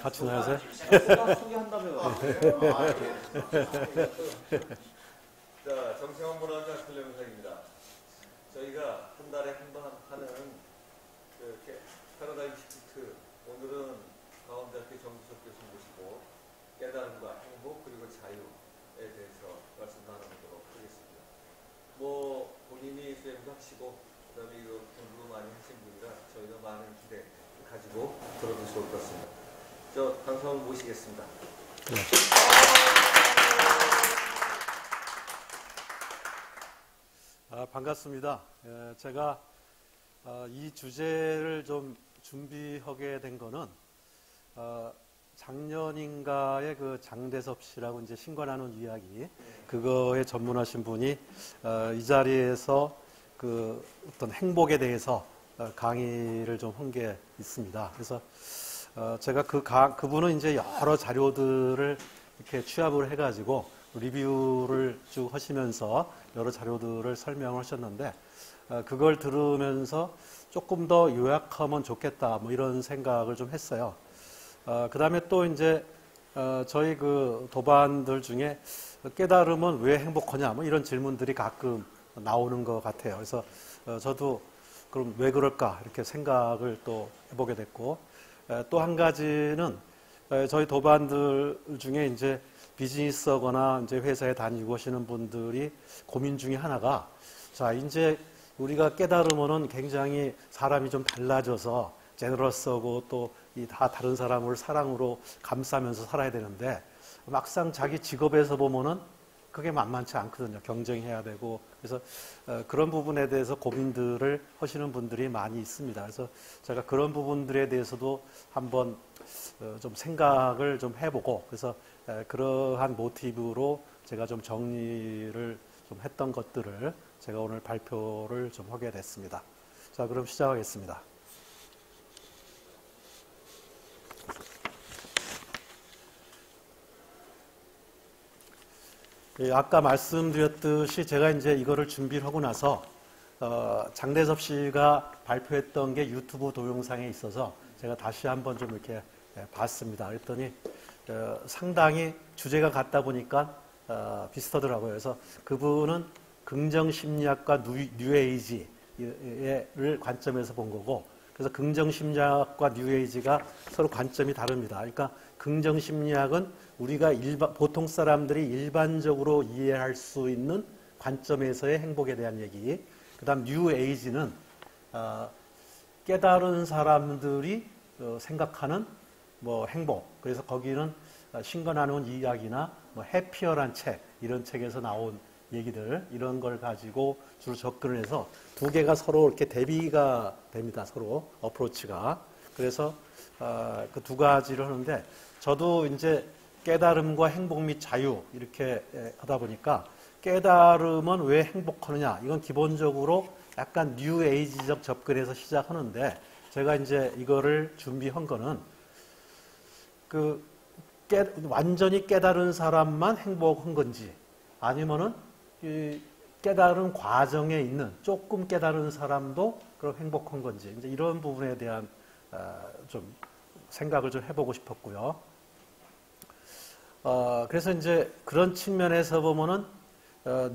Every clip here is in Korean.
같이 나가세요? 소개한다며요. 자, 정세원 문화원장 설명상입니다. 저희가 한 달에 한 번 하는 패러다임 시프트, 오늘은 강원대학교 정수석 교수 모시고 깨달음과 행복 그리고 자유에 대해서 말씀 나눠보도록 하겠습니다. 뭐 본인이 쌤도 하시고 그다음에 이거 공부도 많이 하신 분이라 저희가 많은 기대 가지고 들어도 좋을 것 같습니다. 저 강사원 모시겠습니다. 네. 반갑습니다. 제가 이 주제를 좀 준비하게 된 거는 작년인가에 그 장대섭 씨라고 이제 신관하는 이야기 그거에 전문하신 분이 이 자리에서 그 어떤 행복에 대해서 강의를 좀 한 게 있습니다. 그래서 제가 그분은 이제 여러 자료들을 이렇게 취합을 해가지고 리뷰를 쭉 하시면서 여러 자료들을 설명을 하셨는데 그걸 들으면서 조금 더 요약하면 좋겠다 뭐 이런 생각을 좀 했어요. 그 다음에 또 이제 저희 그 도반들 중에 깨달음은 왜 행복하냐 뭐 이런 질문들이 가끔 나오는 것 같아요. 그래서 저도 그럼 왜 그럴까 이렇게 생각을 또 해보게 됐고 또 한 가지는 저희 도반들 중에 이제 비즈니스거나 이제 회사에 다니고 하시는 분들이 고민 중에 하나가 자 이제 우리가 깨달으면은 굉장히 사람이 좀 달라져서 제너러스하고 또 다 다른 사람을 사랑으로 감싸면서 살아야 되는데 막상 자기 직업에서 보면은 그게 만만치 않거든요. 경쟁해야 되고 그래서 그런 부분에 대해서 고민들을 하시는 분들이 많이 있습니다. 그래서 제가 그런 부분들에 대해서도 한번 좀 생각을 좀 해보고 그래서 그러한 모티브로 제가 좀 정리를 좀 했던 것들을 제가 오늘 발표를 좀 하게 됐습니다. 자, 그럼 시작하겠습니다. 아까 말씀드렸듯이 제가 이제 이거를 준비를 하고 나서 장대섭 씨가 발표했던 게 유튜브 동영상에 있어서 제가 다시 한번 좀 이렇게 봤습니다. 그랬더니 상당히 주제가 같다 보니까 비슷하더라고요. 그래서 그분은 긍정심리학과 뉴에이지를 관점에서 본 거고 그래서 긍정심리학과 뉴에이지가 서로 관점이 다릅니다. 그러니까 긍정심리학은 우리가 보통 사람들이 일반적으로 이해할 수 있는 관점에서의 행복에 대한 얘기. 그 다음 뉴에이지는 깨달은 사람들이 생각하는 뭐 행복. 그래서 거기는 신건하는 이야기나 뭐 해피어란 책 이런 책에서 나온 얘기들 이런 걸 가지고 주로 접근을 해서 두 개가 서로 이렇게 대비가 됩니다. 서로 어프로치가. 그래서 그 두 가지를 하는데 저도 이제 깨달음과 행복 및 자유 이렇게 하다 보니까 깨달음은 왜 행복하느냐 이건 기본적으로 약간 뉴에이지적 접근에서 시작하는데 제가 이제 이거를 준비한 거는 완전히 깨달은 사람만 행복한 건지 아니면은 이 깨달은 과정에 있는 조금 깨달은 사람도 그럼 행복한 건지 이제 이런 부분에 대한 좀 생각을 좀 해보고 싶었고요. 그래서 이제 그런 측면에서 보면은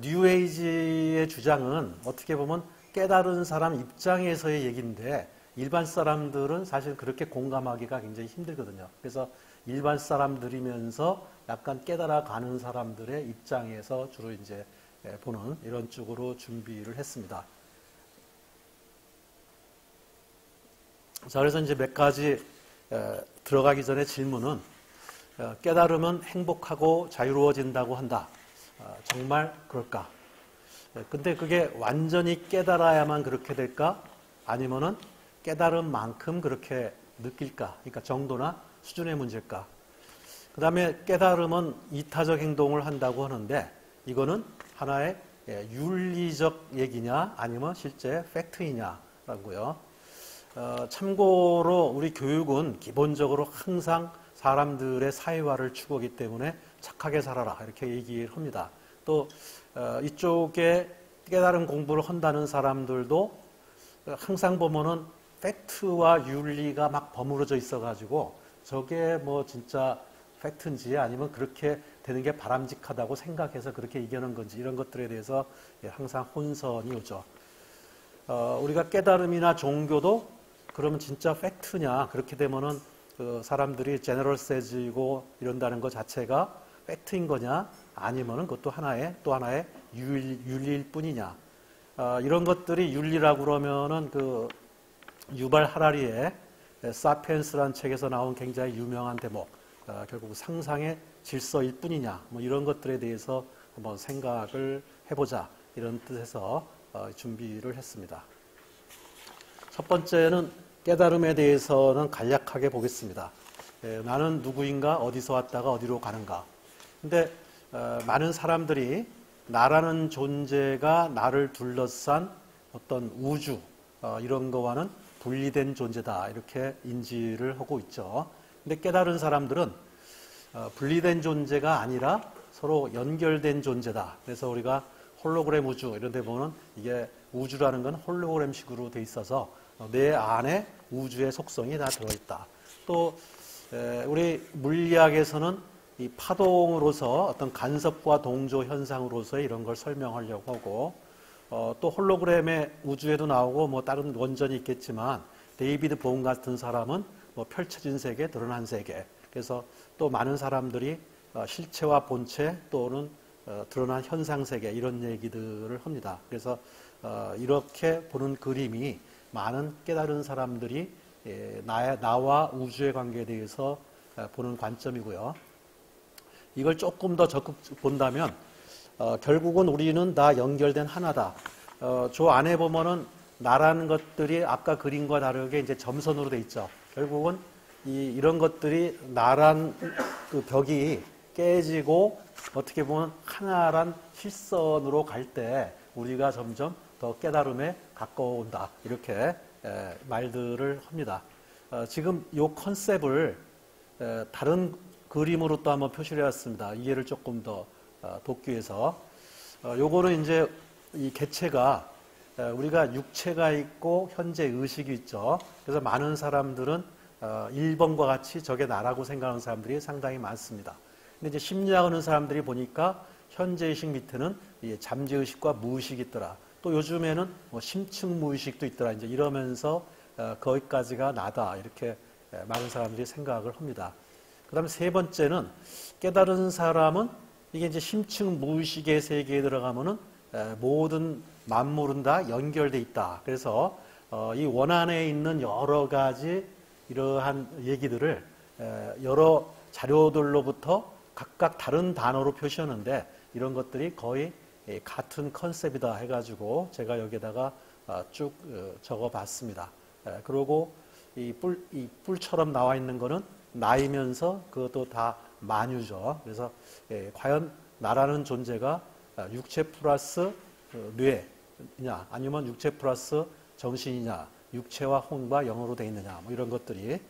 뉴에이지의 주장은 어떻게 보면 깨달은 사람 입장에서의 얘기인데 일반 사람들은 사실 그렇게 공감하기가 굉장히 힘들거든요. 그래서 일반 사람들이면서 약간 깨달아가는 사람들의 입장에서 주로 이제 보는 이런 쪽으로 준비를 했습니다. 자, 그래서 이제 몇 가지 들어가기 전에 질문은 깨달으면 행복하고 자유로워진다고 한다. 정말 그럴까? 근데 그게 완전히 깨달아야만 그렇게 될까? 아니면은 깨달은 만큼 그렇게 느낄까? 그러니까 정도나 수준의 문제일까? 그 다음에 깨달음은 이타적 행동을 한다고 하는데 이거는 하나의 윤리적 얘기냐 아니면 실제 팩트이냐라고요. 참고로 우리 교육은 기본적으로 항상 사람들의 사회화를 추구하기 때문에 착하게 살아라 이렇게 얘기를 합니다. 또 이쪽에 깨달음 공부를 한다는 사람들도 항상 보면은 팩트와 윤리가 막 버무려져 있어가지고 저게 뭐 진짜 팩트인지 아니면 그렇게 되는 게 바람직하다고 생각해서 그렇게 이겨낸 건지 이런 것들에 대해서 항상 혼선이 오죠. 우리가 깨달음이나 종교도 그러면 진짜 팩트냐 그렇게 되면은 그 사람들이 제너럴세지고 이런다는 것 자체가 팩트인 거냐 아니면은 그것도 또 하나의 윤리일 뿐이냐 이런 것들이 윤리라고 그러면은 그 유발 하라리의 사피엔스라는 책에서 나온 굉장히 유명한 대목 결국 상상의 질서일 뿐이냐 뭐 이런 것들에 대해서 한번 생각을 해보자 이런 뜻에서 준비를 했습니다. 첫 번째는 깨달음에 대해서는 간략하게 보겠습니다. 나는 누구인가 어디서 왔다가 어디로 가는가. 근데 많은 사람들이 나라는 존재가 나를 둘러싼 어떤 우주 이런 거와는 분리된 존재다 이렇게 인지를 하고 있죠. 근데 깨달은 사람들은 분리된 존재가 아니라 서로 연결된 존재다. 그래서 우리가 홀로그램 우주 이런 데 보면 이게 우주라는 건 홀로그램식으로 돼 있어서 내 안에 우주의 속성이 다 들어있다. 또 우리 물리학에서는 이 파동으로서 어떤 간섭과 동조 현상으로서 이런 걸 설명하려고 하고 또 홀로그램의 우주에도 나오고 뭐 다른 원전이 있겠지만 데이비드 보움 같은 사람은 뭐 펼쳐진 세계, 드러난 세계. 그래서 또 많은 사람들이 실체와 본체 또는 드러난 현상 세계 이런 얘기들을 합니다. 그래서 이렇게 보는 그림이 많은 깨달은 사람들이 나와 우주의 관계에 대해서 보는 관점이고요. 이걸 조금 더 적극 본다면 결국은 우리는 다 연결된 하나다. 저 안에 보면은 나라는 것들이 아까 그림과 다르게 이제 점선으로 돼 있죠. 결국은 이런 것들이 나란 그 벽이 깨지고 어떻게 보면 하나란 실선으로 갈 때 우리가 점점 더 깨달음에 가까워온다. 이렇게 말들을 합니다. 지금 이 컨셉을 다른 그림으로 또 한번 표시를 해왔습니다. 이해를 조금 더 돕기 위해서. 요거는 이제 이 개체가 우리가 육체가 있고 현재 의식이 있죠. 그래서 많은 사람들은 1번과 같이 저게 나라고 생각하는 사람들이 상당히 많습니다. 근데 이제 심리학하는 사람들이 보니까 현재 의식 밑에는 잠재 의식과 무의식이 있더라. 또 요즘에는 뭐 심층 무의식도 있더라. 이제 이러면서 거기까지가 나다. 이렇게 많은 사람들이 생각을 합니다. 그 다음에 세 번째는 깨달은 사람은 이게 이제 심층 무의식의 세계에 들어가면은 모든 만물은 다 연결돼 있다. 그래서 이 원안에 있는 여러 가지 이러한 얘기들을 여러 자료들로부터 각각 다른 단어로 표시하는데 이런 것들이 거의 같은 컨셉이다 해가지고 제가 여기에다가 쭉 적어봤습니다. 그리고 이 뿔처럼 나와 있는 거는 나이면서 그것도 다 만유죠. 그래서 과연 나라는 존재가 육체 플러스 뇌냐 아니면 육체 플러스 정신이냐 육체와 혼과 영어로 되어 있느냐 뭐 이런 것들이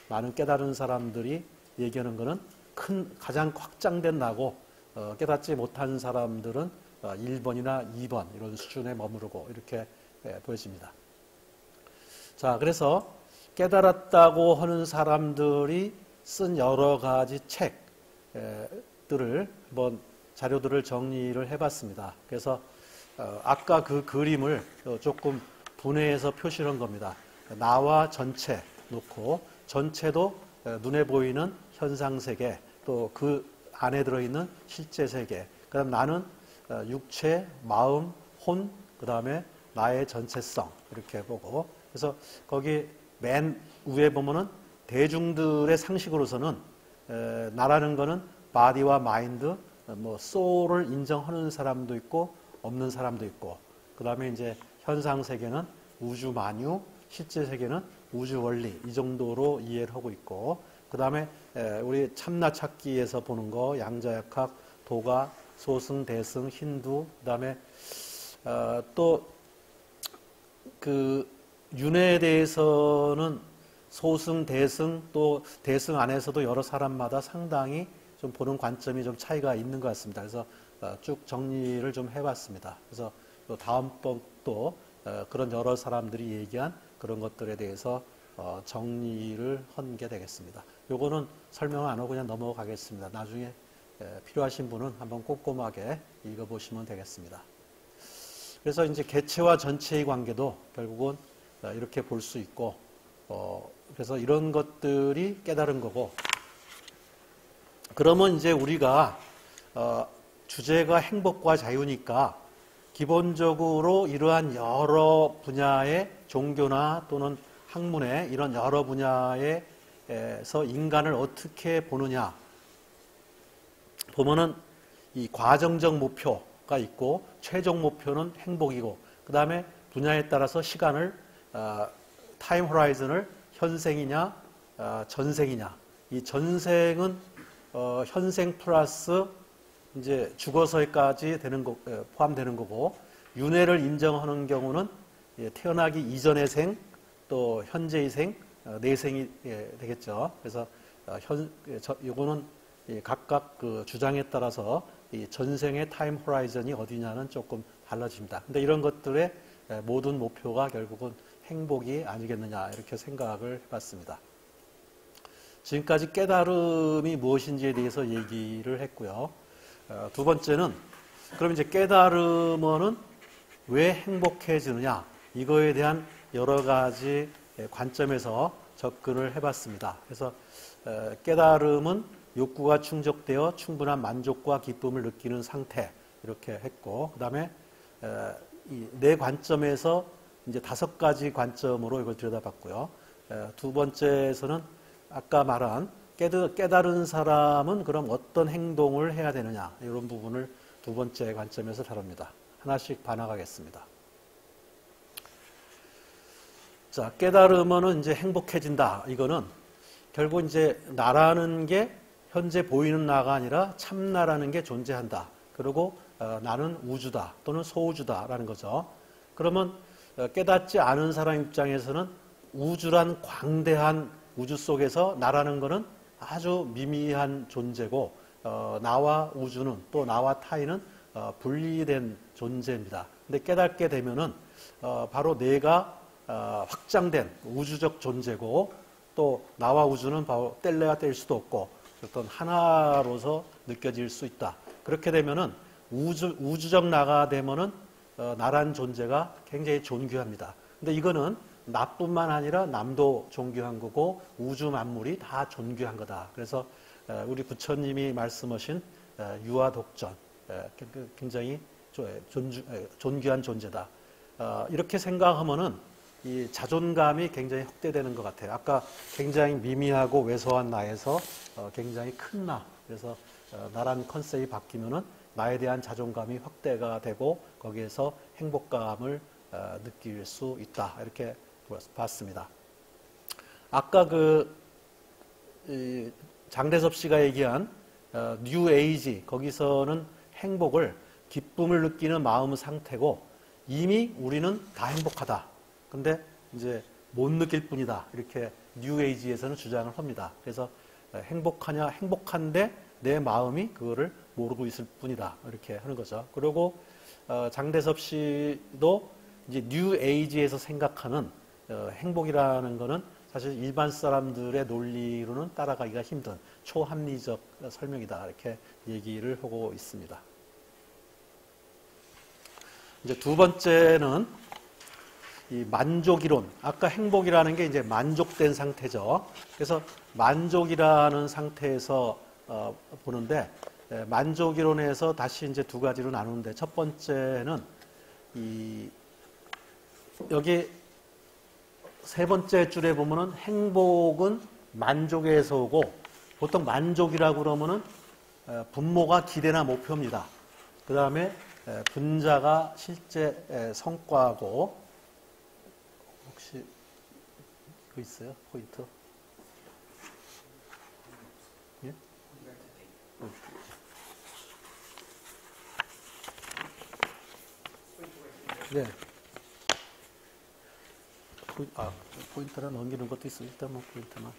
많은 깨달은 사람들이 얘기하는 거는 가장 확장된 나고 깨닫지 못한 사람들은 1번이나 2번 이런 수준에 머무르고 이렇게 보여집니다. 자, 그래서 깨달았다고 하는 사람들이 쓴 여러 가지 책들을 한번 자료들을 정리를 해봤습니다. 그래서 아까 그 그림을 조금 분해해서 표시한 겁니다. 나와 전체 놓고 전체도 눈에 보이는 현상세계 또 그 안에 들어있는 실제세계 그 다음 나는 육체, 마음, 혼 그 다음에 나의 전체성 이렇게 보고 그래서 거기 맨 위에 보면은 대중들의 상식으로서는 나라는 거는 바디와 마인드, 뭐 소울을 인정하는 사람도 있고 없는 사람도 있고 그 다음에 이제 현상 세계는 우주 만유, 실제 세계는 우주 원리 이 정도로 이해를 하고 있고 그 다음에 우리 참나 찾기에서 보는 거 양자역학, 도가, 소승, 대승, 힌두 그 다음에 또 그 윤회에 대해서는 소승, 대승 또 대승 안에서도 여러 사람마다 상당히 좀 보는 관점이 좀 차이가 있는 것 같습니다. 그래서 쭉 정리를 좀 해봤습니다. 그래서 또 다음번 또 그런 여러 사람들이 얘기한 그런 것들에 대해서 정리를 한 게 되겠습니다. 요거는 설명 안 하고 그냥 넘어가겠습니다. 나중에 필요하신 분은 한번 꼼꼼하게 읽어보시면 되겠습니다. 그래서 이제 개체와 전체의 관계도 결국은 이렇게 볼 수 있고, 그래서 이런 것들이 깨달은 거고, 그러면 이제 우리가 주제가 행복과 자유니까 기본적으로 이러한 여러 분야의 종교나 또는 학문의 이런 여러 분야에서 인간을 어떻게 보느냐 보면은 이 과정적 목표가 있고 최종 목표는 행복이고 그 다음에 분야에 따라서 시간을 타임 호라이즌을 현생이냐 전생이냐 이 전생은 현생 플러스 이제 죽어서까지 되는 거 포함되는 거고 윤회를 인정하는 경우는 태어나기 이전의 생 또 현재의 생 내생이 되겠죠. 그래서 요거는 각각 그 주장에 따라서 이 전생의 타임 호라이즌이 어디냐는 조금 달라집니다. 근데 이런 것들의 모든 목표가 결국은 행복이 아니겠느냐 이렇게 생각을 해봤습니다. 지금까지 깨달음이 무엇인지에 대해서 얘기를 했고요. 두 번째는 그럼 이제 깨달으면은 왜 행복해지느냐 이거에 대한 여러 가지 관점에서 접근을 해봤습니다. 그래서 깨달음은 욕구가 충족되어 충분한 만족과 기쁨을 느끼는 상태 이렇게 했고 그 다음에 네 관점에서 이제 5가지 관점으로 이걸 들여다봤고요. 두 번째에서는 아까 말한 깨달은 사람은 그럼 어떤 행동을 해야 되느냐 이런 부분을 두 번째 관점에서 다룹니다. 하나씩 봐나가겠습니다. 자, 깨달으면은 이제 행복해진다. 이거는 결국 이제 나라는 게 현재 보이는 나가 아니라 참나라는 게 존재한다. 그리고 나는 우주다 또는 소우주다라는 거죠. 그러면 깨닫지 않은 사람 입장에서는 우주란 광대한 우주 속에서 나라는 거는 아주 미미한 존재고 나와 우주는 또 나와 타인은 분리된 존재입니다. 근데 깨닫게 되면은 바로 내가 확장된 우주적 존재고 또 나와 우주는 바로 뗄래야 뗄 수도 없고 어떤 하나로서 느껴질 수 있다. 그렇게 되면은 우주적 나가 되면은 나란 존재가 굉장히 존귀합니다. 근데 이거는 나뿐만 아니라 남도 존귀한 거고 우주 만물이 다 존귀한 거다. 그래서 우리 부처님이 말씀하신 유아독전 굉장히 존귀한 존재다. 이렇게 생각하면은 이 자존감이 굉장히 확대되는 것 같아요. 아까 굉장히 미미하고 왜소한 나에서 굉장히 큰 나. 그래서 나란 컨셉이 바뀌면은 나에 대한 자존감이 확대가 되고 거기에서 행복감을 느낄 수 있다. 이렇게 봤습니다. 아까 장대섭 씨가 얘기한 뉴 에이지 거기서는 행복을 기쁨을 느끼는 마음 상태고 이미 우리는 다 행복하다. 근데 이제 못 느낄 뿐이다. 이렇게 뉴 에이지에서는 주장을 합니다. 그래서 행복한데 내 마음이 그거를 모르고 있을 뿐이다. 이렇게 하는 거죠. 그리고 장대섭 씨도 이제 뉴 에이지에서 생각하는 행복이라는 거는 사실 일반 사람들의 논리로는 따라가기가 힘든 초합리적 설명이다. 이렇게 얘기를 하고 있습니다. 이제 두 번째는 이 만족이론. 아까 행복이라는 게 이제 만족된 상태죠. 그래서 만족이라는 상태에서 보는데 만족이론에서 다시 이제 두 가지로 나누는데 첫 번째는 여기 세 번째 줄에 보면은 행복은 만족에서 오고 보통 만족이라고 그러면은 분모가 기대나 목표입니다. 그 다음에 분자가 실제 성과고 혹시 이거 있어요? 포인트? 예? 네. 포인트를 넘기는 것도 있어요. 일단 뭐 포인트만.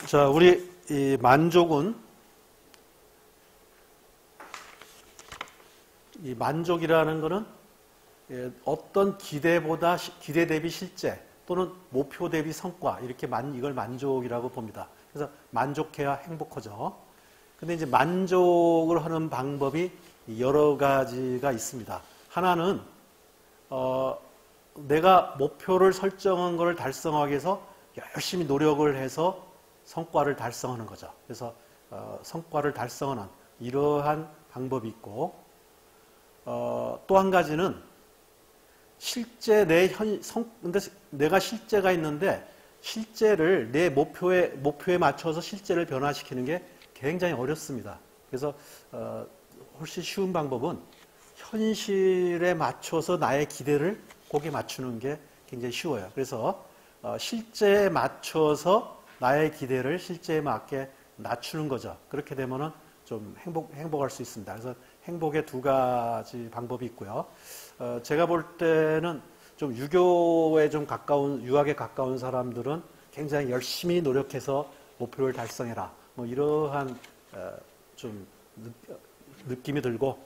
자, 우리 이 만족은 이 만족이라는 것은 어떤 기대 대비 실제 또는 목표 대비 성과 이렇게 이걸 만족이라고 봅니다. 그래서 만족해야 행복하죠. 근데 이제 만족을 하는 방법이 여러 가지가 있습니다. 하나는 내가 목표를 설정한 것을 달성하기 위해서 열심히 노력을 해서 성과를 달성하는 거죠. 그래서 성과를 달성하는 이러한 방법이 있고 또 한 가지는 실제 근데 내가 실제가 있는데 실제를 내 목표에 맞춰서 실제를 변화시키는 게 굉장히 어렵습니다. 그래서 훨씬 쉬운 방법은 현실에 맞춰서 나의 기대를 거기에 맞추는 게 굉장히 쉬워요. 그래서 실제에 맞춰서 나의 기대를 실제에 맞게 낮추는 거죠. 그렇게 되면은 좀 행복할 수 있습니다. 그래서 행복의 두 가지 방법이 있고요. 제가 볼 때는 좀 유학에 가까운 사람들은 굉장히 열심히 노력해서 목표를 달성해라. 뭐 이러한 좀 느낌이 들고,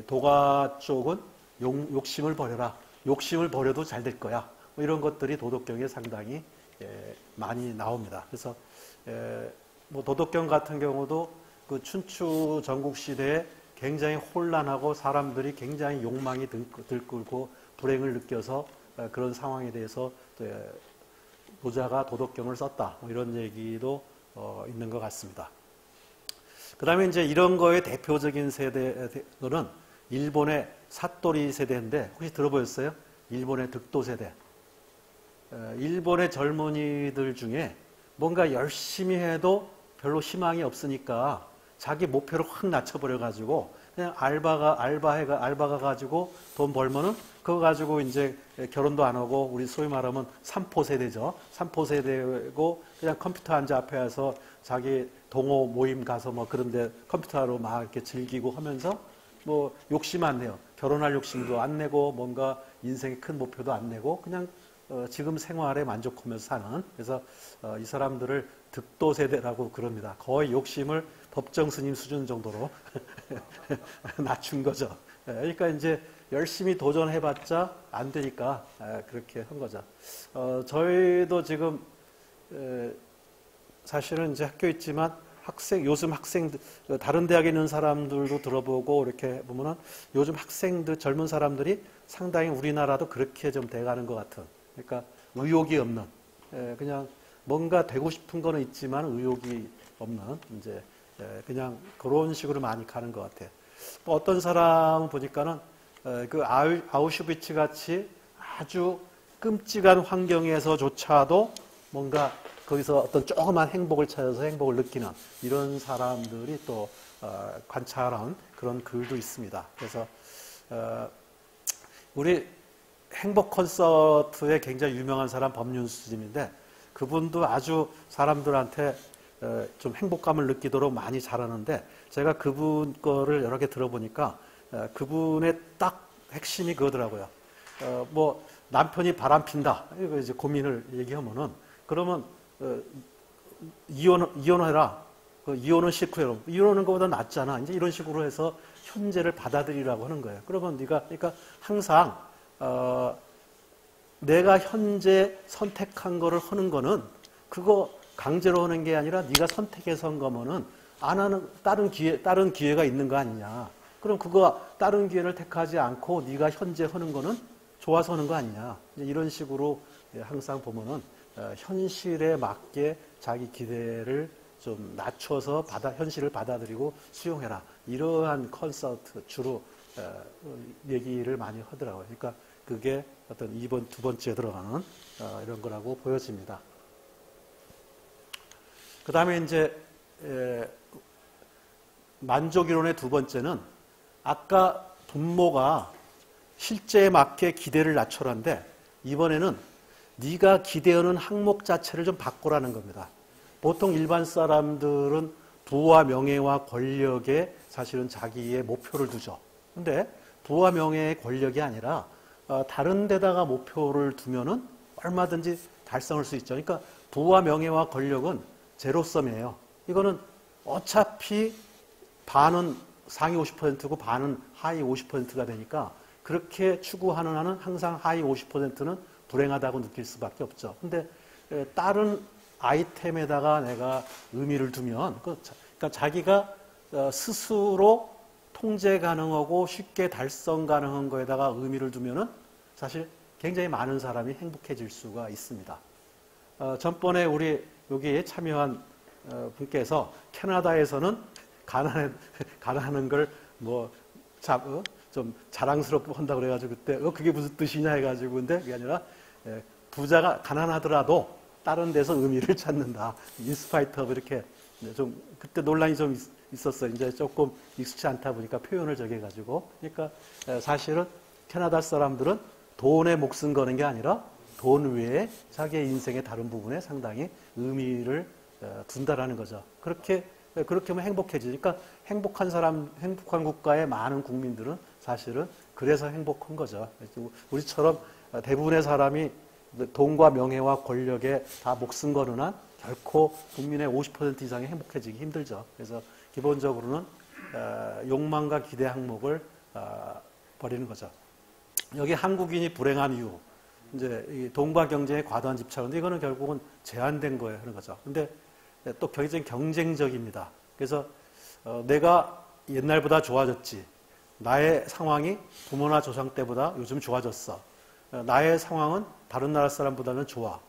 도가 쪽은 욕심을 버려라. 욕심을 버려도 잘 될 거야. 뭐 이런 것들이 도덕경에 상당히 많이 나옵니다. 그래서 뭐 도덕경 같은 경우도 그 춘추 전국 시대에 굉장히 혼란하고 사람들이 굉장히 욕망이 들끓고 불행을 느껴서 그런 상황에 대해서 노자가 도덕경을 썼다. 뭐 이런 얘기도 있는 것 같습니다. 그 다음에 이제 이런 거의 대표적인 세대는 일본의 사토리 세대인데 혹시 들어보셨어요? 일본의 득도 세대. 일본의 젊은이들 중에 뭔가 열심히 해도 별로 희망이 없으니까 자기 목표를 확 낮춰버려가지고 그냥 알바가 가지고 돈 벌면은 그거 가지고 이제 결혼도 안 하고 우리 소위 말하면 삼포 세대죠. 삼포 세대고 그냥 컴퓨터 앉아 앞에 와서 자기 동호 모임 가서 뭐 그런데 컴퓨터로 막 이렇게 즐기고 하면서 뭐 욕심 안 내요. 결혼할 욕심도 안 내고 뭔가 인생의 큰 목표도 안 내고 그냥 지금 생활에 만족하면서 사는. 그래서 이 사람들을 득도 세대라고 그럽니다. 거의 욕심을 법정 스님 수준 정도로 낮춘 거죠. 그러니까 이제 열심히 도전해봤자 안 되니까 그렇게 한 거죠. 저희도 지금 사실은 이제 학교에 있지만 요즘 학생들, 다른 대학에 있는 사람들도 들어보고 이렇게 보면은 요즘 학생들, 젊은 사람들이 상당히 우리나라도 그렇게 좀 돼가는 것 같은. 그러니까 의욕이 없는, 그냥 뭔가 되고 싶은 거는 있지만 의욕이 없는, 이제 그냥 그런 식으로 많이 가는 것 같아요. 또 어떤 사람 보니까는 그 아우슈비츠 같이 아주 끔찍한 환경에서조차도 뭔가 거기서 어떤 조그만 행복을 찾아서 행복을 느끼는 이런 사람들이 또 관찰한 그런 글도 있습니다. 그래서 우리 행복 콘서트에 굉장히 유명한 사람 법륜수 스님인데 그분도 아주 사람들한테 좀 행복감을 느끼도록 많이 잘하는데 제가 그분 거를 여러 개 들어보니까 그분의 딱 핵심이 그거더라고요. 뭐 남편이 바람핀다 이거 이제 고민을 얘기하면은 그러면 이혼해라. 이혼은 싫고요. 이혼하는 것보다 낫잖아. 이제 이런 식으로 해서 현재를 받아들이라고 하는 거예요. 그러면 그러니까 항상 내가 현재 선택한 거를 하는 거는 그거 강제로 하는 게 아니라 네가 선택해서 한 거면은 안 하는 다른 기회가 있는 거 아니냐. 그럼 그거 다른 기회를 택하지 않고 네가 현재 하는 거는 좋아서 하는 거 아니냐. 이제 이런 식으로 항상 보면은 현실에 맞게 자기 기대를 좀 낮춰서 현실을 받아들이고 수용해라. 이러한 콘서트 주로 얘기를 많이 하더라고요. 그러니까 그게 어떤 두 번째에 들어가는 이런 거라고 보여집니다. 그 다음에 이제 만족이론의 두 번째는 아까 분모가 실제에 맞게 기대를 낮춰라인데 이번에는 네가 기대하는 항목 자체를 좀 바꾸라는 겁니다. 보통 일반 사람들은 부와 명예와 권력에 사실은 자기의 목표를 두죠. 근데 부와 명예의 권력이 아니라 다른 데다가 목표를 두면은 얼마든지 달성할 수 있죠. 그러니까 부와 명예와 권력은 제로섬이에요. 이거는 어차피 반은 상위 50%고 반은 하위 50%가 되니까 그렇게 추구하는 한은 항상 하위 50%는 불행하다고 느낄 수밖에 없죠. 근데 다른 아이템에다가 내가 의미를 두면 그러니까 자기가 스스로 통제 가능하고 쉽게 달성 가능한 거에다가 의미를 두면은 사실 굉장히 많은 사람이 행복해질 수가 있습니다. 전번에 우리 여기에 참여한 분께서 캐나다에서는 가난한 걸 좀 자랑스럽고 한다고 그래가지고 그때 그게 무슨 뜻이냐 해가지고 근데 그게 아니라 부자가 가난하더라도 다른 데서 의미를 찾는다. 인스파이트 오브 이렇게 좀 그때 논란이 좀 있었어요. 이제 조금 익숙치 않다 보니까 표현을 정해가지고 그러니까 사실은 캐나다 사람들은 돈에 목숨 거는 게 아니라 돈 외에 자기의 인생의 다른 부분에 상당히 의미를 둔다라는 거죠. 그렇게 하면 행복해지니까 행복한 국가의 많은 국민들은 사실은 그래서 행복한 거죠. 우리처럼 대부분의 사람이 돈과 명예와 권력에 다 목숨 거는 한 결코 국민의 50% 이상이 행복해지기 힘들죠. 그래서 기본적으로는 욕망과 기대 항목을 버리는 거죠. 여기 한국인이 불행한 이유, 이제 이 돈과 경쟁에 과도한 집착인데 이거는 결국은 제한된 거예요 하는 거죠. 근데 또 굉장히 경쟁적입니다. 그래서 내가 옛날보다 좋아졌지. 나의 상황이 부모나 조상 때보다 요즘 좋아졌어. 나의 상황은 다른 나라 사람보다는 좋아.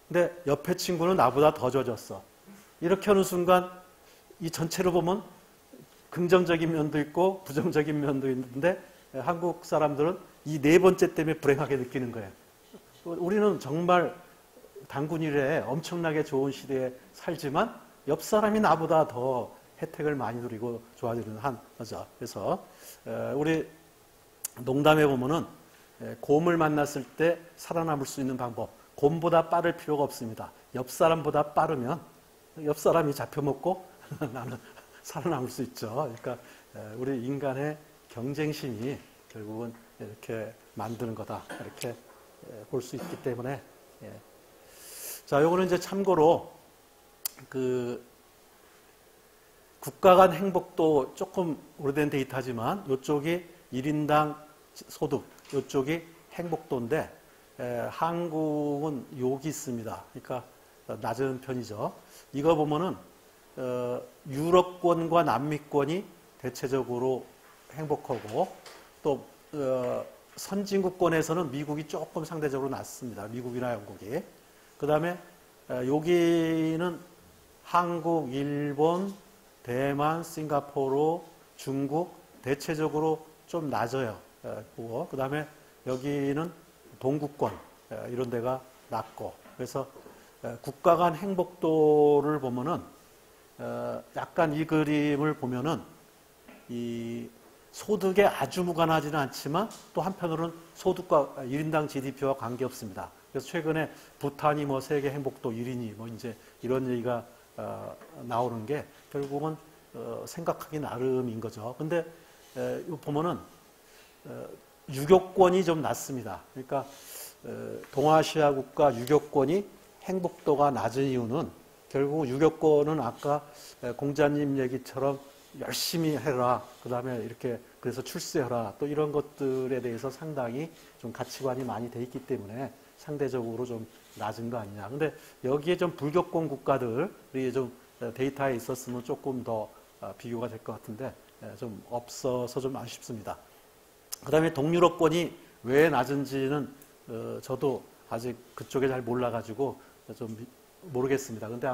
근데 옆에 친구는 나보다 더 좋아졌어. 이렇게 하는 순간 이 전체로 보면 긍정적인 면도 있고 부정적인 면도 있는데 한국 사람들은 이 네 번째 때문에 불행하게 느끼는 거예요. 우리는 정말 단군 이래에 엄청나게 좋은 시대에 살지만 옆 사람이 나보다 더 혜택을 많이 누리고 좋아지는 한 거죠. 그래서 우리 농담해 보면은 곰을 만났을 때 살아남을 수 있는 방법, 곰보다 빠를 필요가 없습니다. 옆 사람보다 빠르면 옆 사람이 잡혀먹고 나는 살아남을 수 있죠. 그러니까 우리 인간의 경쟁심이 결국은 이렇게 만드는 거다. 이렇게 볼 수 있기 때문에. 자, 요거는 이제 참고로 국가 간 행복도 조금 오래된 데이터지만 이쪽이 1인당 소득, 이쪽이 행복도인데 한국은 여기 있습니다. 그러니까 낮은 편이죠. 이거 보면은 유럽권과 남미권이 대체적으로 행복하고 또 선진국권에서는 미국이 조금 상대적으로 낮습니다. 미국이나 영국이. 그 다음에 여기는 한국, 일본, 대만, 싱가포르, 중국 대체적으로 좀 낮아요. 그 다음에 여기는 동구권 이런 데가 낮고 그래서 국가 간 행복도를 보면은 약간 이 그림을 보면은 이 소득에 아주 무관하지는 않지만 또 한편으로는 소득과 1인당 GDP와 관계없습니다. 그래서 최근에 부탄이 뭐 세계 행복도 1위니 뭐 이제 이런 얘기가 나오는 게 결국은 생각하기 나름인 거죠. 근데 이거 보면은 유교권이 좀 낮습니다. 그러니까 동아시아 국가 유교권이 행복도가 낮은 이유는 결국 유교권은 아까 공자님 얘기처럼 열심히 해라. 그 다음에 이렇게 그래서 출세해라. 또 이런 것들에 대해서 상당히 좀 가치관이 많이 돼 있기 때문에 상대적으로 좀 낮은 거 아니냐. 근데 여기에 좀 불교권 국가들이 좀 데이터에 있었으면 조금 더 비교가 될 것 같은데 좀 없어서 좀 아쉽습니다. 그 다음에 동유럽권이 왜 낮은지는 저도 아직 그쪽에 잘 몰라가지고 좀 모르겠습니다. 근데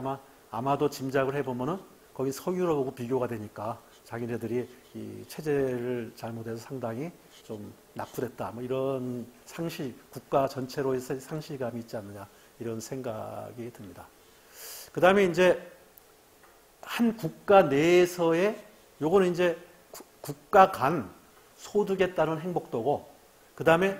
아마도 짐작을 해보면은 거기 서유럽하고 비교가 되니까 자기네들이 이 체제를 잘못해서 상당히 좀 낙후됐다. 뭐 이런 국가 전체로의 상실감이 있지 않느냐 이런 생각이 듭니다. 그 다음에 이제 한 국가 내에서의 요거는 이제 국가 간 소득에 따른 행복도고 그 다음에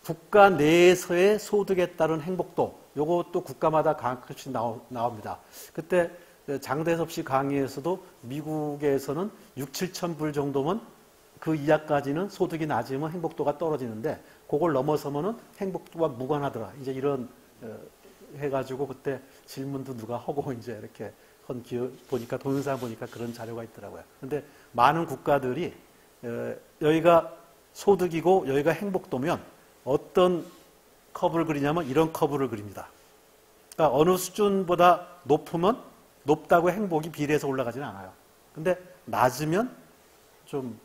국가 내에서의 소득에 따른 행복도 요것도 국가마다 가끔씩 나옵니다. 그때 장대섭 씨 강의에서도 미국에서는 6, 7천 불 정도면 그 이하까지는 소득이 낮으면 행복도가 떨어지는데 그걸 넘어서면은 행복도가 무관하더라. 이제 이런 해가지고 그때 질문도 누가 하고 이제 이렇게 한 기억 보니까 동영상 보니까 그런 자료가 있더라고요. 근데 많은 국가들이 여기가 소득이고 여기가 행복도면 어떤 커브를 그리냐면 이런 커브를 그립니다. 그러니까 어느 수준보다 높으면 높다고 행복이 비례해서 올라가지는 않아요. 근데 낮으면 좀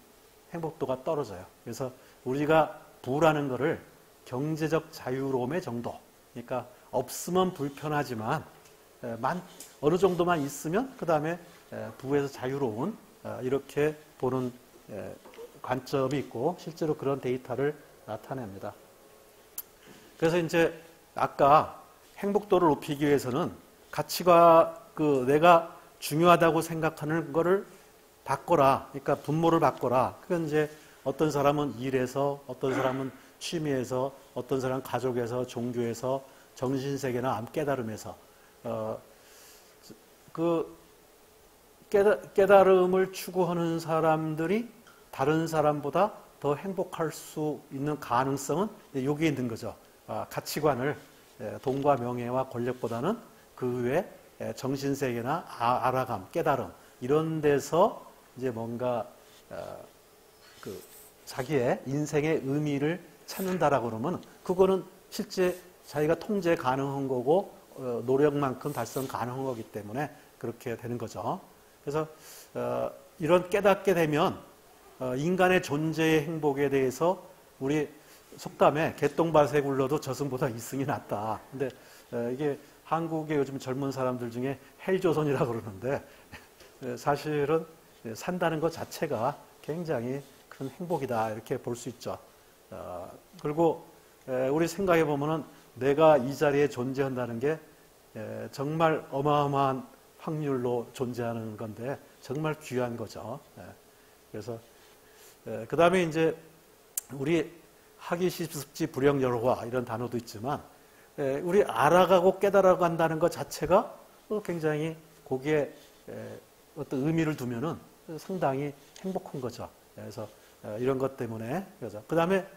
행복도가 떨어져요. 그래서 우리가 부라는 거를 경제적 자유로움의 정도. 그러니까 없으면 불편하지만 어느 정도만 있으면 그 다음에 부에서 자유로운 이렇게 보는 관점이 있고 실제로 그런 데이터를 나타냅니다. 그래서 이제 아까 행복도를 높이기 위해서는 가치가 내가 중요하다고 생각하는 거를 바꿔라. 그러니까 분모를 바꿔라. 그건 이제 어떤 사람은 일에서, 어떤 사람은 취미에서, 어떤 사람은 가족에서, 종교에서, 정신세계나 깨달음에서 깨달음을 추구하는 사람들이 다른 사람보다 더 행복할 수 있는 가능성은 여기에 있는 거죠. 가치관을 돈과 명예와 권력보다는 그 외에 정신세계나 알아감, 깨달음 이런 데서 이제 뭔가 자기의 인생의 의미를 찾는다라고 그러면 그거는 실제 자기가 통제 가능한 거고 노력만큼 달성 가능한 거기 때문에 그렇게 되는 거죠. 그래서 이런 깨닫게 되면 인간의 존재의 행복에 대해서 우리 속담에 개똥밭에 굴러도 저승보다 이승이 낫다. 근데 이게 한국의 요즘 젊은 사람들 중에 헬조선이라고 그러는데 사실은 산다는 것 자체가 굉장히 큰 행복이다 이렇게 볼 수 있죠. 그리고 우리 생각해 보면은 내가 이 자리에 존재한다는 게 정말 어마어마한 확률로 존재하는 건데 정말 귀한 거죠. 그래서 그 다음에 이제 우리 하기 쉽지 불영열화 이런 단어도 있지만 우리 알아가고 깨달아간다는 것 자체가 굉장히 거기에 어떤 의미를 두면은 상당히 행복한 거죠. 그래서 이런 것 때문에 그래서 그 다음에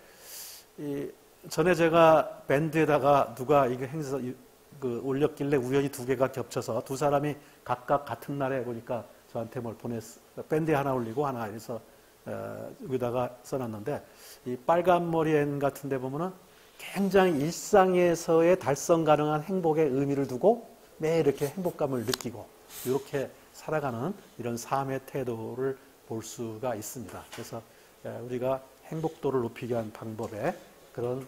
전에 제가 밴드에다가 누가 이거 행사 올렸길래 우연히 두 개가 겹쳐서 두 사람이 각각 같은 날에 보니까 저한테 뭘 보냈어. 밴드에 하나 올리고 하나 해서 여기다가 써놨는데 이 빨간 머리 앤 같은 데 보면은 굉장히 일상에서의 달성 가능한 행복의 의미를 두고 매일 이렇게 행복감을 느끼고 이렇게 살아가는 이런 삶의 태도를 볼 수가 있습니다. 그래서 우리가 행복도를 높이기 위한 방법에 그런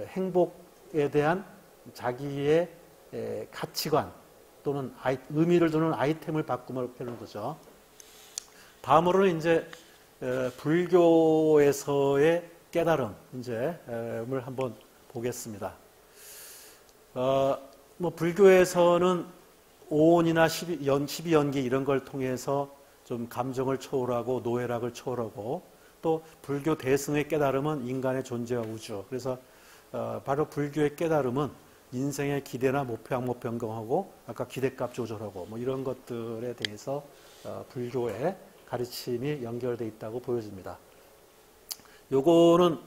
행복에 대한 자기의 가치관 또는 의미를 두는 아이템을 바꾸면 되는 거죠. 다음으로는 이제 불교에서의 깨달음 을 한번 보겠습니다. 불교에서는 오온이나 12연기 이런 걸 통해서 좀 감정을 초월하고 노회락을 초월하고 또 불교 대승의 깨달음은 인간의 존재와 우주. 그래서 바로 불교의 깨달음은 인생의 기대나 목표 항목 변경하고 아까 기대값 조절하고 이런 것들에 대해서 불교의 가르침이 연결되어 있다고 보여집니다. 요거는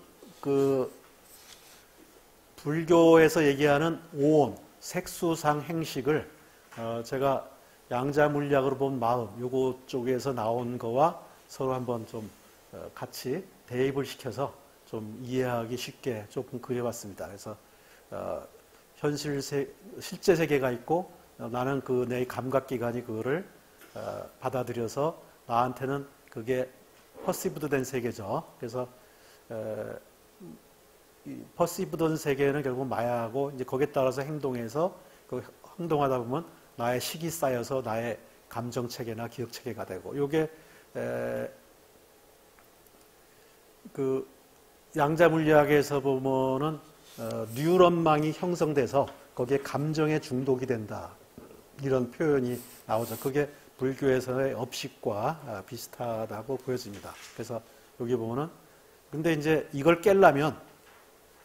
불교에서 얘기하는 오온, 색수상 행식을 제가 양자물리학으로 본 마음 요거 쪽에서 나온 거와 서로 한번 좀 같이 대입을 시켜서 좀 이해하기 쉽게 조금 그려봤습니다. 그래서 실제 세계가 있고 나는 내 감각기관이 그거를 받아들여서 나한테는 그게 퍼시브드 된 세계죠. 그래서 이 퍼시브드 세계는 결국 마야하고 이제 거기에 따라서 행동해서 행동하다 보면 나의 식이 쌓여서 나의 감정 체계나 기억 체계가 되고 요게 양자 물리학에서 보면은 뉴런망이 형성돼서 거기에 감정에 중독이 된다 이런 표현이 나오죠. 그게 불교에서의 업식과 비슷하다고 보여집니다. 그래서 여기 보면은 근데 이제 이걸 깨려면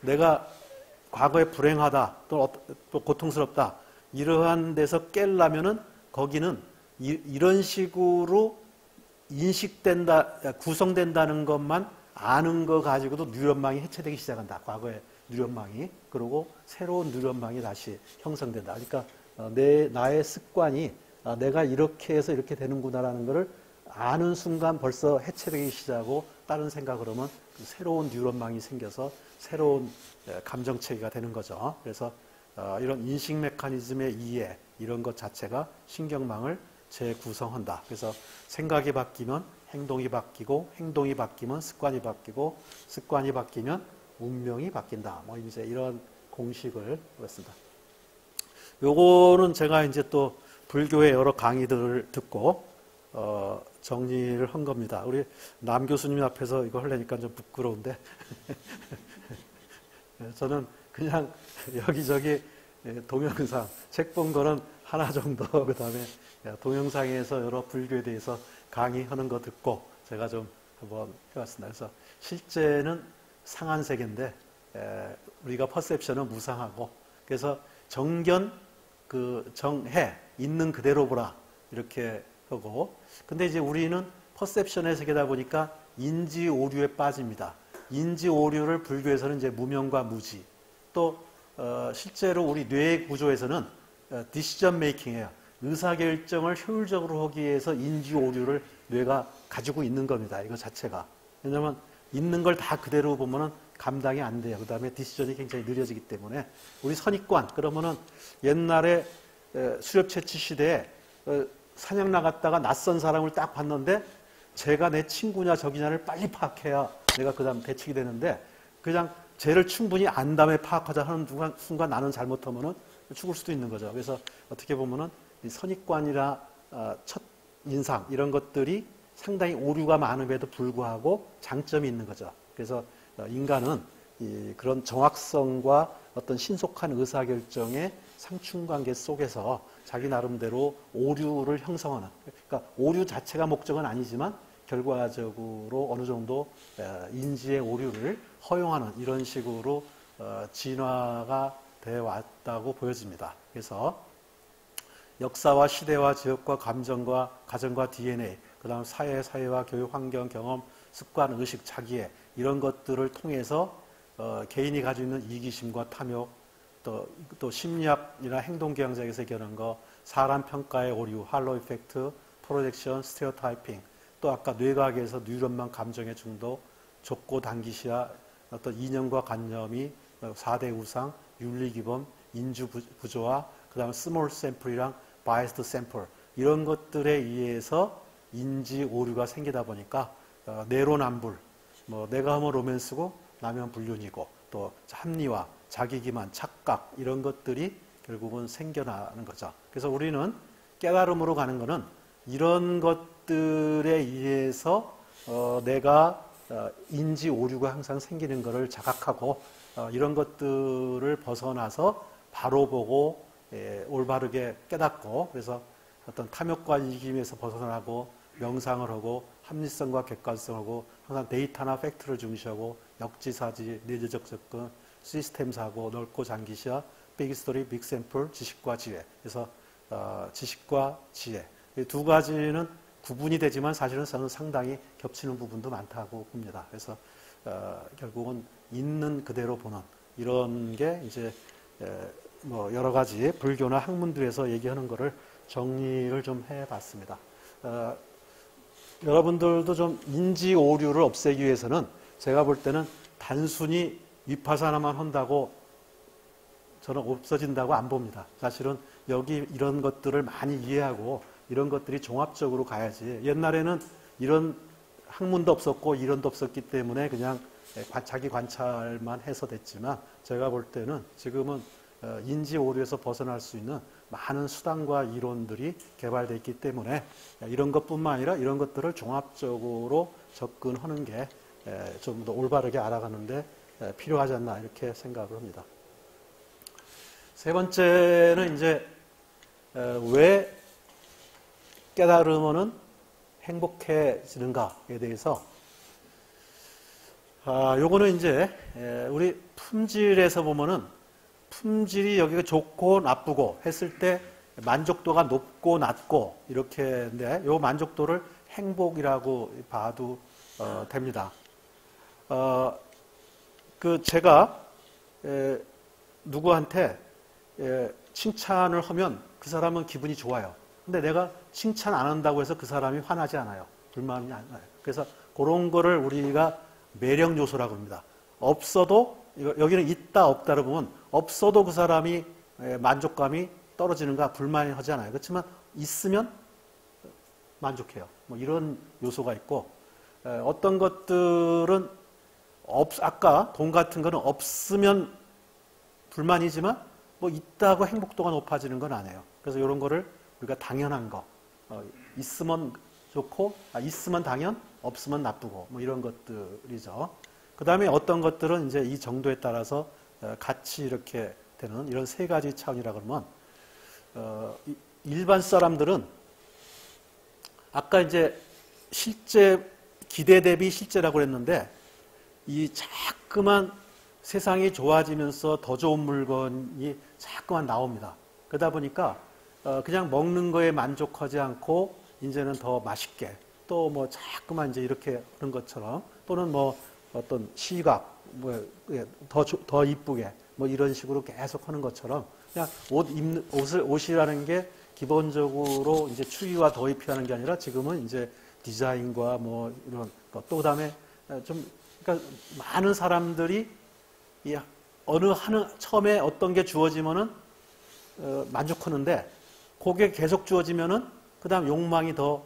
내가 과거에 불행하다 또 고통스럽다 이러한 데서 깨려면은 거기는 이런 식으로 인식된다 구성된다는 것만 아는 거 가지고도 뉴런망이 해체되기 시작한다. 과거에 누련망이, 그리고 새로운 누련망이 다시 형성된다. 그러니까 나의 습관이 내가 이렇게 해서 이렇게 되는구나라는 것을 아는 순간 벌써 해체되기 시작하고 다른 생각을 하면 새로운 뉴런망이 생겨서 새로운 감정체계가 되는 거죠. 그래서 이런 인식 메커니즘의 이해, 이런 것 자체가 신경망을 재구성한다. 그래서 생각이 바뀌면 행동이 바뀌고, 행동이 바뀌면 습관이 바뀌고, 습관이 바뀌면 운명이 바뀐다. 뭐 이제 이런 공식을 했습니다. 요거는 제가 이제 또 불교의 여러 강의들을 듣고 정리를 한 겁니다. 우리 남 교수님 앞에서 이거 하려니까 좀 부끄러운데 저는 그냥 여기저기 동영상, 책 본 거는 하나 정도, 그 다음에 동영상에서 여러 불교에 대해서 강의하는 거 듣고 제가 좀 한번 해봤습니다. 그래서 실제는 상한 세계인데 우리가 퍼셉션은 무상하고, 그래서 정견, 정해, 있는 그대로 보라 이렇게 하고, 근데 이제 우리는 퍼셉션의 세계다 보니까 인지 오류에 빠집니다. 인지 오류를 불교에서는 이제 무명과 무지, 또 실제로 우리 뇌 구조에서는 디시전 메이킹이에요. 의사결정을 효율적으로 하기 위해서 인지 오류를 뇌가 가지고 있는 겁니다. 이거 자체가. 왜냐하면 있는 걸 다 그대로 보면은 감당이 안 돼요. 그 다음에 디시전이 굉장히 느려지기 때문에. 우리 선입관, 그러면은 옛날에 수렵 채취 시대에 사냥 나갔다가 낯선 사람을 딱 봤는데 쟤가 내 친구냐 적이냐를 빨리 파악해야 내가 그 다음 대책이 되는데, 그냥 쟤를 충분히 안 다음에 파악하자 하는 순간 나는 잘못하면은 죽을 수도 있는 거죠. 그래서 어떻게 보면은 이 선입관이나 첫 인상 이런 것들이 상당히 오류가 많음에도 불구하고 장점이 있는 거죠. 그래서 인간은 그런 정확성과 어떤 신속한 의사결정의 상충관계 속에서 자기 나름대로 오류를 형성하는, 그러니까 오류 자체가 목적은 아니지만 결과적으로 어느 정도 인지의 오류를 허용하는 이런 식으로 진화가 되어 왔다고 보여집니다. 그래서 역사와 시대와 지역과 감정과 가정과 DNA, 그 다음 사회와 교육, 환경, 경험, 습관, 의식, 자기애 이런 것들을 통해서 개인이 가지고 있는 이기심과 탐욕, 또 심리학이나 행동경영학에서 얘기하는 거, 사람 평가의 오류, 할로 이펙트, 프로젝션, 스테레오타이핑, 또 아까 뇌과학에서 뉴런망 감정의 중독, 좁고 단기시야, 어떤 이념과 관념이 4대 우상, 윤리기범, 인주구조화, 그 다음에 스몰 샘플이랑 바이스드 샘플 이런 것들에 의해서 인지 오류가 생기다 보니까 내로남불, 뭐 내가 하면 로맨스고 나면 불륜이고, 또 합리화, 자기기만, 착각 이런 것들이 결국은 생겨나는 거죠. 그래서 우리는 깨달음으로 가는 거는 이런 것들에 의해서 내가 인지 오류가 항상 생기는 것을 자각하고 이런 것들을 벗어나서 바로 보고 올바르게 깨닫고, 그래서 어떤 탐욕과 이기심에서 벗어나고 명상을 하고 합리성과 객관성하고 항상 데이터나 팩트를 중시하고 역지사지, 내재적 접근, 시스템 사고, 넓고 장기시야, 빅 스토리, 빅 샘플, 지식과 지혜. 그래서 지식과 지혜 이 두 가지는 구분이 되지만 사실은 저는 상당히 겹치는 부분도 많다고 봅니다. 그래서 결국은 있는 그대로 보는 이런 게 이제 뭐 여러 가지 불교나 학문들에서 얘기하는 거를 정리를 좀 해봤습니다. 여러분들도 좀 인지 오류를 없애기 위해서는 제가 볼 때는 단순히 위파사나만 한다고 저는 없어진다고 안 봅니다. 사실은 여기 이런 것들을 많이 이해하고 이런 것들이 종합적으로 가야지. 옛날에는 이런 학문도 없었고 이론도 없었기 때문에 그냥 자기 관찰만 해서 됐지만, 제가 볼 때는 지금은 인지 오류에서 벗어날 수 있는 많은 수단과 이론들이 개발되어 있기 때문에 이런 것뿐만 아니라 이런 것들을 종합적으로 접근하는 게 좀 더 올바르게 알아가는데 필요하지 않나 이렇게 생각을 합니다. 세 번째는 이제 왜 깨달으면은 행복해지는가에 대해서, 요거는 이제 우리 품질에서 보면은 품질이 여기가 좋고 나쁘고 했을 때 만족도가 높고 낮고 이렇게인데, 요 만족도를 행복이라고 봐도 됩니다. 제가 누구한테 칭찬을 하면 그 사람은 기분이 좋아요. 근데 내가 칭찬 안 한다고 해서 그 사람이 화나지 않아요. 불만이 안 나요. 그래서 그런 거를 우리가 매력 요소라고 합니다. 없어도, 여기는 있다, 없다를 보면 없어도 그 사람이 만족감이 떨어지는가 불만이 하지 않아요. 그렇지만 있으면 만족해요. 뭐 이런 요소가 있고, 어떤 것들은 아까 돈 같은 거는 없으면 불만이지만 뭐 있다고 행복도가 높아지는 건 아니에요. 그래서 이런 거를 우리가 당연한 거, 있으면 좋고, 있으면 당연, 없으면 나쁘고, 뭐 이런 것들이죠. 그 다음에 어떤 것들은 이제 이 정도에 따라서 같이 이렇게 되는 이런 세 가지 차원이라 그러면, 일반 사람들은 아까 이제 실제, 기대 대비 실제라고 그랬는데, 이 자꾸만 세상이 좋아지면서 더 좋은 물건이 자꾸만 나옵니다. 그러다 보니까 그냥 먹는 거에 만족하지 않고 이제는 더 맛있게 또 뭐 자꾸만 이제 이렇게 하는 것처럼 또는 뭐 어떤 시각 더 이쁘게 뭐 이런 식으로 계속 하는 것처럼 그냥 옷이라는 게 기본적으로 이제 추위와 더위 피하는 게 아니라 지금은 이제 디자인과 뭐 이런 것 또 그다음에 좀 그러니까 많은 사람들이 처음에 어떤 게 주어지면은 만족하는데 그게 계속 주어지면은 그 다음 욕망이 더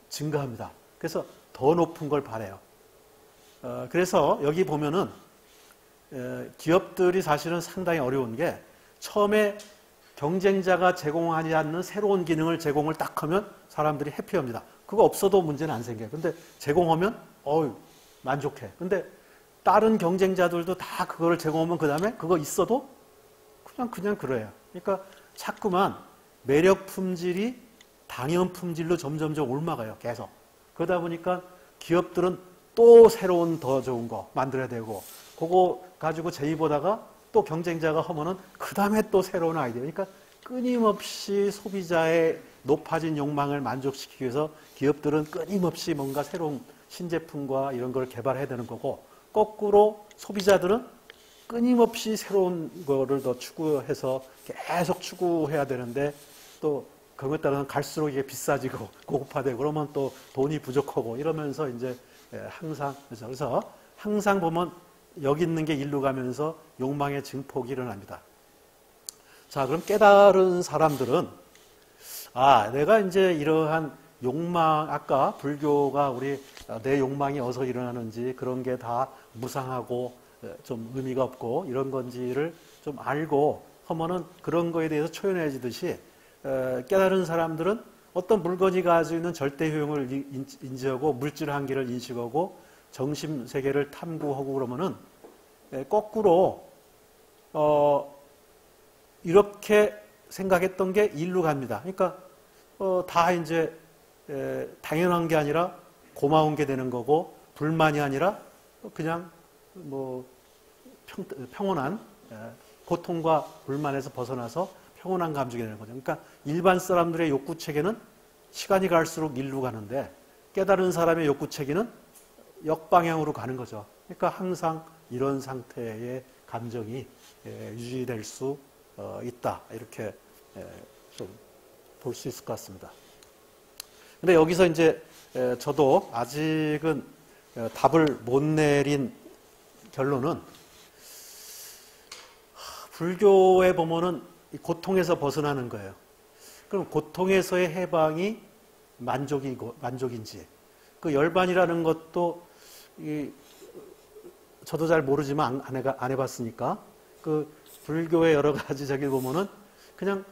증가합니다. 그래서 더 높은 걸 바래요. 그래서 여기 보면은 기업들이 사실은 상당히 어려운 게 처음에 경쟁자가 제공하지 않는 새로운 기능을 제공을 딱 하면 사람들이 해피합니다. 그거 없어도 문제는 안 생겨요. 근데 제공하면 만족해. 근데 다른 경쟁자들도 다 그거를 제공하면 그 다음에 그거 있어도 그냥 그래요. 그러니까 자꾸만 매력 품질이 당연 품질로 점점점 올라가요. 계속. 그러다 보니까 기업들은 또 새로운 더 좋은 거 만들어야 되고 그거 가지고 제의보다가 또 경쟁자가 하면은 그 다음에 또 새로운 아이디어. 그러니까 끊임없이 소비자의 높아진 욕망을 만족시키기 위해서 기업들은 끊임없이 뭔가 새로운 신제품과 이런 걸 개발해야 되는 거고 거꾸로 소비자들은 끊임없이 새로운 거를 더 추구해서 계속 추구해야 되는데 또 그거에 따라서 갈수록 이게 비싸지고 고급화되고 그러면 또 돈이 부족하고 이러면서 이제 항상 그래서 항상 보면 여기 있는 게 일로 가면서 욕망의 증폭이 일어납니다. 자, 그럼 깨달은 사람들은 내가 이제 이러한 욕망, 아까 불교가 내 욕망이 어디서 일어나는지 그런 게 다 무상하고 좀 의미가 없고 이런 건지를 좀 알고 하면은 그런 거에 대해서 초연해지듯이 깨달은 사람들은 어떤 물건이 가지고 있는 절대 효용을 인지하고 물질 한계를 인식하고 정심 세계를 탐구하고 그러면은 거꾸로 이렇게 생각했던 게 일로 갑니다. 그러니까 다 이제 당연한 게 아니라 고마운 게 되는 거고 불만이 아니라 그냥 뭐 평온한 고통과 불만에서 벗어나서 평온한 감정이 되는 거죠. 그러니까 일반 사람들의 욕구 체계는 시간이 갈수록 일로 가는데 깨달은 사람의 욕구 체계는 역방향으로 가는 거죠. 그러니까 항상 이런 상태의 감정이 유지될 수 있다. 이렇게 좀 볼 수 있을 것 같습니다. 근데 여기서 이제 저도 아직은 답을 못 내린 결론은 불교에 보면은 고통에서 벗어나는 거예요. 그럼 고통에서의 해방이 만족인지 그 열반이라는 것도 저도 잘 모르지만 안 해봤으니까 그 불교의 여러 가지 저기 보면은 그냥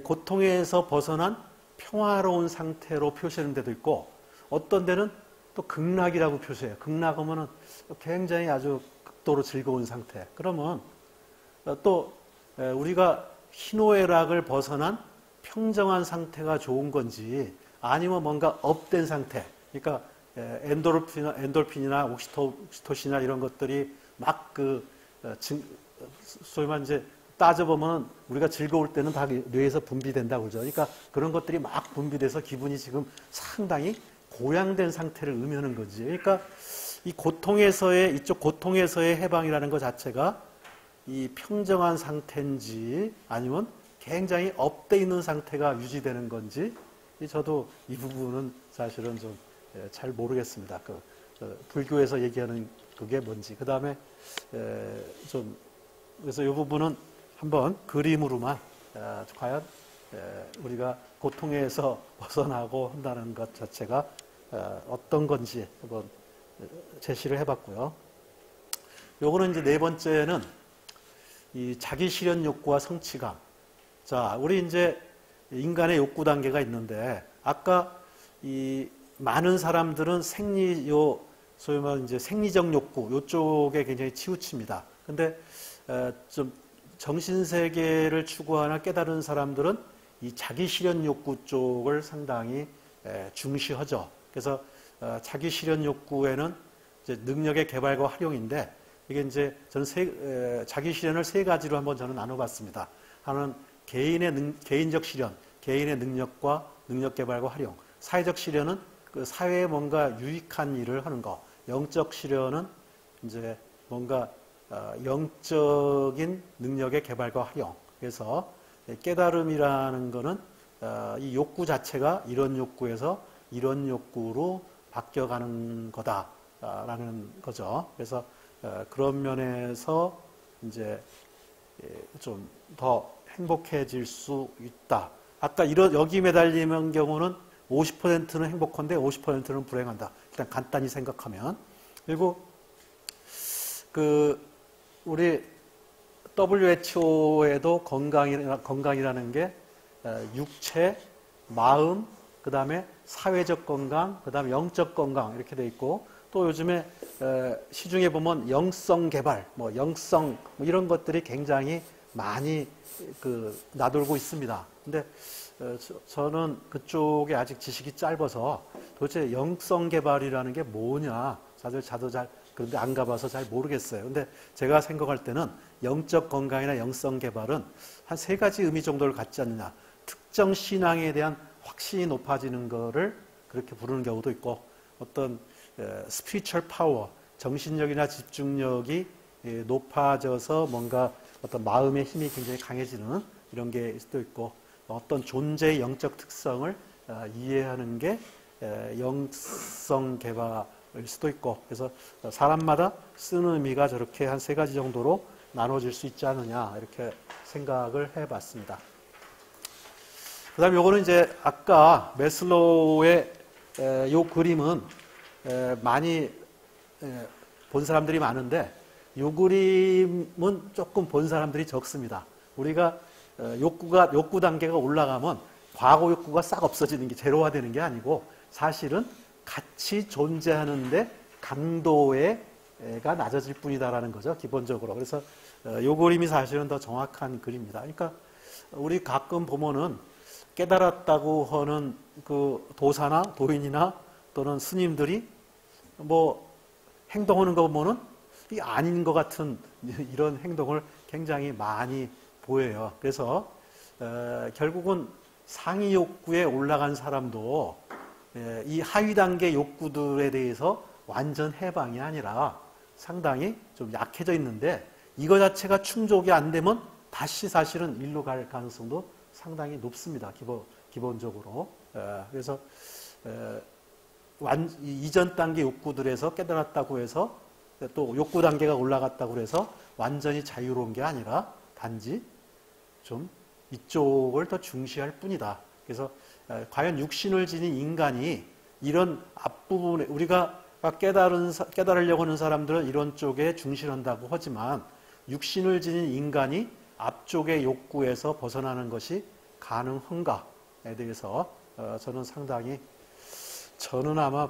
고통에서 벗어난 평화로운 상태로 표시하는 데도 있고 어떤 데는 또 극락이라고 표시해요. 극락하면은 굉장히 아주 극도로 즐거운 상태. 그러면 또 우리가 희노애락을 벗어난 평정한 상태가 좋은 건지 아니면 뭔가 업된 상태. 그러니까 엔돌핀이나 옥시토신이나 이런 것들이 막 소위 말해 이제 따져보면 우리가 즐거울 때는 다 뇌에서 분비된다고 그러죠. 그러니까 그런 것들이 막 분비돼서 기분이 지금 상당히 고양된 상태를 의미하는 거지. 그러니까 이 이쪽 고통에서의 해방이라는 것 자체가 이 평정한 상태인지 아니면 굉장히 업돼 있는 상태가 유지되는 건지 저도 이 부분은 사실은 좀 잘 모르겠습니다. 불교에서 얘기하는 그게 뭔지. 그 다음에 좀 그래서 이 부분은 한번 그림으로만 과연 우리가 고통에서 벗어나고 한다는 것 자체가 어떤 건지 한번 제시를 해봤고요. 요거는 이제 네 번째는 이 자기 실현 욕구와 성취감. 자, 우리 이제 인간의 욕구 단계가 있는데 아까 이 많은 사람들은 소위 말하는 이제 생리적 욕구 요쪽에 굉장히 치우칩니다. 근데 좀 정신 세계를 추구하나 깨달은 사람들은 이 자기 실현 욕구 쪽을 상당히 중시하죠. 그래서 자기 실현 욕구에는 이제 능력의 개발과 활용인데 이게 이제 저는 자기 실현을 세 가지로 한번 저는 나눠봤습니다. 하나는 개인적 실현, 개인의 능력과 능력 개발과 활용. 사회적 실현은 그 사회에 뭔가 유익한 일을 하는 거. 영적 실현은 이제 뭔가 영적인 능력의 개발과 활용. 그래서 깨달음이라는 거는 이 욕구 자체가 이런 욕구에서 이런 욕구로 바뀌어가는 거다라는 거죠. 그래서 그런 면에서 이제 좀 더 행복해질 수 있다. 아까 여기 매달리는 경우는 50%는 행복한데 50%는 불행한다. 일단 간단히 생각하면. 그리고 우리 WHO에도 건강이라는 게 육체, 마음, 그 다음에 사회적 건강, 그 다음에 영적 건강 이렇게 돼 있고 또 요즘에 시중에 보면 영성 개발, 영성 이런 것들이 굉장히 많이 나돌고 있습니다. 근데 저는 그쪽에 아직 지식이 짧아서 도대체 영성 개발이라는 게 뭐냐 저도 잘 그런데 안 가봐서 잘 모르겠어요. 근데 제가 생각할 때는 영적 건강이나 영성 개발은 한 세 가지 의미 정도를 갖지 않느냐. 특정 신앙에 대한 확신이 높아지는 거를 그렇게 부르는 경우도 있고 어떤 spiritual power, 정신력이나 집중력이 높아져서 뭔가 어떤 마음의 힘이 굉장히 강해지는 이런 게 수도 있고 어떤 존재의 영적 특성을 이해하는 게 영성 개발일 수도 있고 그래서 사람마다 쓰는 의미가 저렇게 한 세 가지 정도로 나눠질 수 있지 않느냐 이렇게 생각을 해봤습니다. 그 다음에 요거는 이제 아까 매슬로우의 요 그림은 많이 본 사람들이 많은데 요 그림은 조금 본 사람들이 적습니다. 우리가 욕구 단계가 올라가면 과거 욕구가 싹 없어지는 게 제로화되는 게 아니고 사실은 같이 존재하는데 강도가 낮아질 뿐이다라는 거죠. 기본적으로. 그래서 요 그림이 사실은 더 정확한 그림입니다. 그러니까 우리 가끔 보면은 깨달았다고 하는 그 도사나 도인이나 또는 스님들이 행동하는 거 보면은 이 아닌 것 같은 이런 행동을 굉장히 많이 보여요. 그래서 결국은 상위 욕구에 올라간 사람도 이 하위 단계 욕구들에 대해서 완전 해방이 아니라 상당히 좀 약해져 있는데 이거 자체가 충족이 안 되면 다시 사실은 일로 갈 가능성도 상당히 높습니다. 기본적으로. 그래서 이전 단계 욕구들에서 깨달았다고 해서 또 욕구 단계가 올라갔다고 해서 완전히 자유로운 게 아니라 단지 좀 이쪽을 더 중시할 뿐이다. 그래서 과연 육신을 지닌 인간이 이런 앞부분에 우리가 깨달으려고 하는 사람들은 이런 쪽에 중시한다고 하지만 육신을 지닌 인간이 앞쪽의 욕구에서 벗어나는 것이 가능한가에 대해서 저는 아마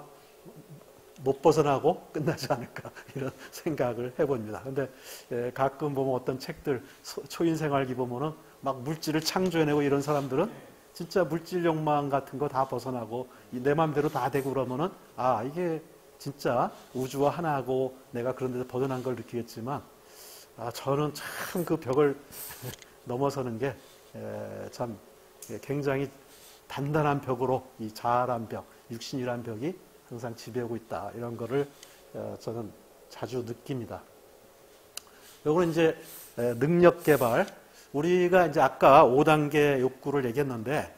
못 벗어나고 끝나지 않을까 이런 생각을 해봅니다. 근데 가끔 보면 어떤 책들 초인생활기 보면은 막 물질을 창조해내고 이런 사람들은 진짜 물질 욕망 같은 거 다 벗어나고 내 마음대로 다 되고 그러면은 이게 진짜 우주와 하나하고 내가 그런 데서 벗어난 걸 느끼겠지만 저는 참 그 벽을 넘어서는 게 참 굉장히 단단한 벽으로 이 자아란 벽, 육신이란 벽이 항상 지배하고 있다. 이런 거를 저는 자주 느낍니다. 요거는 이제 능력 개발. 우리가 이제 아까 5단계 욕구를 얘기했는데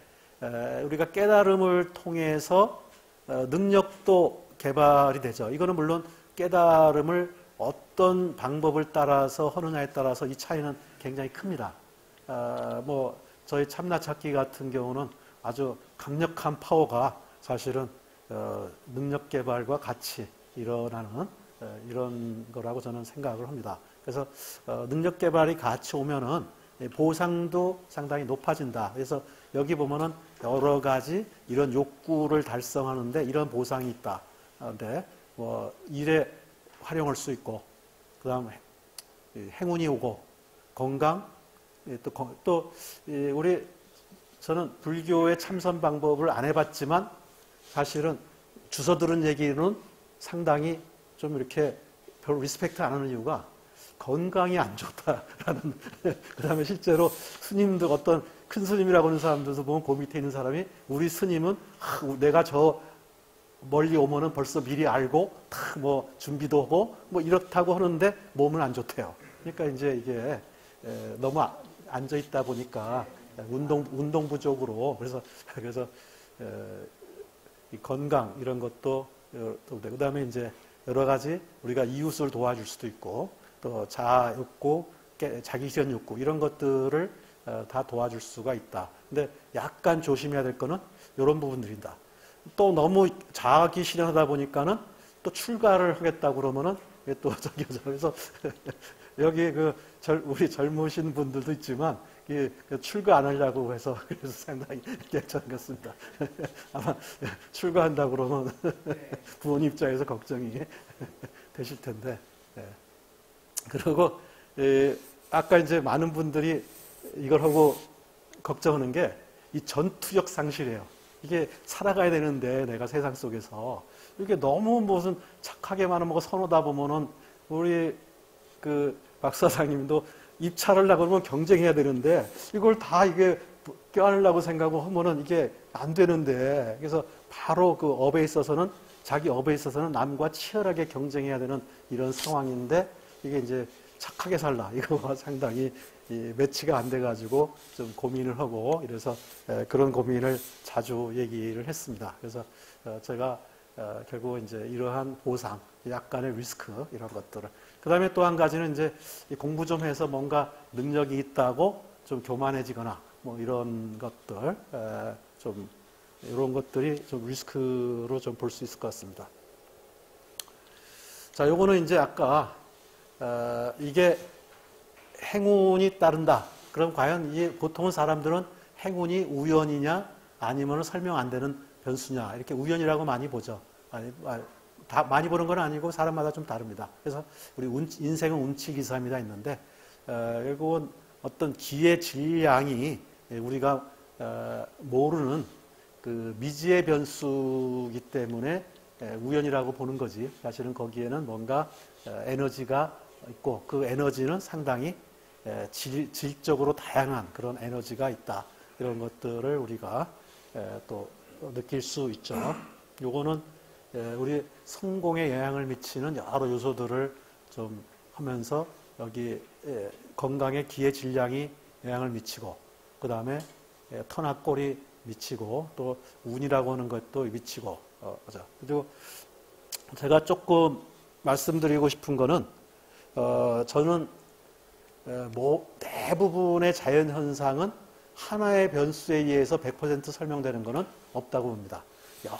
우리가 깨달음을 통해서 능력도 개발이 되죠. 이거는 물론 깨달음을 어떤 방법을 따라서 하느냐에 따라서 이 차이는 굉장히 큽니다. 뭐 저희 참나찾기 같은 경우는 아주 강력한 파워가 사실은 능력 개발과 같이 일어나는 이런 거라고 저는 생각을 합니다. 그래서 능력 개발이 같이 오면은 보상도 상당히 높아진다. 그래서 여기 보면은 여러 가지 이런 욕구를 달성하는데 이런 보상이 있다. 근데 뭐 일에 활용할 수 있고, 그다음에 행운이 오고, 건강, 또 우리 저는 불교의 참선 방법을 안 해봤지만 사실은 주워 들은 얘기는 상당히 좀 이렇게 별 리스펙트 안 하는 이유가 건강이 안 좋다라는. 그 다음에 실제로 스님들, 어떤 큰 스님이라고 하는 사람들도 보면 그 밑에 있는 사람이 우리 스님은 내가 저 멀리 오면은 벌써 미리 알고 탁 뭐 준비도 하고 뭐 이렇다고 하는데 몸은 안 좋대요. 그러니까 이제 이게 너무 앉아 있다 보니까 운동 부족으로 그래서 이 건강 이런 것도 되고, 그다음에 이제 여러 가지 우리가 이웃을 도와줄 수도 있고, 또 자아 욕구, 자기 실현 욕구 이런 것들을 다 도와줄 수가 있다. 근데 약간 조심해야 될 거는 이런 부분들이다. 또 너무 자기 실현하다 보니까는 또 출가를 하겠다고 그러면은 또 저기 그래서 여기 우리 젊으신 분들도 있지만 출가 안 하려고 해서 그래서 상당히 괜찮겠습니다. 아마 출가한다고 그러면 부모님 입장에서 걱정이 되실 텐데. 그리고 아까 이제 많은 분들이 이걸 하고 걱정하는 게 이 전투력 상실이에요. 이게 살아가야 되는데 내가 세상 속에서 이게 너무 무슨 착하게만 하고 선호다 보면은 우리 박사장님도 입찰하려고 그러면 경쟁해야 되는데 이걸 다 이게 껴안으려고 생각하고 하면은 이게 안 되는데, 그래서 바로 그 업에 있어서는 자기 업에 있어서는 남과 치열하게 경쟁해야 되는 이런 상황인데 이게 이제 착하게 살라 이거가 상당히 매치가 안 돼가지고 좀 고민을 하고 이래서 그런 고민을 자주 얘기를 했습니다. 그래서 제가 결국 이제 이러한 보상, 약간의 리스크 이런 것들을. 그 다음에 또 한 가지는 이제 공부 좀 해서 뭔가 능력이 있다고 좀 교만해지거나 뭐 이런 것들, 좀 이런 것들이 좀 리스크로 좀 볼 수 있을 것 같습니다. 자, 요거는 이제 아까 이게 행운이 따른다. 그럼 과연 이게 보통은 사람들은 행운이 우연이냐 아니면 설명 안 되는 변수냐 이렇게 우연이라고 많이 보죠. 다 많이 보는 건 아니고 사람마다 좀 다릅니다. 그래서 우리 인생은 운치기삼이다 있는데 결국은 어떤 기의 질량이 우리가 모르는 그 미지의 변수이기 때문에 우연이라고 보는 거지. 사실은 거기에는 뭔가 에너지가 있고 그 에너지는 상당히 질적으로 다양한 그런 에너지가 있다. 이런 것들을 우리가 또 느낄 수 있죠. 요거는 우리 성공에 영향을 미치는 여러 요소들을 좀 하면서 여기 건강에 기의 질량이 영향을 미치고, 그 다음에 터나 꼴이 미치고, 또 운이라고 하는 것도 미치고, 그리고 제가 조금 말씀드리고 싶은 거는 저는 대부분의 자연현상은 하나의 변수에 의해서 100% 설명되는 것은 없다고 봅니다.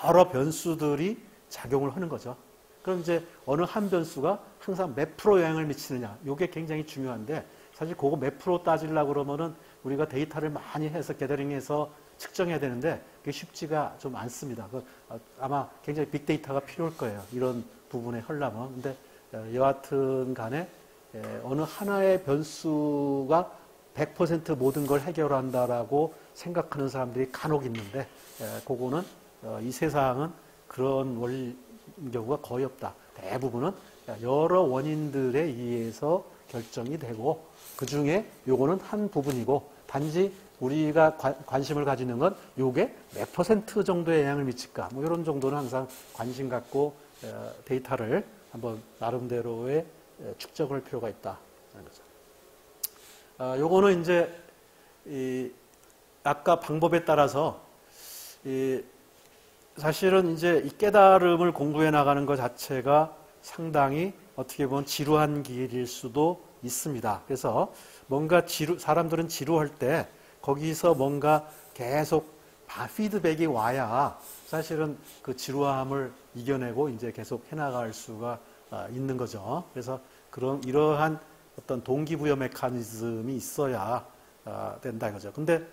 여러 변수들이 작용을 하는 거죠. 그럼 이제 어느 한 변수가 항상 몇 프로 영향을 미치느냐, 이게 굉장히 중요한데, 사실 그거 몇 프로 따지려고 그러면은 우리가 데이터를 많이 해서 게더링해서 측정해야 되는데 그게 쉽지가 좀 않습니다. 아마 굉장히 빅데이터가 필요할 거예요. 이런 부분에 하려면. 근데 여하튼 간에 어느 하나의 변수가 100% 모든 걸 해결한다라고 생각하는 사람들이 간혹 있는데, 그거는 이 세상은 그런 경우가 거의 없다. 대부분은 여러 원인들에 의해서 결정이 되고, 그 중에 요거는 한 부분이고, 단지 우리가 관심을 가지는 건 요게 몇 퍼센트 정도의 영향을 미칠까, 뭐 이런 정도는 항상 관심 갖고 데이터를 한번 나름대로의 축적할 필요가 있다. 거죠. 요거는 이제 아까 방법에 따라서 사실은 이제 이 깨달음을 공부해 나가는 것 자체가 상당히 어떻게 보면 지루한 길일 수도 있습니다. 그래서 뭔가 사람들은 지루할 때 거기서 뭔가 계속 피드백이 와야 사실은 그 지루함을 이겨내고 이제 계속 해나갈 수가 있는 거죠. 그래서 이러한 어떤 동기부여 메커니즘이 있어야 된다 이거죠. 근데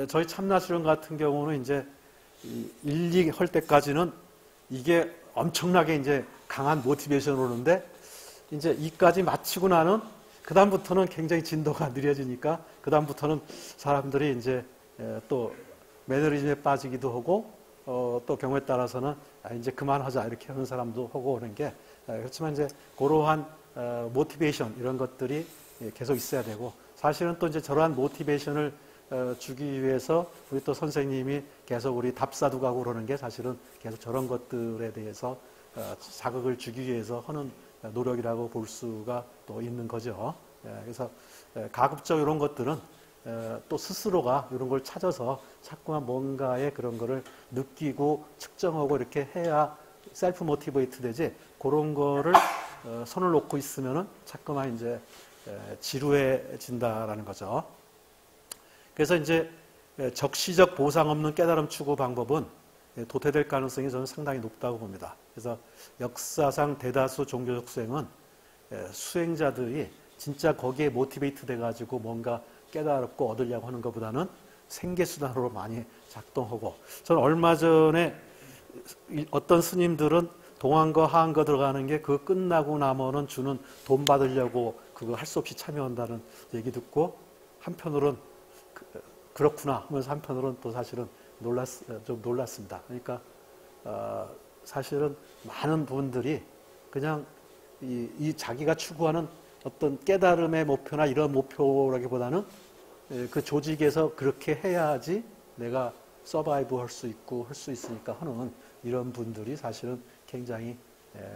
저희 참나수련 같은 경우는 이제 1, 2 할 때까지는 이게 엄청나게 이제 강한 모티베이션을 오는데 이제 2까지 마치고 나는 그다음부터는 굉장히 진도가 느려지니까 그다음부터는 사람들이 이제 또 매너리즘에 빠지기도 하고 또 경우에 따라서는 이제 그만하자 이렇게 하는 사람도 하고 오는 게 그렇지만 이제 그러한 모티베이션 이런 것들이 계속 있어야 되고 사실은 또 이제 저러한 모티베이션을 주기 위해서 우리 또 선생님이 계속 우리 답사도 가고 그러는 게 사실은 계속 저런 것들에 대해서 자극을 주기 위해서 하는 노력이라고 볼 수가 또 있는 거죠. 그래서 가급적 이런 것들은 또 스스로가 이런 걸 찾아서 자꾸만 뭔가의 그런 거를 느끼고 측정하고 이렇게 해야 셀프 모티베이트 되지 그런 거를 손을 놓고 있으면은 자꾸만 이제 지루해진다라는 거죠. 그래서 이제 적시적 보상 없는 깨달음 추구 방법은 도태될 가능성이 저는 상당히 높다고 봅니다. 그래서 역사상 대다수 종교적 수행은 수행자들이 진짜 거기에 모티베이트 돼가지고 뭔가 깨달고 얻으려고 하는 것보다는 생계수단으로 많이 작동하고 저는 얼마 전에 어떤 스님들은 동안거 하안거 들어가는 게 그거 끝나고 나면은 주는 돈 받으려고 그거 할 수 없이 참여한다는 얘기 듣고 한편으로는 그렇구나 하면서 한편으로는 또 사실은 좀 놀랐습니다. 그러니까 사실은 많은 분들이 그냥 이 자기가 추구하는 어떤 깨달음의 목표나 이런 목표라기보다는 그 조직에서 그렇게 해야지 내가 서바이브 할 수 있고 할 수 있으니까 하는 이런 분들이 사실은 굉장히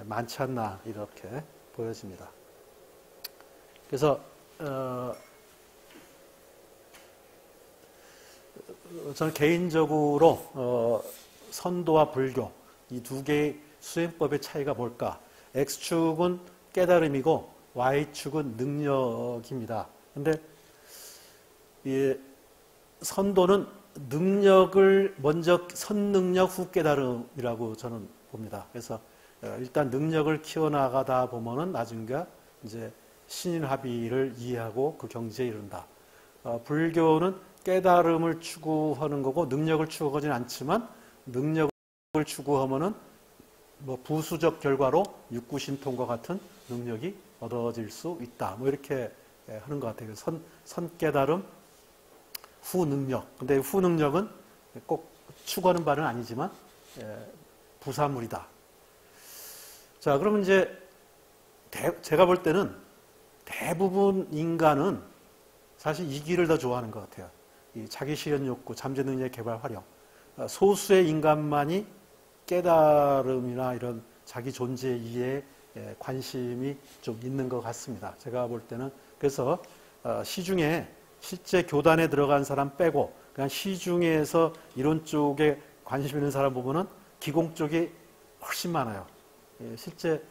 많지 않나 이렇게 보여집니다. 그래서 저는 개인적으로 선도와 불교 이 두 개의 수행법의 차이가 뭘까? X축은 깨달음이고 Y축은 능력입니다. 근데 이 선도는 능력을 먼저 선능력 후 깨달음이라고 저는 봅니다. 그래서 일단 능력을 키워나가다 보면은 나중에 이제 신인합의를 이해하고 그 경지에 이른다. 불교는 깨달음을 추구하는 거고 능력을 추구하지는 않지만 능력을 추구하면은 뭐 부수적 결과로 육구신통과 같은 능력이 얻어질 수 있다. 뭐 이렇게 하는 것 같아요. 선 깨달음, 후 능력. 근데 후 능력은 꼭 추구하는 바는 아니지만 부사물이다. 자, 그러면 이제 제가 볼 때는 대부분 인간은 사실 이 길을 더 좋아하는 것 같아요. 이 자기 실현 욕구, 잠재 능력 개발 활용. 소수의 인간만이 깨달음이나 이런 자기 존재 이해에 관심이 좀 있는 것 같습니다. 제가 볼 때는 그래서 시중에 실제 교단에 들어간 사람 빼고 그냥 시중에서 이런 쪽에 관심 있는 사람 보면은 기공 쪽이 훨씬 많아요. 실제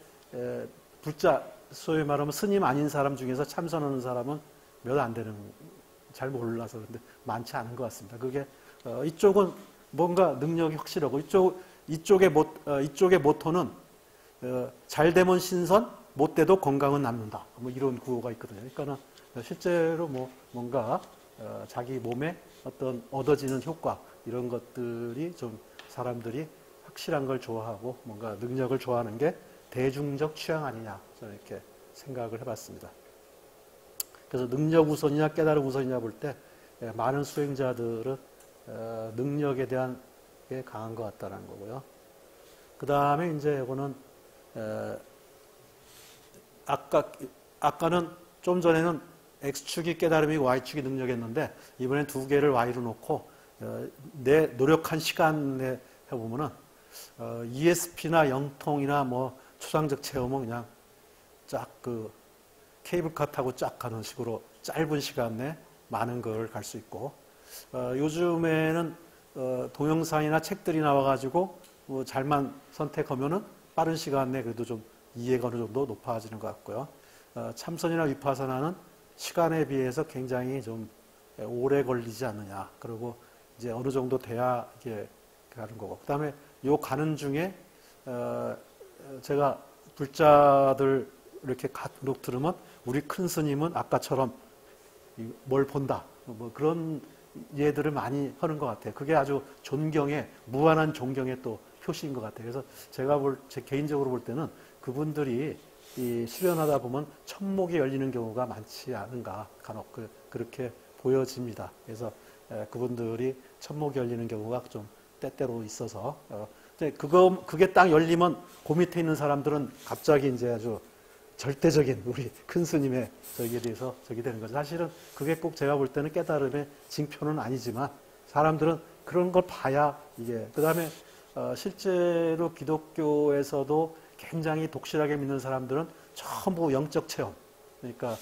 불자 소위 말하면 스님 아닌 사람 중에서 참선하는 사람은 몇 안 되는 잘 몰라서 그런데 많지 않은 것 같습니다. 그게 이쪽은 뭔가 능력이 확실하고 이쪽의 모토는 잘 되면 신선, 못 돼도 건강은 남는다. 뭐 이런 구호가 있거든요. 그러니까는 실제로 뭔가 자기 몸에 어떤 얻어지는 효과 이런 것들이 좀 사람들이 확실한 걸 좋아하고 뭔가 능력을 좋아하는 게 대중적 취향 아니냐 저는 이렇게 생각을 해봤습니다. 그래서 능력 우선이냐 깨달음 우선이냐 볼 때 많은 수행자들은 능력에 대한 게 강한 것 같다는 거고요. 그 다음에 이제 이거는 아까는 좀 전에는 X축이 깨달음이고 Y축이 능력이었는데 이번엔 두 개를 Y로 놓고 내 노력한 시간에 해보면은 ESP나 영통이나 뭐 초상적 체험은 그냥 쫙 케이블카 타고 쫙 가는 식으로 짧은 시간 내 많은 걸 갈 수 있고, 요즘에는 동영상이나 책들이 나와가지고 잘만 선택하면은 빠른 시간 내 그래도 좀 이해가 어느 정도 높아지는 것 같고요. 참선이나 위파사나는 시간에 비해서 굉장히 좀 오래 걸리지 않느냐. 그리고 이제 어느 정도 돼야 이게 가는 거고. 그 다음에 요 가는 중에, 제가 불자들 이렇게 간혹 들으면 우리 큰 스님은 아까처럼 뭘 본다. 뭐 그런 예들을 많이 하는 것 같아요. 그게 아주 존경의, 무한한 존경의 또 표시인 것 같아요. 그래서 제 개인적으로 볼 때는 그분들이 이 수련하다 보면 천목이 열리는 경우가 많지 않은가, 간혹 그렇게 보여집니다. 그래서 그분들이 천목이 열리는 경우가 좀 때때로 있어서, 그게 딱 열리면 그 밑에 있는 사람들은 갑자기 이제 아주 절대적인 우리 큰 스님의 저기에 대해서 저기 되는 거죠. 사실은 그게 꼭 제가 볼 때는 깨달음의 징표는 아니지만 사람들은 그런 걸 봐야 이게, 그 다음에 실제로 기독교에서도 굉장히 독실하게 믿는 사람들은 전부 영적 체험, 그러니까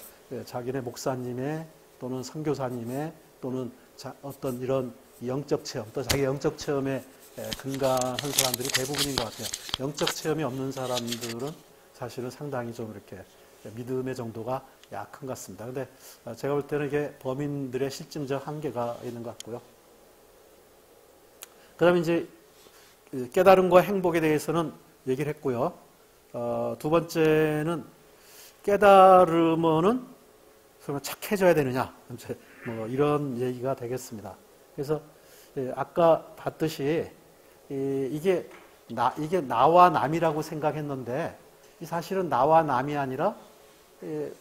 자기네 목사님의 또는 선교사님의 또는 어떤 이런 영적 체험, 또 자기 영적 체험에 근간한 사람들이 대부분인 것 같아요. 영적 체험이 없는 사람들은 사실은 상당히 좀 이렇게 믿음의 정도가 약한 것 같습니다. 근데 제가 볼 때는 이게 범인들의 실증적 한계가 있는 것 같고요. 그 다음에 이제 깨달음과 행복에 대해서는 얘기를 했고요. 두 번째는 깨달으면은 착해져야 되느냐, 뭐 이런 얘기가 되겠습니다. 그래서 아까 봤듯이 이게 나와 남이라고 생각했는데 사실은 나와 남이 아니라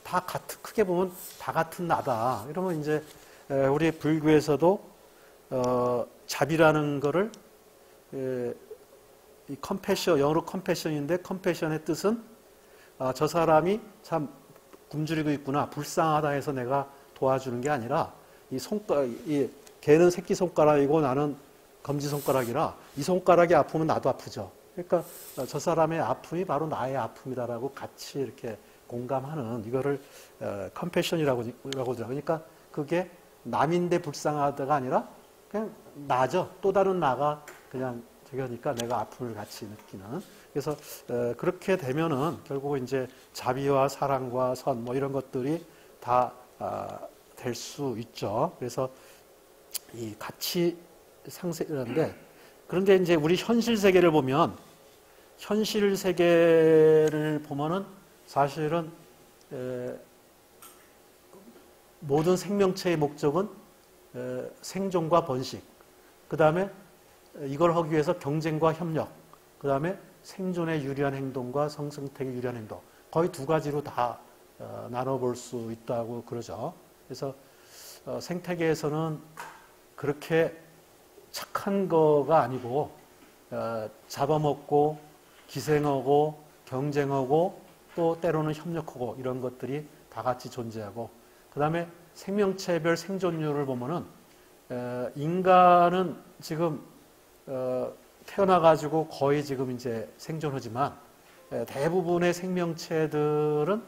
다 크게 보면 다 같은 나다. 이러면 이제 우리 불교에서도 자비라는 거를 이 컴패션, 영어로 컴패션인데 컴패션의 뜻은 저 사람이 참 굶주리고 있구나, 불쌍하다 해서 내가 도와주는 게 아니라 걔는 새끼손가락이고 나는 검지손가락이라 이 손가락이 아프면 나도 아프죠. 그러니까 저 사람의 아픔이 바로 나의 아픔이다라고 같이 이렇게 공감하는 이거를 컴패션이라고 하더라고요. 그러니까 그게 남인데 불쌍하다가 아니라 그냥 나죠. 또 다른 나가 그냥 저기니까 내가 아픔을 같이 느끼는. 그래서 그렇게 되면은 결국 이제 자비와 사랑과 선 뭐 이런 것들이 다 될 수 있죠. 그래서 이 같이 상세인데, 그런데 이제 우리 현실 세계를 보면은 사실은 모든 생명체의 목적은 생존과 번식, 그 다음에 이걸 하기 위해서 경쟁과 협력, 그 다음에 생존에 유리한 행동과 성생태계에 유리한 행동, 거의 두 가지로 다 나눠볼 수 있다고 그러죠. 그래서 생태계에서는 그렇게 착한 거가 아니고 잡아먹고 기생하고 경쟁하고 또 때로는 협력하고 이런 것들이 다 같이 존재하고, 그 다음에 생명체별 생존율을 보면은 인간은 지금 태어나가지고 거의 지금 이제 생존하지만 대부분의 생명체들은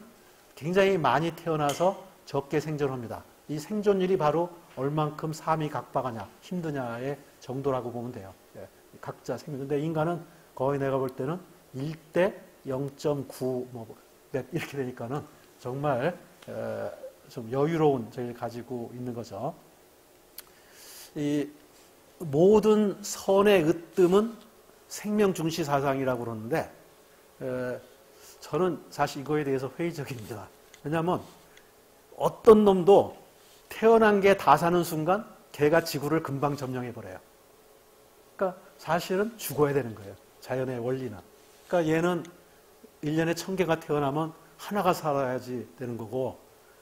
굉장히 많이 태어나서 적게 생존합니다. 이 생존율이 바로 얼만큼 삶이 각박하냐, 힘드냐의 정도라고 보면 돼요. 각자 생존. 근데 인간은 거의 내가 볼 때는 1대 0.9 뭐 이렇게 되니까는 정말 좀 여유로운 저희를 가지고 있는 거죠. 이 모든 선의 으뜸은 생명중시 사상이라고 그러는데 저는 사실 이거에 대해서 회의적입니다. 왜냐하면 어떤 놈도 태어난 게 다 사는 순간 걔가 지구를 금방 점령해버려요. 그러니까 사실은 죽어야 되는 거예요. 자연의 원리는. 그러니까 얘는 1년에 1000개가 태어나면 하나가 살아야지 되는 거고,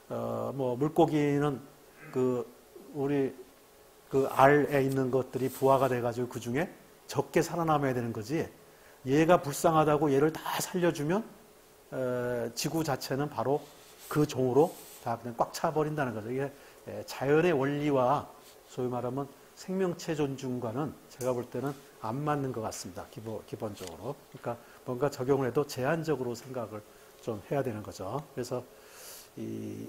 뭐 물고기는 우리 알에 있는 것들이 부화가 돼가지고 그 중에 적게 살아남아야 되는 거지, 얘가 불쌍하다고 얘를 다 살려주면 지구 자체는 바로 그 종으로 다 그냥 꽉 차버린다는 거죠. 이게 자연의 원리와 소위 말하면 생명체 존중과는 제가 볼 때는 안 맞는 것 같습니다. 기본적으로. 그러니까 뭔가 적용을 해도 제한적으로 생각을 좀 해야 되는 거죠. 그래서 이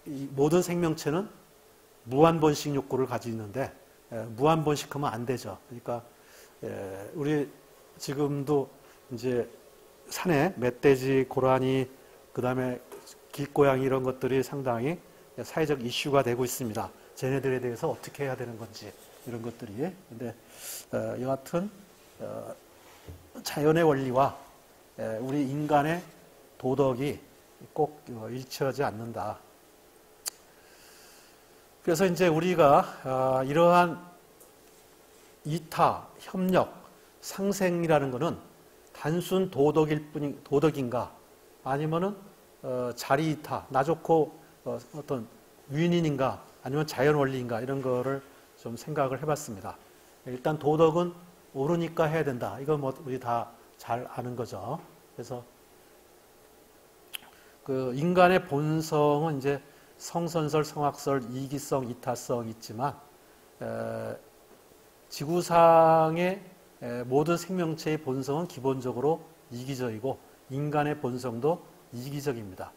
모든 생명체는 무한번식 욕구를 가지고 있는데 무한번식하면 안 되죠. 그러니까 우리 지금도 이제 산에 멧돼지, 고라니, 그다음에 길고양이 이런 것들이 상당히 사회적 이슈가 되고 있습니다. 쟤네들에 대해서 어떻게 해야 되는 건지 이런 것들이. 근데 여하튼 자연의 원리와 우리 인간의 도덕이 꼭 일치하지 않는다. 그래서 이제 우리가 이러한 이타, 협력, 상생이라는 것은 단순 도덕인가 아니면은 자리이타, 나 좋고 어떤 윈인인가 아니면 자연 원리인가 이런 거를 좀 생각을 해봤습니다. 일단 도덕은 옳으니까 해야 된다. 이건 뭐 우리 다 잘 아는 거죠. 그래서 그 인간의 본성은 이제 성선설, 성악설, 이기성, 이타성 있지만 지구상의 모든 생명체의 본성은 기본적으로 이기적이고 인간의 본성도 이기적입니다.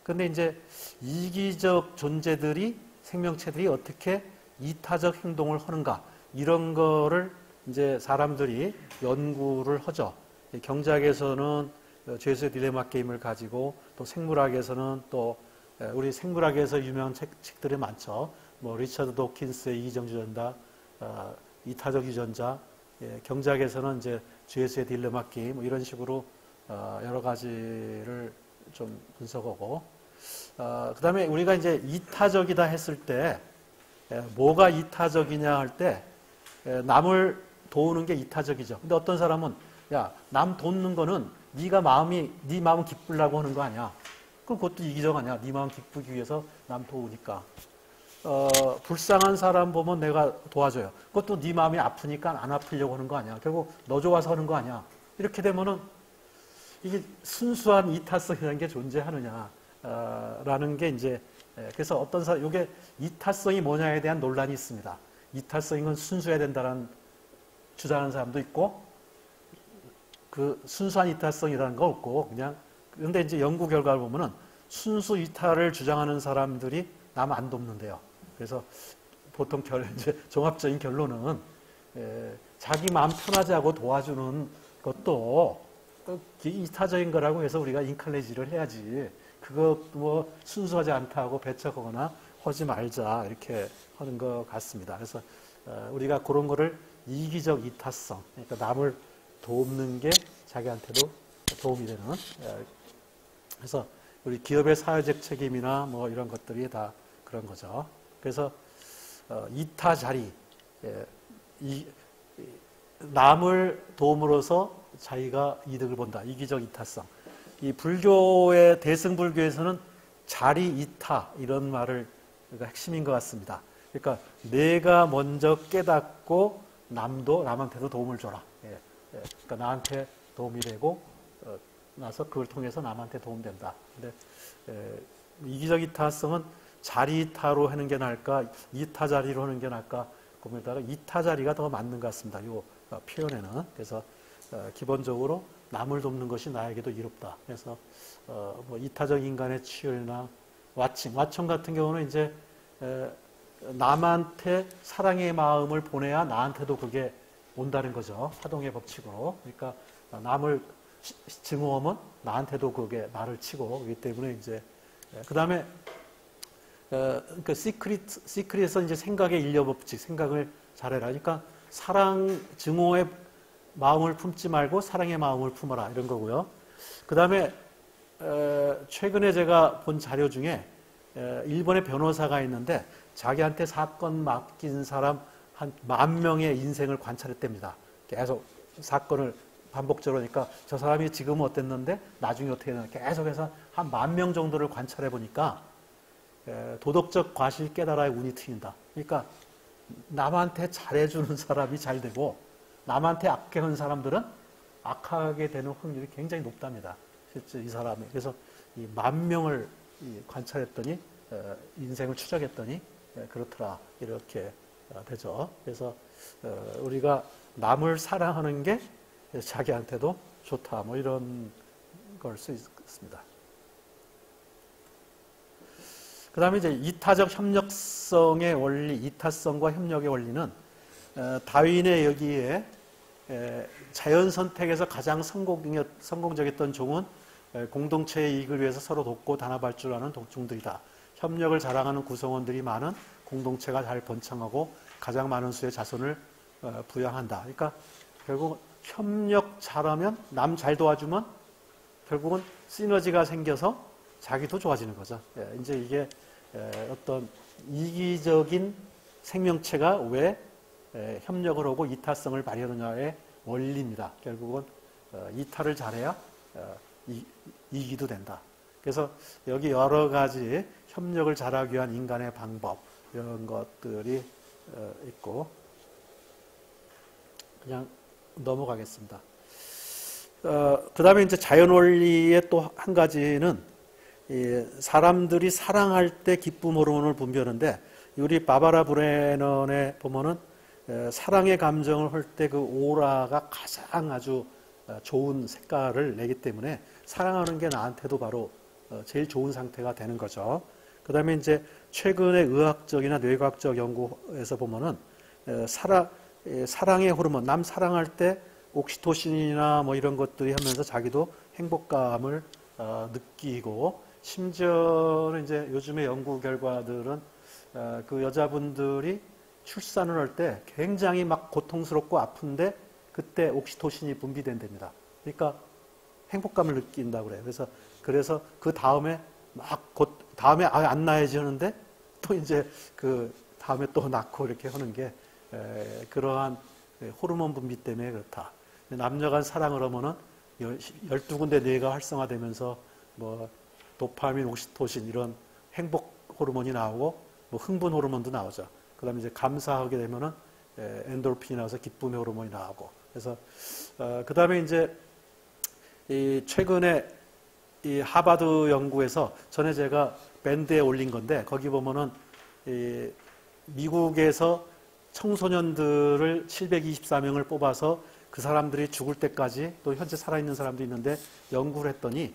그런데 이제 이기적 존재들이 생명체들이 어떻게 이타적 행동을 하는가 이런 거를 이제 사람들이 연구를 하죠. 경제학에서는 죄수의 딜레마 게임을 가지고 또 생물학에서는 또 우리 생물학에서 유명한 책들이 많죠. 뭐 리처드 도킨스의 이기적 유전자, 이타적 유전자, 경제학에서는 이제 죄수의 딜레마 게임 뭐 이런 식으로 여러 가지를 좀 분석하고 그다음에 우리가 이제 이타적이다 했을 때 뭐가 이타적이냐 할 때 남을 도우는 게 이타적이죠. 근데 어떤 사람은 야, 남 돕는 거는 네 마음 기쁘려고 하는 거 아니야. 그럼 그것도 이기적 아니야. 네 마음 기쁘기 위해서 남 도우니까. 불쌍한 사람 보면 내가 도와줘요. 그것도 네 마음이 아프니까 안 아프려고 하는 거 아니야. 결국 너 좋아서 하는 거 아니야. 이렇게 되면은 이게 순수한 이타성이라는 게 존재하느냐 라는 게 이제 그래서 어떤 사람 이게 이타성이 뭐냐에 대한 논란이 있습니다. 이타성은 순수해야 된다는 주장하는 사람도 있고 그 순수한 이타성이라는 거 없고 그냥 그런데 이제 연구 결과를 보면은 순수 이타를 주장하는 사람들이 남 안 돕는데요. 그래서 보통 이제 종합적인 결론은 자기 마음 편하지 하고 도와주는 것도 이타적인 거라고 해서 우리가 인칼레지를 해야지. 그거 뭐 순수하지 않다고 배척하거나 하지 말자 이렇게 하는 것 같습니다. 그래서 우리가 그런 거를 이기적 이타성, 그러니까 남을 돕는 게 자기한테도 도움이 되는. 그래서 우리 기업의 사회적 책임이나 뭐 이런 것들이 다 그런 거죠. 그래서 이타 자리, 남을 도움으로써 자기가 이득을 본다. 이기적 이타성. 이 불교의 대승불교에서는 자리 이타 이런 말을 그러니까 핵심인 것 같습니다. 그러니까 내가 먼저 깨닫고 남한테도 도움을 줘라. 그러니까 나한테 도움이 되고 나서 그걸 통해서 남한테 도움된다. 근데 이기적 이타성은 자리 이타로 하는 게 나을까, 이타 자리로 하는 게 나을까 고민하다가 이타 자리가 더 맞는 것 같습니다. 이 표현에는. 그래서 기본적으로 남을 돕는 것이 나에게도 이롭다. 그래서 뭐 이타적 인간의 치열이나 와칭 같은 경우는 이제 남한테 사랑의 마음을 보내야 나한테도 그게 온다는 거죠. 화동의 법칙으로. 그러니까 남을 증오하면 나한테도 그게 말을 치고 그렇기 때문에 이제 그 다음에 그 시크릿에서 이제 생각의 인력 법칙, 생각을 잘해라. 그러니까 증오의 마음을 품지 말고 사랑의 마음을 품어라 이런 거고요. 그 다음에 최근에 제가 본 자료 중에 일본의 변호사가 있는데 자기한테 사건 맡긴 사람 한 10,000명의 인생을 관찰했답니다. 계속 사건을 반복적으로 하니까 저 사람이 지금은 어땠는데 나중에 어떻게 되나 계속해서 한 10,000명 정도를 관찰해 보니까 도덕적 과실 깨달아야 운이 트인다. 그러니까 남한테 잘해주는 사람이 잘 되고 남한테 악해하는 사람들은 악하게 되는 확률이 굉장히 높답니다. 실제 이 사람이. 그래서 이 10,000명을 관찰했더니 인생을 추적했더니 그렇더라. 이렇게 되죠. 그래서 우리가 남을 사랑하는 게 자기한테도 좋다. 뭐 이런 걸 수 있습니다. 그다음에 이제 이타적 협력성의 원리, 이타성과 협력의 원리는 다윈의 여기에 자연 선택에서 가장 성공적이었던 종은 공동체의 이익을 위해서 서로 돕고 단합할 줄 아는 독종들이다. 협력을 자랑하는 구성원들이 많은 공동체가 잘 번창하고 가장 많은 수의 자손을 부양한다. 그러니까 결국 협력 잘하면 남 잘 도와주면 결국은 시너지가 생겨서 자기도 좋아지는 거죠. 이제 이게 어떤 이기적인 생명체가 왜 협력을 하고 이타성을 발휘하느냐의 원리입니다. 결국은 이타를 잘해야 이기도 된다. 그래서 여기 여러 가지 협력을 잘하기 위한 인간의 방법 이런 것들이 있고 그냥 넘어가겠습니다. 그 다음에 이제 자연 원리의 또 한 가지는 사람들이 사랑할 때 기쁨 호르몬을 분비하는데 우리 바바라 브레넌에 보면은 사랑의 감정을 할 때 그 오라가 가장 아주 좋은 색깔을 내기 때문에 사랑하는 게 나한테도 바로 제일 좋은 상태가 되는 거죠. 그 다음에 이제 최근의 의학적이나 뇌과학적 연구에서 보면은 사랑의 호르몬, 남 사랑할 때 옥시토신이나 뭐 이런 것들이 하면서 자기도 행복감을 느끼고 심지어는 이제 요즘의 연구 결과들은 그 여자분들이 출산을 할 때 굉장히 막 고통스럽고 아픈데 그때 옥시토신이 분비된답니다. 그러니까 행복감을 느낀다고 그래요. 그래서 그 다음에 다음에 안 낳아야지 하는데 또 이제 그 다음에 또 낳고 이렇게 하는 게 그러한 호르몬 분비 때문에 그렇다. 남녀 간 사랑을 하면은 12군데 뇌가 활성화되면서 뭐 도파민, 옥시토신 이런 행복 호르몬이 나오고 뭐 흥분 호르몬도 나오죠. 그 다음에 이제 감사하게 되면은 엔도르핀이 나와서 기쁨의 호르몬이 나오고. 그래서, 그 다음에 이제 최근에 이 하버드 연구에서 전에 제가 밴드에 올린 건데 거기 보면은 미국에서 청소년들을 724명을 뽑아서 그 사람들이 죽을 때까지 또 현재 살아있는 사람도 있는데 연구를 했더니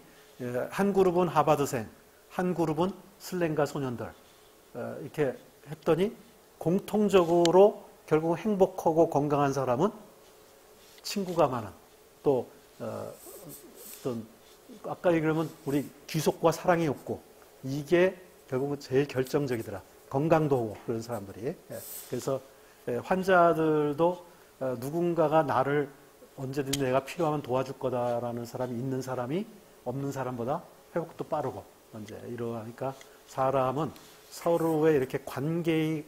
한 그룹은 하버드생, 한 그룹은 슬랭가 소년들 이렇게 했더니 공통적으로 결국 행복하고 건강한 사람은 친구가 많은 또 어떤 아까 얘기하면 우리 귀속과 사랑이 없고 이게 결국은 제일 결정적이더라. 건강도 하고 그런 사람들이. 그래서 환자들도 누군가가 나를 언제든지 내가 필요하면 도와줄 거다라는 사람이 있는 사람이 없는 사람보다 회복도 빠르고 이제 이러니까 사람은 서로의 이렇게 관계의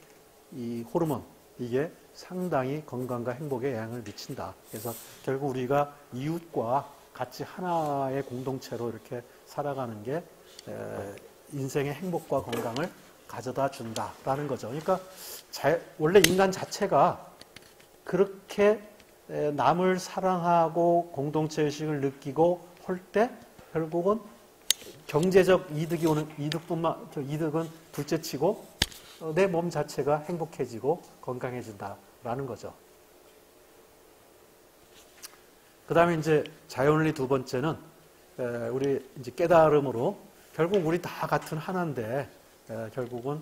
이 호르몬 이게 상당히 건강과 행복에 영향을 미친다. 그래서 결국 우리가 이웃과 같이 하나의 공동체로 이렇게 살아가는 게 인생의 행복과 건강을 가져다 준다라는 거죠. 그러니까 원래 인간 자체가 그렇게 남을 사랑하고 공동체 의식을 느끼고 할 때 결국은 경제적 이득이 오는 이득은 둘째치고 내 몸 자체가 행복해지고 건강해진다라는 거죠. 그 다음에 이제 자연원리 두 번째는 우리 이제 깨달음으로 결국 우리 다 같은 하나인데 결국은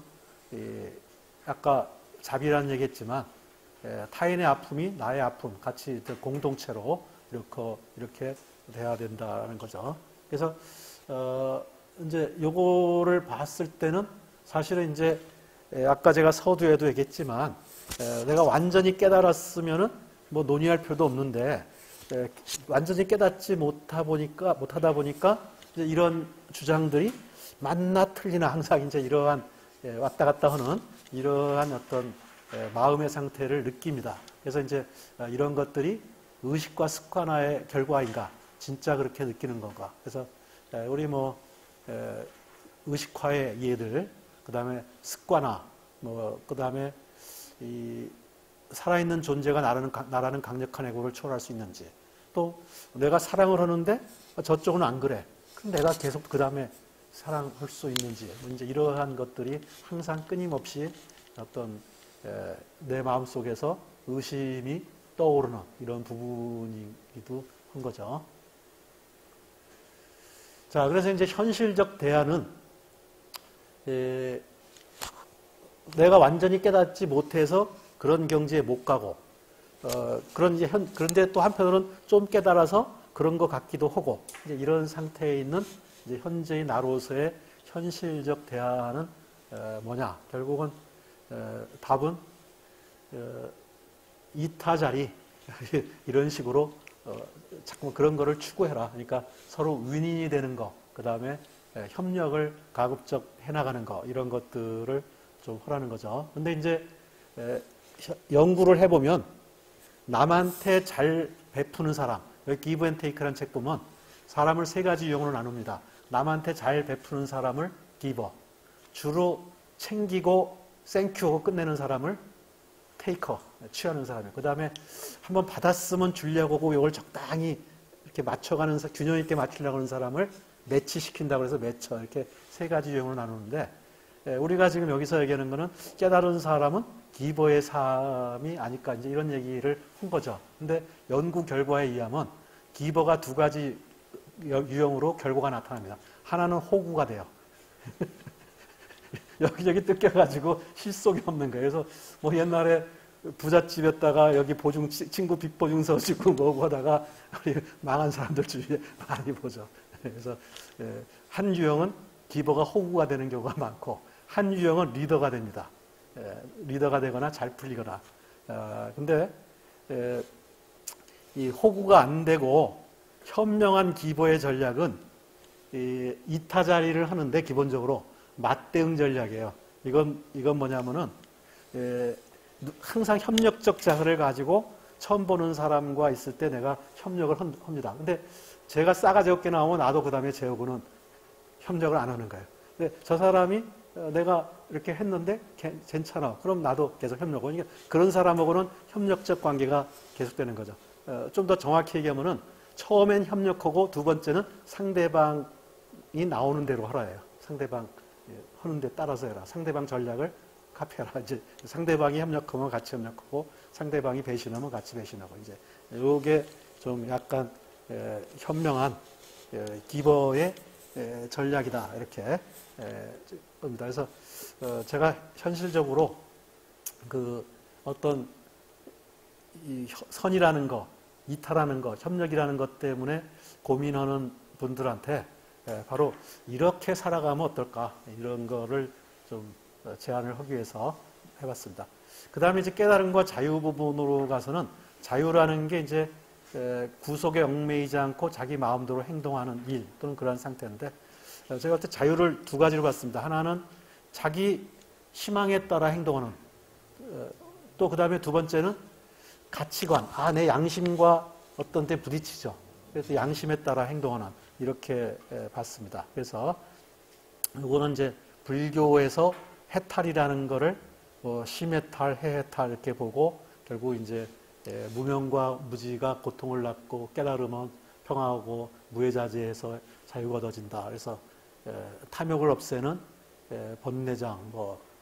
아까 자비라는 얘기했지만 타인의 아픔이 나의 아픔 같이 공동체로 이렇게 돼야 된다는 거죠. 그래서 이제 요거를 봤을 때는 사실은 이제 아까 제가 서두에도 얘기했지만 내가 완전히 깨달았으면은 뭐 논의할 필요도 없는데 완전히 깨닫지 못하다 보니까 이제 이런 주장들이 맞나 틀리나 항상 이제 이러한 왔다 갔다 하는 이러한 어떤 마음의 상태를 느낍니다. 그래서 이제 이런 것들이 의식과 습관화의 결과인가, 진짜 그렇게 느끼는 건가. 그래서 우리 뭐 의식화의 이해들, 그 다음에 습관화, 그 다음에 이 살아있는 존재가 나라는 강력한 애고를 초월할 수 있는지, 또 내가 사랑을 하는데 저쪽은 안 그래. 그럼 내가 계속 그 다음에 사랑할 수 있는지, 이제 이러한 것들이 항상 끊임없이 어떤 내 마음속에서 의심이 떠오르는 이런 부분이기도 한 거죠. 자, 그래서 이제 현실적 대안은 내가 완전히 깨닫지 못해서 그런 경지에 못 가고, 그런데 또 한편으로는 좀 깨달아서 그런 것 같기도 하고, 이제 이런 상태에 있는 이제 현재의 나로서의 현실적 대화는 뭐냐? 결국은 답은 이타자리 이런 식으로 자꾸 그런 거를 추구해라. 그러니까 서로 윈윈이 되는 거, 그 다음에 협력을 가급적 해나가는 거, 이런 것들을 좀 하라는 거죠. 근데 이제 연구를 해보면 남한테 잘 베푸는 사람, 여기 기브 앤 테이크라는 책 보면 사람을 세 가지 유형으로 나눕니다. 남한테 잘 베푸는 사람을 기버, 주로 챙기고 땡큐하고 끝내는 사람을 테이커, 취하는 사람이에요. 그 다음에 한번 받았으면 주려고 하고 이걸 적당히 이렇게 맞춰가는, 균형 있게 맞추려고 하는 사람을 매치시킨다고 해서 매처, 이렇게 세 가지 유형으로 나누는데, 우리가 지금 여기서 얘기하는 거는 깨달은 사람은 기버의 삶이 아닐까, 이제 이런 얘기를 한 거죠. 근데 연구 결과에 의하면 기버가 두 가지 유형으로 결과가 나타납니다. 하나는 호구가 돼요. 여기저기 뜯겨가지고 실속이 없는 거예요. 그래서 뭐 옛날에 부잣집에다가 여기 친구 빚보증서 짓고 뭐고 하다가 우리 망한 사람들 주위에 많이 보죠. 그래서 한 유형은 기버가 호구가 되는 경우가 많고, 한 유형은 리더가 됩니다. 리더가 되거나 잘 풀리거나. 근데 이 호구가 안 되고 현명한 기버의 전략은 이타자리를 하는데 기본적으로 맞대응 전략이에요. 이건 뭐냐면은 항상 협력적 자세를 가지고 처음 보는 사람과 있을 때 내가 협력을 합니다. 근데 제가 싸가지 없게 나오면 나도 그 다음에 제하고는 협력을 안 하는 거예요. 근데 저 사람이 내가 이렇게 했는데 괜찮아. 그럼 나도 계속 협력을. 그러니까 그런 사람하고는 협력적 관계가 계속되는 거죠. 좀 더 정확히 얘기하면은 처음엔 협력하고 두 번째는 상대방이 나오는 대로 하라 해요. 상대방 하는 데 따라서 해라. 상대방 전략을 카피해라. 이제 상대방이 협력하면 같이 협력하고 상대방이 배신하면 같이 배신하고, 이제 요게 좀 약간 현명한 기버의 전략이다, 이렇게 봅니다. 그래서 제가 현실적으로 그 어떤 이 선이라는 거, 이타라는 거, 협력이라는 것 때문에 고민하는 분들한테 바로 이렇게 살아가면 어떨까, 이런 거를 좀 제안을 하기 위해서 해봤습니다. 그 다음에 이제 깨달음과 자유 부분으로 가서는, 자유라는 게 이제 구속에 얽매이지 않고 자기 마음대로 행동하는 일 또는 그런 상태인데, 제가 볼 때 자유를 두 가지로 봤습니다. 하나는 자기 희망에 따라 행동하는, 또 그 다음에 두 번째는 가치관, 내 양심과 어떤 데 부딪히죠. 그래서 양심에 따라 행동하는, 이렇게 봤습니다. 그래서 이거는 이제 불교에서 해탈이라는 거를 심해탈, 해해탈 이렇게 보고, 결국 이제 무명과 무지가 고통을 낳고 깨달으면 평화하고 무해자재에서 자유가 얻어진다. 그래서 탐욕을 없애는 번뇌장,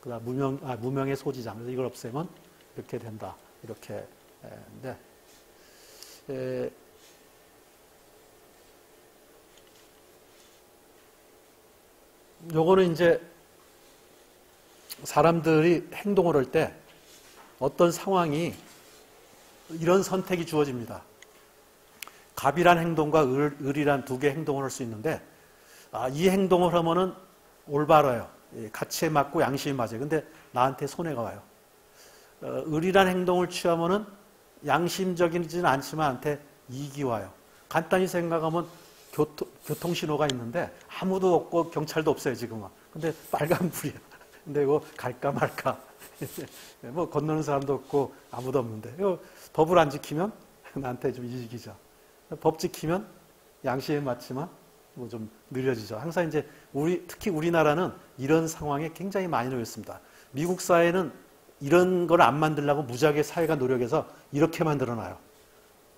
그다음 무명의 소지장, 그래서 이걸 없애면 이렇게 된다. 이렇게. 요거는 이제 사람들이 행동을 할 때 어떤 상황이 이런 선택이 주어집니다. 갑이란 행동과 을이란 두 개의 행동을 할 수 있는데, 이 행동을 하면은 올바라요. 가치에 맞고 양심에 맞아요. 근데 나한테 손해가 와요. 을이란 행동을 취하면은 양심적이지는 않지만 나한테 이익이 와요. 간단히 생각하면 교통신호가 있는데 아무도 없고 경찰도 없어요, 지금은. 근데 빨간불이야. 근데 이거 갈까 말까. 뭐 건너는 사람도 없고 아무도 없는데, 이거 법을 안 지키면 나한테 좀 이익이죠. 법 지키면 양심에 맞지만 뭐 좀 느려지죠. 항상 이제 특히 우리나라는 이런 상황에 굉장히 많이 놓였습니다. 미국 사회는 이런 걸 안 만들려고 무지하게 사회가 노력해서 이렇게 만들어놔요.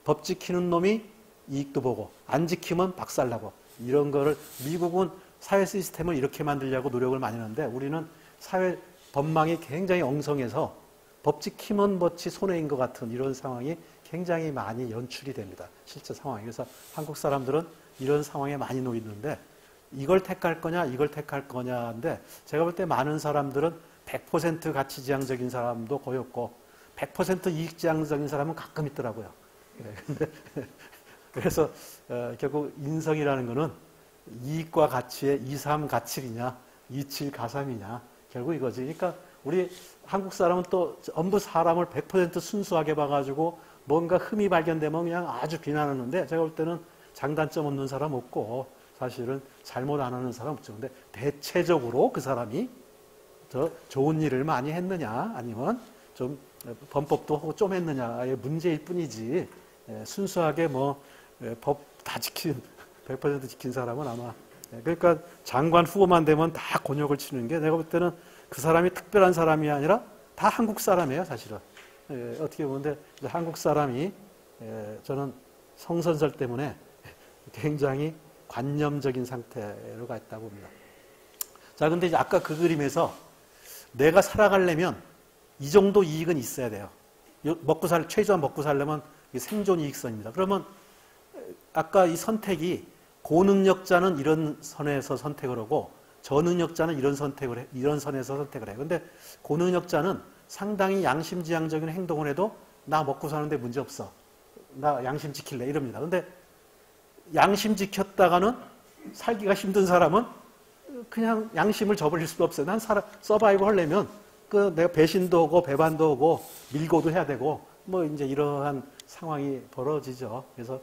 법 지키는 놈이 이익도 보고 안 지키면 박살나고, 이런 거를 미국은 사회 시스템을 이렇게 만들려고 노력을 많이 하는데, 우리는 사회 법망이 굉장히 엉성해서 법 지키면 뭐지 손해인 것 같은 이런 상황이 굉장히 많이 연출이 됩니다. 실제 상황이. 그래서 한국 사람들은 이런 상황에 많이 놓이는데, 이걸 택할 거냐, 이걸 택할 거냐인데 제가 볼 때 많은 사람들은 100% 가치지향적인 사람도 거의 없고 100% 이익지향적인 사람은 가끔 있더라고요. 그래서 결국 인성이라는 거는 이익과 가치의 2, 3 가칠이냐, 2, 7 가삼이냐 결국 이거지. 그러니까 우리 한국 사람은 또 전부 사람을 100% 순수하게 봐가지고 뭔가 흠이 발견되면 그냥 아주 비난하는데 제가 볼 때는 장단점 없는 사람 없고 사실은 잘못 안 하는 사람 없죠. 근데 대체적으로 그 사람이 저 좋은 일을 많이 했느냐 아니면 좀 범법도 하고 좀 했느냐의 문제일 뿐이지 순수하게 뭐 법 다 지킨 100% 지킨 사람은 아마 그러니까 장관 후보만 되면 다 곤욕을 치는 게 내가 볼 때는 그 사람이 특별한 사람이 아니라 다 한국 사람이에요 사실은. 어떻게 보면 한국 사람이 저는 성선설 때문에 굉장히 관념적인 상태로 가 있다고 봅니다. 자, 근데 이제 아까 그 그림에서 내가 살아가려면 이 정도 이익은 있어야 돼요. 최소한 먹고 살려면 생존 이익선입니다. 그러면 아까 이 선택이 고능력자는 이런 선에서 선택을 하고 저능력자는 이런 선에서 선택을 해요. 근데 고능력자는 상당히 양심지향적인 행동을 해도 나 먹고 사는데 문제 없어. 나 양심 지킬래 이럽니다. 근데 양심 지켰다가는 살기가 힘든 사람은 그냥 양심을 저버릴 수도 없어요. 난 서바이브 하려면 내가 배신도 하고 배반도 하고 밀고도 해야 되고 뭐 이제 이러한 상황이 벌어지죠. 그래서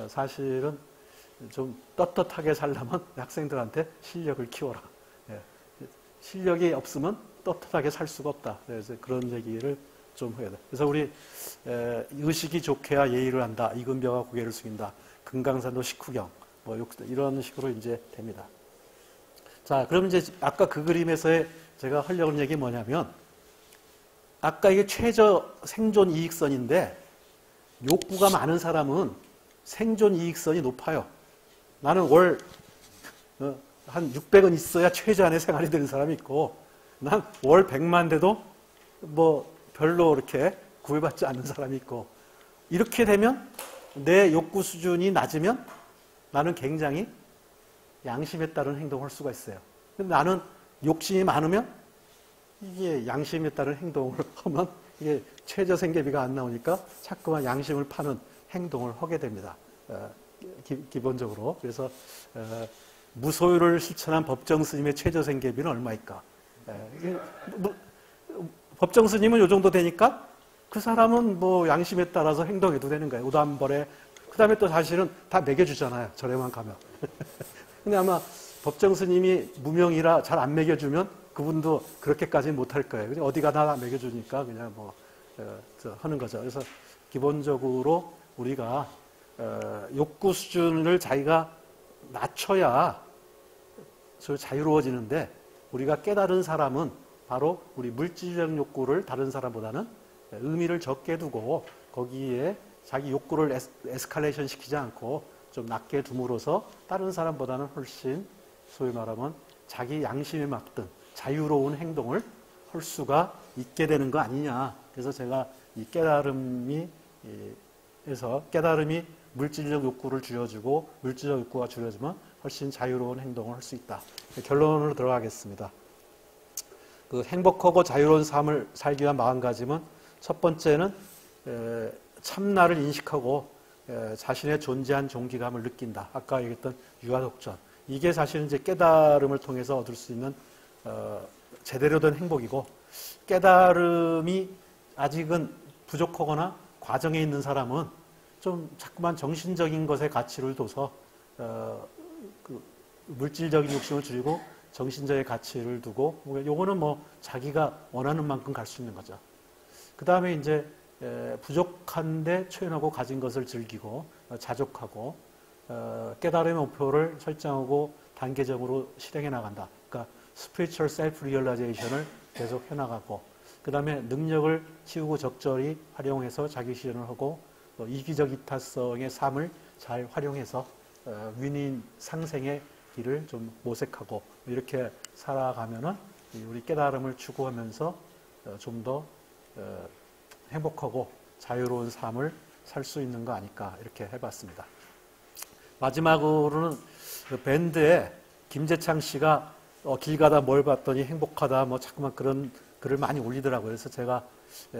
사실은 좀 떳떳하게 살려면 학생들한테 실력을 키워라. 실력이 없으면 떳떳하게 살 수가 없다. 그래서 그런 얘기를 좀 해야 돼. 그래서 우리 의식이 좋게야 예의를 한다. 이근벼가 고개를 숙인다. 금강산도 식후경. 뭐 이런 식으로 이제 됩니다. 자, 그럼 이제 아까 그 그림에서의 제가 하려고 하는 얘기 뭐냐면 아까 이게 최저 생존 이익선인데 욕구가 많은 사람은 생존 이익선이 높아요. 나는 월 한 600원 있어야 최저한의 생활이 되는 사람이 있고 난 월 100만 돼도 뭐 별로 그렇게 구애받지 않는 사람이 있고 이렇게 되면 내 욕구 수준이 낮으면 나는 굉장히 양심에 따른 행동을 할 수가 있어요. 근데 나는 욕심이 많으면 이게 양심에 따른 행동을 하면 이게 최저 생계비가 안 나오니까 자꾸만 양심을 파는 행동을 하게 됩니다. 기본적으로. 그래서 무소유를 실천한 법정 스님의 최저 생계비는 얼마일까? 법정 스님은 요 정도 되니까 그 사람은 뭐 양심에 따라서 행동해도 되는 거예요. 우담벌에. 그 다음에 또 사실은 다 먹여주잖아요. 절에만 가면. 근데 아마 법정 스님이 무명이라 잘 안 먹여주면 그분도 그렇게까지는 못할 거예요. 어디 가나 먹여주니까 그냥 뭐 하는 거죠. 그래서 기본적으로 우리가 욕구 수준을 자기가 낮춰야 자유로워지는데 우리가 깨달은 사람은 바로 우리 물질적 욕구를 다른 사람보다는 의미를 적게 두고 거기에 자기 욕구를 에스컬레이션 시키지 않고 좀 낮게 둠으로써 다른 사람보다는 훨씬 소위 말하면 자기 양심에 맞든 자유로운 행동을 할 수가 있게 되는 거 아니냐. 그래서 제가 이 깨달음이 물질적 욕구를 줄여주고 물질적 욕구가 줄여지면 훨씬 자유로운 행동을 할 수 있다. 결론으로 들어가겠습니다. 그 행복하고 자유로운 삶을 살기 위한 마음가짐은 첫 번째는 참나를 인식하고 자신의 존재한 존귀감을 느낀다. 아까 얘기했던 유아독전. 이게 사실은 이제 깨달음을 통해서 얻을 수 있는 제대로 된 행복이고 깨달음이 아직은 부족하거나 과정에 있는 사람은 좀 자꾸만 정신적인 것에 가치를 둬서 그 물질적인 욕심을 줄이고 정신적인 가치를 두고 요거는 뭐 자기가 원하는 만큼 갈 수 있는 거죠. 그 다음에 이제 부족한데 초연하고 가진 것을 즐기고 자족하고 깨달음의 목표를 설정하고 단계적으로 실행해 나간다. 그러니까 spiritual self-realization을 계속 해나가고 그 다음에 능력을 키우고 적절히 활용해서 자기 실현을 하고 이기적 이타성의 삶을 잘 활용해서 윈윈 상생의 길을 좀 모색하고 이렇게 살아가면은 우리 깨달음을 추구하면서 좀 더 행복하고 자유로운 삶을 살 수 있는 거 아닐까 이렇게 해봤습니다. 마지막으로는 그 밴드에 김재창 씨가 길 가다 뭘 봤더니 행복하다 뭐 자꾸만 그런 글을 많이 올리더라고요. 그래서 제가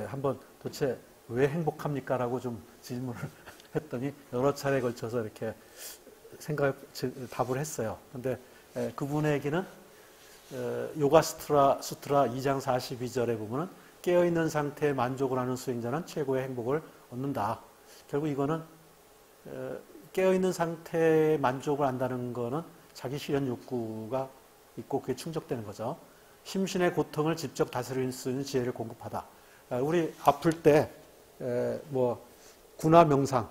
한번 도대체 왜 행복합니까? 라고 좀 질문을 했더니 여러 차례에 걸쳐서 이렇게 답을 했어요. 근데 그분에게는 요가 수트라 2장 42절에 보면은 깨어있는 상태에 만족을 하는 수행자는 최고의 행복을 얻는다. 결국 이거는 깨어있는 상태에 만족을 한다는 거는 자기 실현 욕구가 있고 그게 충족되는 거죠. 심신의 고통을 직접 다스릴 수 있는 지혜를 공급하다. 우리 아플 때 뭐 구나 명상,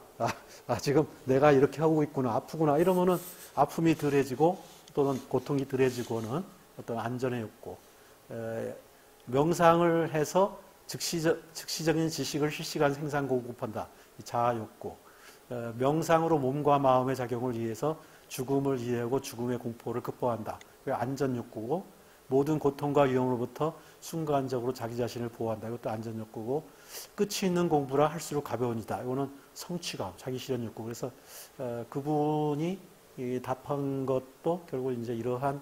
지금 내가 이렇게 하고 있구나, 아프구나 이러면은 아픔이 덜해지고 또는 고통이 덜해지고는 어떤 안전의 욕구, 명상을 해서 즉시적인 지식을 실시간 생산 공급한다. 자아 욕구, 명상으로 몸과 마음의 작용을 이해해서 죽음을 이해하고 죽음의 공포를 극복한다. 그게 안전 욕구고, 모든 고통과 위험으로부터 순간적으로 자기 자신을 보호한다. 이것도 안전 욕구고, 끝이 있는 공부라 할수록 가벼운이다. 이거는 성취감, 자기 실현 욕구. 그래서 그분이 답한 것도 결국 이제 이러한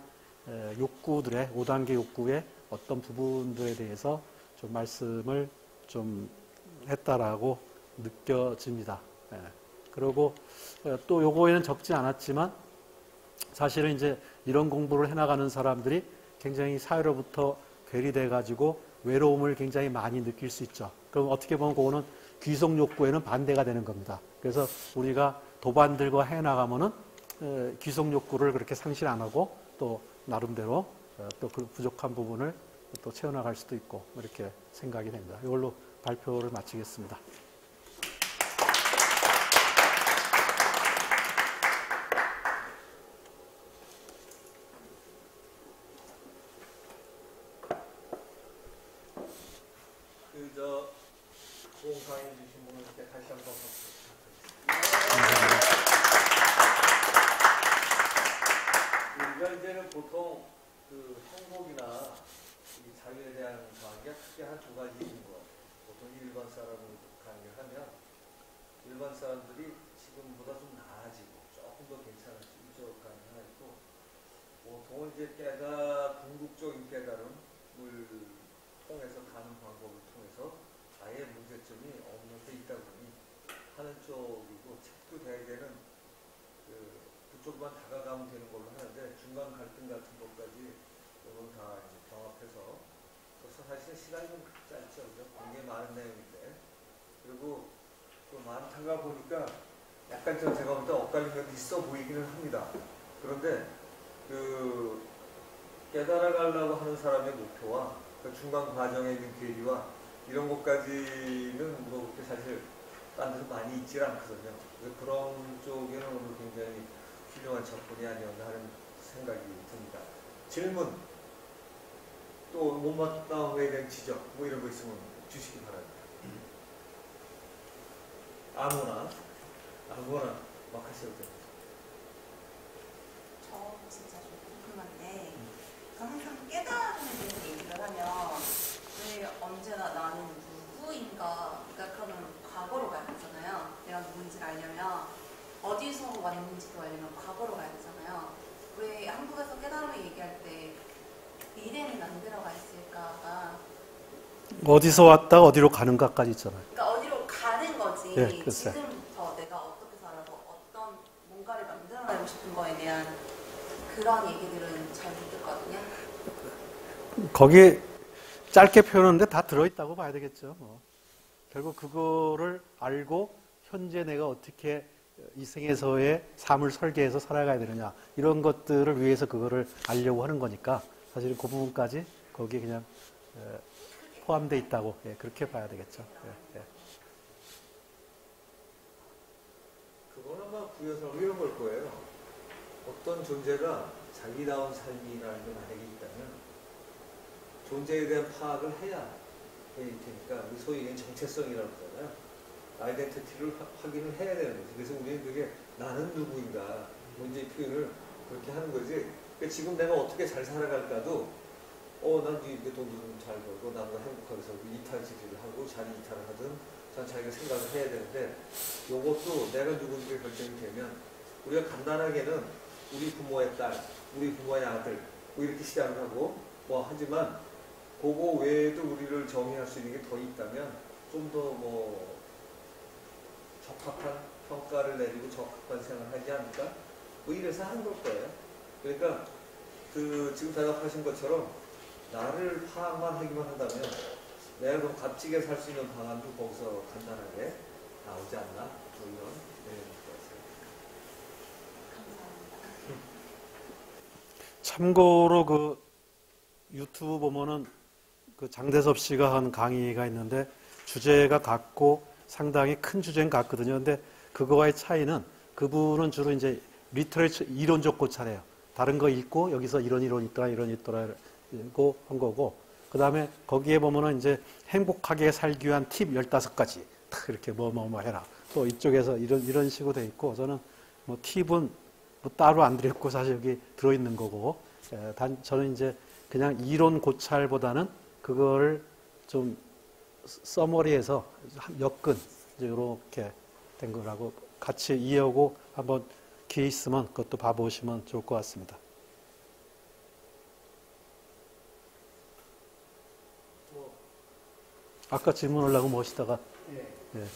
욕구들의 5단계 욕구의 어떤 부분들에 대해서 좀 말씀을 좀 했다라고 느껴집니다. 그리고 또 요거에는 적지 않았지만 사실은 이제 이런 공부를 해나가는 사람들이 굉장히 사회로부터 괴리돼 가지고 외로움을 굉장히 많이 느낄 수 있죠. 그럼 어떻게 보면 그거는 귀속 욕구에는 반대가 되는 겁니다. 그래서 우리가 도반들과 해나가면은 귀속 욕구를 그렇게 상실 안 하고 또 나름대로 또 그 부족한 부분을 또 채워나갈 수도 있고 이렇게 생각이 됩니다. 이걸로 발표를 마치겠습니다. 좋은 강의 주신 분께 다시 한번 감사합니다. 우리가 이제는 보통 그 행복이나 이 자유에 대한 강의가 크게 한 두 가지 있는 것 같아요. 보통 일반 사람을 강의를 하면 일반 사람들이 지금보다 좀 나아지고 조금 더 괜찮을 수 있죠. 강의 하나 있고 보통은 이제 궁극적인 깨달음을 통해서 가는 방법을 통해서 아예 문제점이 없는 데 있다 보니 하는 쪽이고 책도 대개는 그쪽만 다가가면 되는 걸로 하는데 중간 갈등 같은 것까지 이건 다 이제 경합해서 그래서 사실 시간이 좀 짧죠. 굉장히 많은 내용인데 그리고 또 많다가 보니까 약간 좀 제가 볼 때 엇갈린 것도 있어 보이기는 합니다. 그런데 그 깨달아가려고 하는 사람의 목표와 그 중간 과정에 있는 괴리와 이런 것까지는 뭐 그렇게 사실 딴 데서 많이 있질 않거든요. 그런 쪽에는 오늘 굉장히 훌륭한 접근이 아니었나 하는 생각이 듭니다. 질문, 또 못마땅한 거에 대한 지적, 뭐 이런 거 있으면 주시기 바랍니다. 아무거나 막 하셔도 됩니다. 저 진짜 좀 궁금한데, 항상 깨달음에 대해서 얘기를 하면 왜 언제나 나는 누구인가, 그러니까 그러면 과거로 가야 되잖아요. 내가 누군지를 알려면 어디서 왔는지도 알려면 과거로 가야 되잖아요. 왜 한국에서 깨달음을 얘기할 때 미래는 안 들어가 있을까가 어디서 왔다 어디로 가는가까지 있잖아요. 그러니까 어디로 가는 거지. 네, 글쎄. 지금부터 내가 어떻게 살아서 어떤 뭔가를 만들어내고 싶은 거에 대한 그런 얘기들은 잘 못 듣거든요. 거기 짧게 표현하는데 다 들어있다고 봐야 되겠죠. 결국 그거를 알고 현재 내가 어떻게 이 생에서의 삶을 설계해서 살아가야 되느냐 이런 것들을 위해서 그거를 알려고 하는 거니까 사실 그 부분까지 거기에 그냥 포함되어 있다고 그렇게 봐야 되겠죠. 그거는 아마 부여설고 이런 걸 거예요. 어떤 존재가 자기다운 삶이라는 게 만약에 있다면 존재에 대한 파악을 해야 될 테니까 소위 얘기하는 정체성이라고 그러잖아요. 아이덴티티를 확인을 해야 되는 거지. 그래서 우리는 그게 나는 누구인가 문제의 표현을 그렇게 하는 거지. 그러니까 지금 내가 어떻게 잘 살아갈까도 난 이렇게 돈도 좀 잘 벌고 나보다 행복하게 살고 이탈지리를 하고 자기 이탈을 하든 전 자기가 생각을 해야 되는데 요것도 내가 누군지 결정이 되면 우리가 간단하게는 우리 부모의 딸 우리 부모의 아들 뭐 이렇게 시작을 하고 뭐 하지만 그거 외에도 우리를 정의할 수 있는 게 더 있다면 좀 더 뭐 적합한 평가를 내리고 적합한 생각을 하지 않을까? 뭐 이래서 한 걸 거예요. 그러니까 그 지금 대답하신 것처럼 나를 파악만 하기만 한다면 내가 좀 값지게 살 수 있는 방안도 거기서 간단하게 나오지 않나? 뭐 이런 내용일 것 같아요. 감사합니다. 참고로 그 유튜브 보면은 그 장대섭 씨가 한 강의가 있는데 주제가 같고 상당히 큰 주제는 같거든요. 근데 그거와의 차이는 그분은 주로 이제 리터레처 이론적 고찰해요. 다른 거 읽고 여기서 이런 이론이 있더라, 이런 있더라고 한 거고, 그 다음에 거기에 보면은 이제 행복하게 살기 위한 팁 15가지. 탁 이렇게 뭐 해라. 또 이쪽에서 이런 식으로 돼 있고, 저는 뭐 팁은 뭐 따로 안 드렸고 사실 여기 들어있는 거고, 저는 이제 그냥 이론 고찰보다는 그걸 좀 서머리해서 엮은 이렇게 된 거라고 같이 이해하고 한번 기회 있으면 그것도 봐보시면 좋을 것 같습니다. 아까 질문하려고 모시다가 예.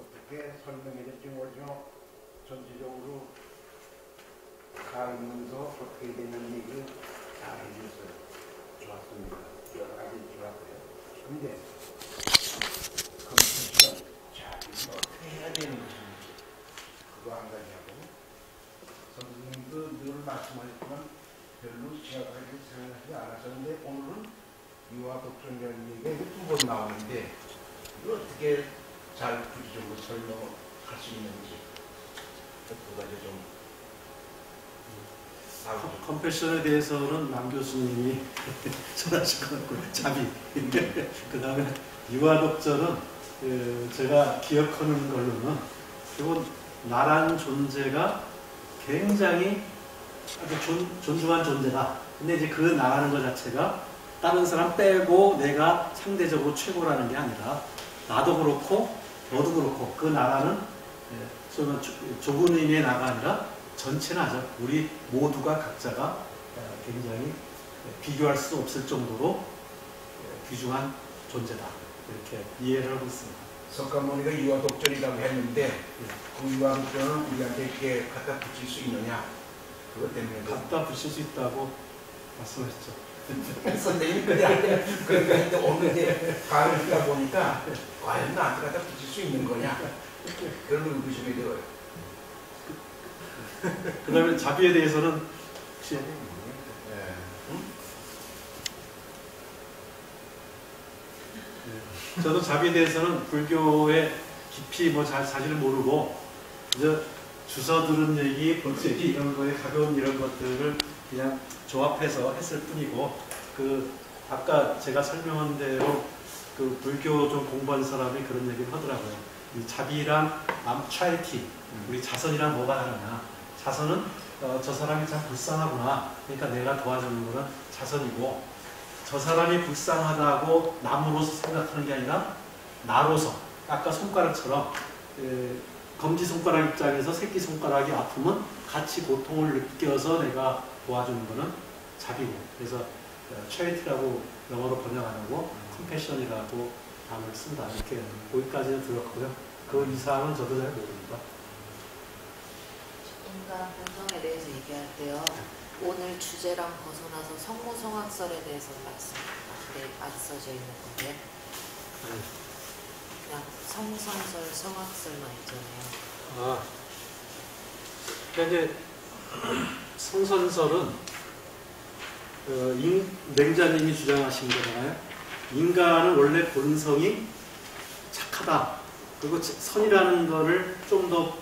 어떻게 설명해 줄지 모르지만 전체적으로 가면서 어떻게 되는 얘기를 잘 해주셔서 좋았습니다. 여러 가지 좋았고요. 그런데 컴퓨터 자 어떻게 해야 되는 것인지 그거 한 가지 하고 선생님도 늘 말씀하셨지만 별로 심각하게 생각하지 않았었는데 오늘은 유아 독점이라는 얘기가 2번 나오는데 이걸 어떻게 잘 구체적으로 설명할 수 있는지 그 가지 좀 컴패션에 대해서는 남 교수님이 전하실 것 같고요. 자비. 그 다음에 유아독전은 제가 기억하는 걸로는 결국은 나라는 존재가 굉장히 아주 존중한 존재다. 근데 이제 그 나라는 것 자체가 다른 사람 빼고 내가 상대적으로 최고라는 게 아니라 나도 그렇고 너도 그렇고 그 나라는 좁은 의미의 나가 아니라 전체 나죠. 우리 모두가 각자가 굉장히 비교할 수 없을 정도로 귀중한 존재다. 이렇게 이해를 하고 있습니다. 석가모니가 유아독전이라고 했는데 그 유아독전을 우리한테 이렇게 갖다 붙일 수 있느냐 그것 때문에 갖다 붙일 수 있다고 말씀하셨죠. 선생님이 그러니까 이제 오늘 이제 강의를 듣다 보니까 과연 나한테 갖다 붙일 수 있는 거냐 그런 의구심이 들어요. 그 다음에 자비에 대해서는 혹시 저도 자비에 대해서는 불교의 깊이 뭐 사실을 모르고 이제 주워 들은 얘기, 본 얘기 이런 거에 가벼운 이런 것들을 그냥 조합해서 했을 뿐이고 그 아까 제가 설명한 대로 그 불교 좀 공부한 사람이 그런 얘기를 하더라고요. 이 자비랑 charity, 우리 자선이랑 뭐가 다르냐? 자선은 저 사람이 참 불쌍하구나. 그러니까 내가 도와주는 거는 자선이고 저 사람이 불쌍하다고 남으로서 생각하는 게 아니라 나로서 아까 손가락처럼 검지손가락 입장에서 새끼손가락이 아프면 같이 고통을 느껴서 내가 도와주는 거는 자비고 그래서 charity라고 영어로 번역 안 하고 compassion이라고 단어를 쓴다. 이렇게 거기까지는 들었고요. 그 이상은 저도 잘 모릅니다. 인간 본성에 대해서 얘기할 때요. 오늘 주제랑 벗어나서 성모성학설에 대해서 안 써져 있는 건데 그냥 성선설, 성학설만 있잖아요. 그러니까 이제 성선설은 맹자님이 주장하신 거잖아요. 인간은 원래 본성이 착하다. 그리고 선이라는 거를 좀 더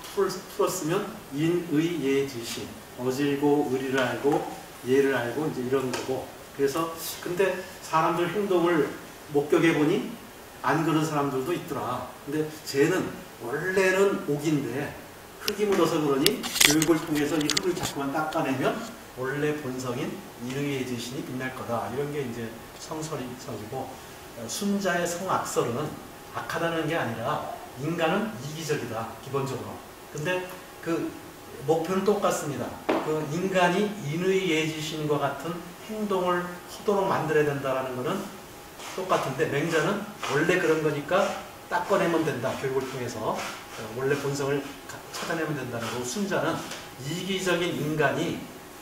풀었으면 인, 의, 예, 지시. 어질고 의리를 알고 예를 알고 이제 이런 거고. 그래서 근데 사람들 행동을 목격해 보니 안 그런 사람들도 있더라. 근데 쟤는 원래는 옥인데 흙이 묻어서 그러니 교육을 통해서 이 흙을 자꾸만 닦아내면 원래 본성인 인의 지신이 빛날 거다. 이런 게 이제 성설이고 순자의 성악설은 악하다는 게 아니라 인간은 이기적이다. 기본적으로. 근데 그 목표는 똑같습니다. 그 인간이 인의 예지신과 같은 행동을 하도록 만들어야 된다는 것은 똑같은데, 맹자는 원래 그런 거니까 닦아내면 된다. 교육을 통해서 원래 본성을 찾아내면 된다는 거고, 순자는 이기적인 인간이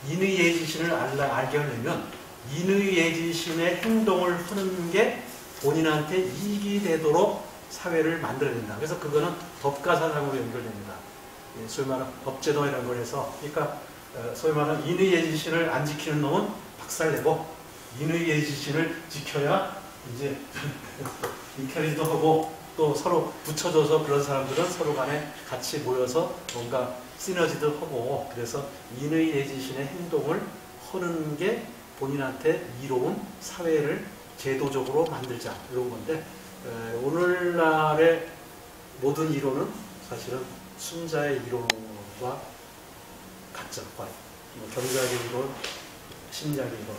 인의 예지신을 알게 하려면 인의 예지신의 행동을 하는 게 본인한테 이익이 되도록 사회를 만들어야 된다. 그래서 그거는 법가사상으로 연결됩니다. 예, 소위 말하는 법제도이라는 걸 해서, 그러니까 소위 말하는 인의 예지신을 안 지키는 놈은 박살내고, 인의 예지신을 지켜야 이제 인캐리도 하고, 또 서로 붙여줘서 그런 사람들은 서로 간에 같이 모여서 뭔가 시너지도 하고, 그래서 인의 예지신의 행동을 하는 게 본인한테 이로운 사회를 제도적으로 만들자, 이런 건데, 오늘날의 모든 이론은 사실은 순자의 이론과 같죠. 뭐 경제학의 이론, 심리학의 이론.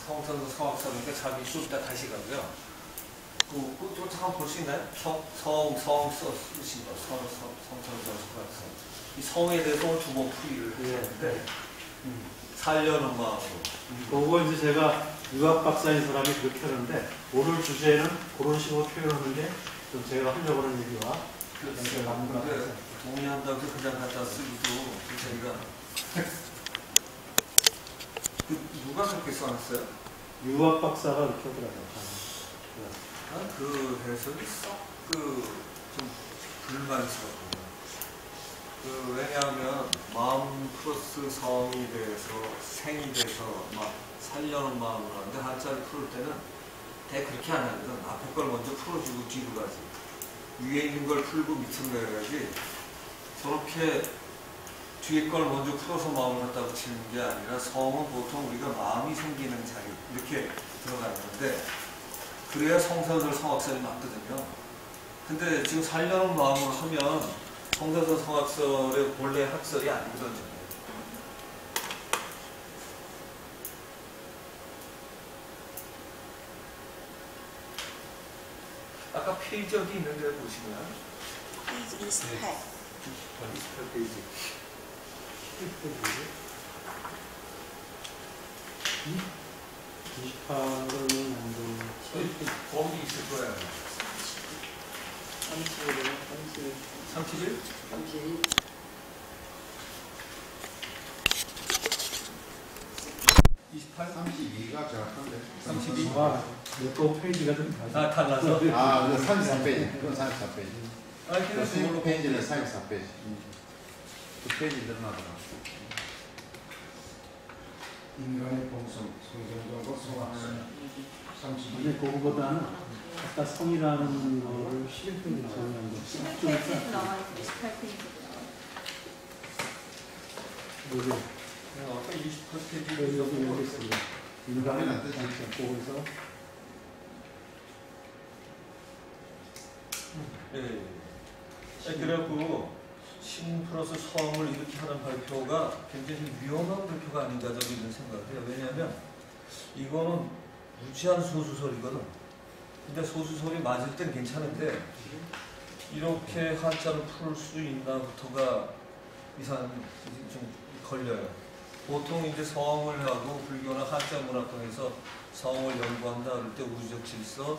성선수 성악설이니까 잠이 좀 이따 다시 가고요. 좀 잠깐 볼 수 있나요? 쓰신 거, 성선수 성악설. 이 성에 대해서 오늘 두 번 풀이를 했는데, 살려는 마음으로. 그거 이제 제가 유학 박사인 사람이 그렇게 하는데, 오늘 주제는 그런 식으로 표현하는 게 좀 제가 하려고 하는 얘기와 연결 맞는 것 같아서. 동의한다고 그냥 갖다 쓰기도 저희가 누가 그렇게 써놨어요? 유학 박사가 그렇게 하더라고요. 그 해석이 좀 불만스럽고. 왜냐하면 마음 플러스 성이 돼서 생이 돼서 막 살려는 마음으로 하는데, 한자를 풀을 때는 대 그렇게 안 하거든. 앞에 걸 먼저 풀어주고 뒤로 가지. 위에 있는 걸 풀고 밑으로 내려가지. 저렇게 뒤에 걸 먼저 풀어서 마음을 갖다 붙이는 게 아니라, 성은 보통 우리가 마음이 생기는 자리 이렇게 들어가는데, 그래야 성선설 성악설이 맞거든요. 근데 지금 살려는 마음으로 하면 성선설 성악설의 본래 학설이 아니거든요. 아까 페이지 어디 있는데 보시면 페이지 28. 28페이지. 28은 안 거기 있을 거예요. 31? 28? 32가 정확한데. 32? 또 페이지가 좀 다르죠. 달라서? 아, 그건 34페이지. 그건 34페이지. 그래서 26페이지는 34페이지. 그 페이지 늘어나더라. 인간의 본성, 성성과 성악설. 32. 근데 그거보다는 아까 성이라는 거를 11페이지 정리한 거. 11페이지도 나와있고 28페이지도 나와있고. 여기, 아까 28페이지 여기 있습니다. 인간의 본성, 거기서. 네. 그래갖고 신 플러스 성을 이렇게 하는 발표가 굉장히 위험한 발표가 아닌가 저는 이런 생각을 해요. 왜냐하면 이거는 무지한 소수설이거든. 근데 소수설이 맞을 땐 괜찮은데, 이렇게 한자로 풀 수 있나부터가 좀 걸려요. 보통 이제 성을 하고 불교나 한자 문화권에서 성을 연구한다 그럴 때 우주적 질서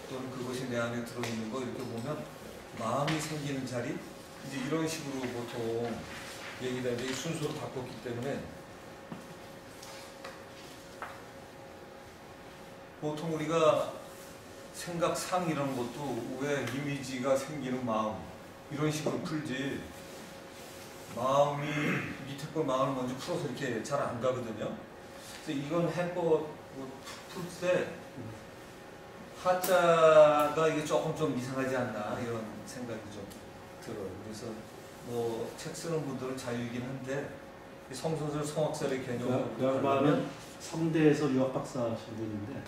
또는 그것이 내 안에 들어있는 거 이렇게 보면 마음이 생기는 자리, 이제 이런 식으로 보통 얘기되는데, 순서로 바꿨기 때문에 보통 우리가 생각상 이런 것도 왜 이미지가 생기는 마음 이런 식으로 풀지, 마음이 밑에 걸 마음을 먼저 풀어서 이렇게 잘 안 가거든요. 그래서 이건 해법 풀 때 하자가 이게 조금 좀 이상하지 않나 이런 생각이 좀 들어요. 그래서 뭐 책 쓰는 분들은 자유이긴 한데, 성선설 성악설의 개념을 그 양반은 성대에서 유학 박사 하신 분인데,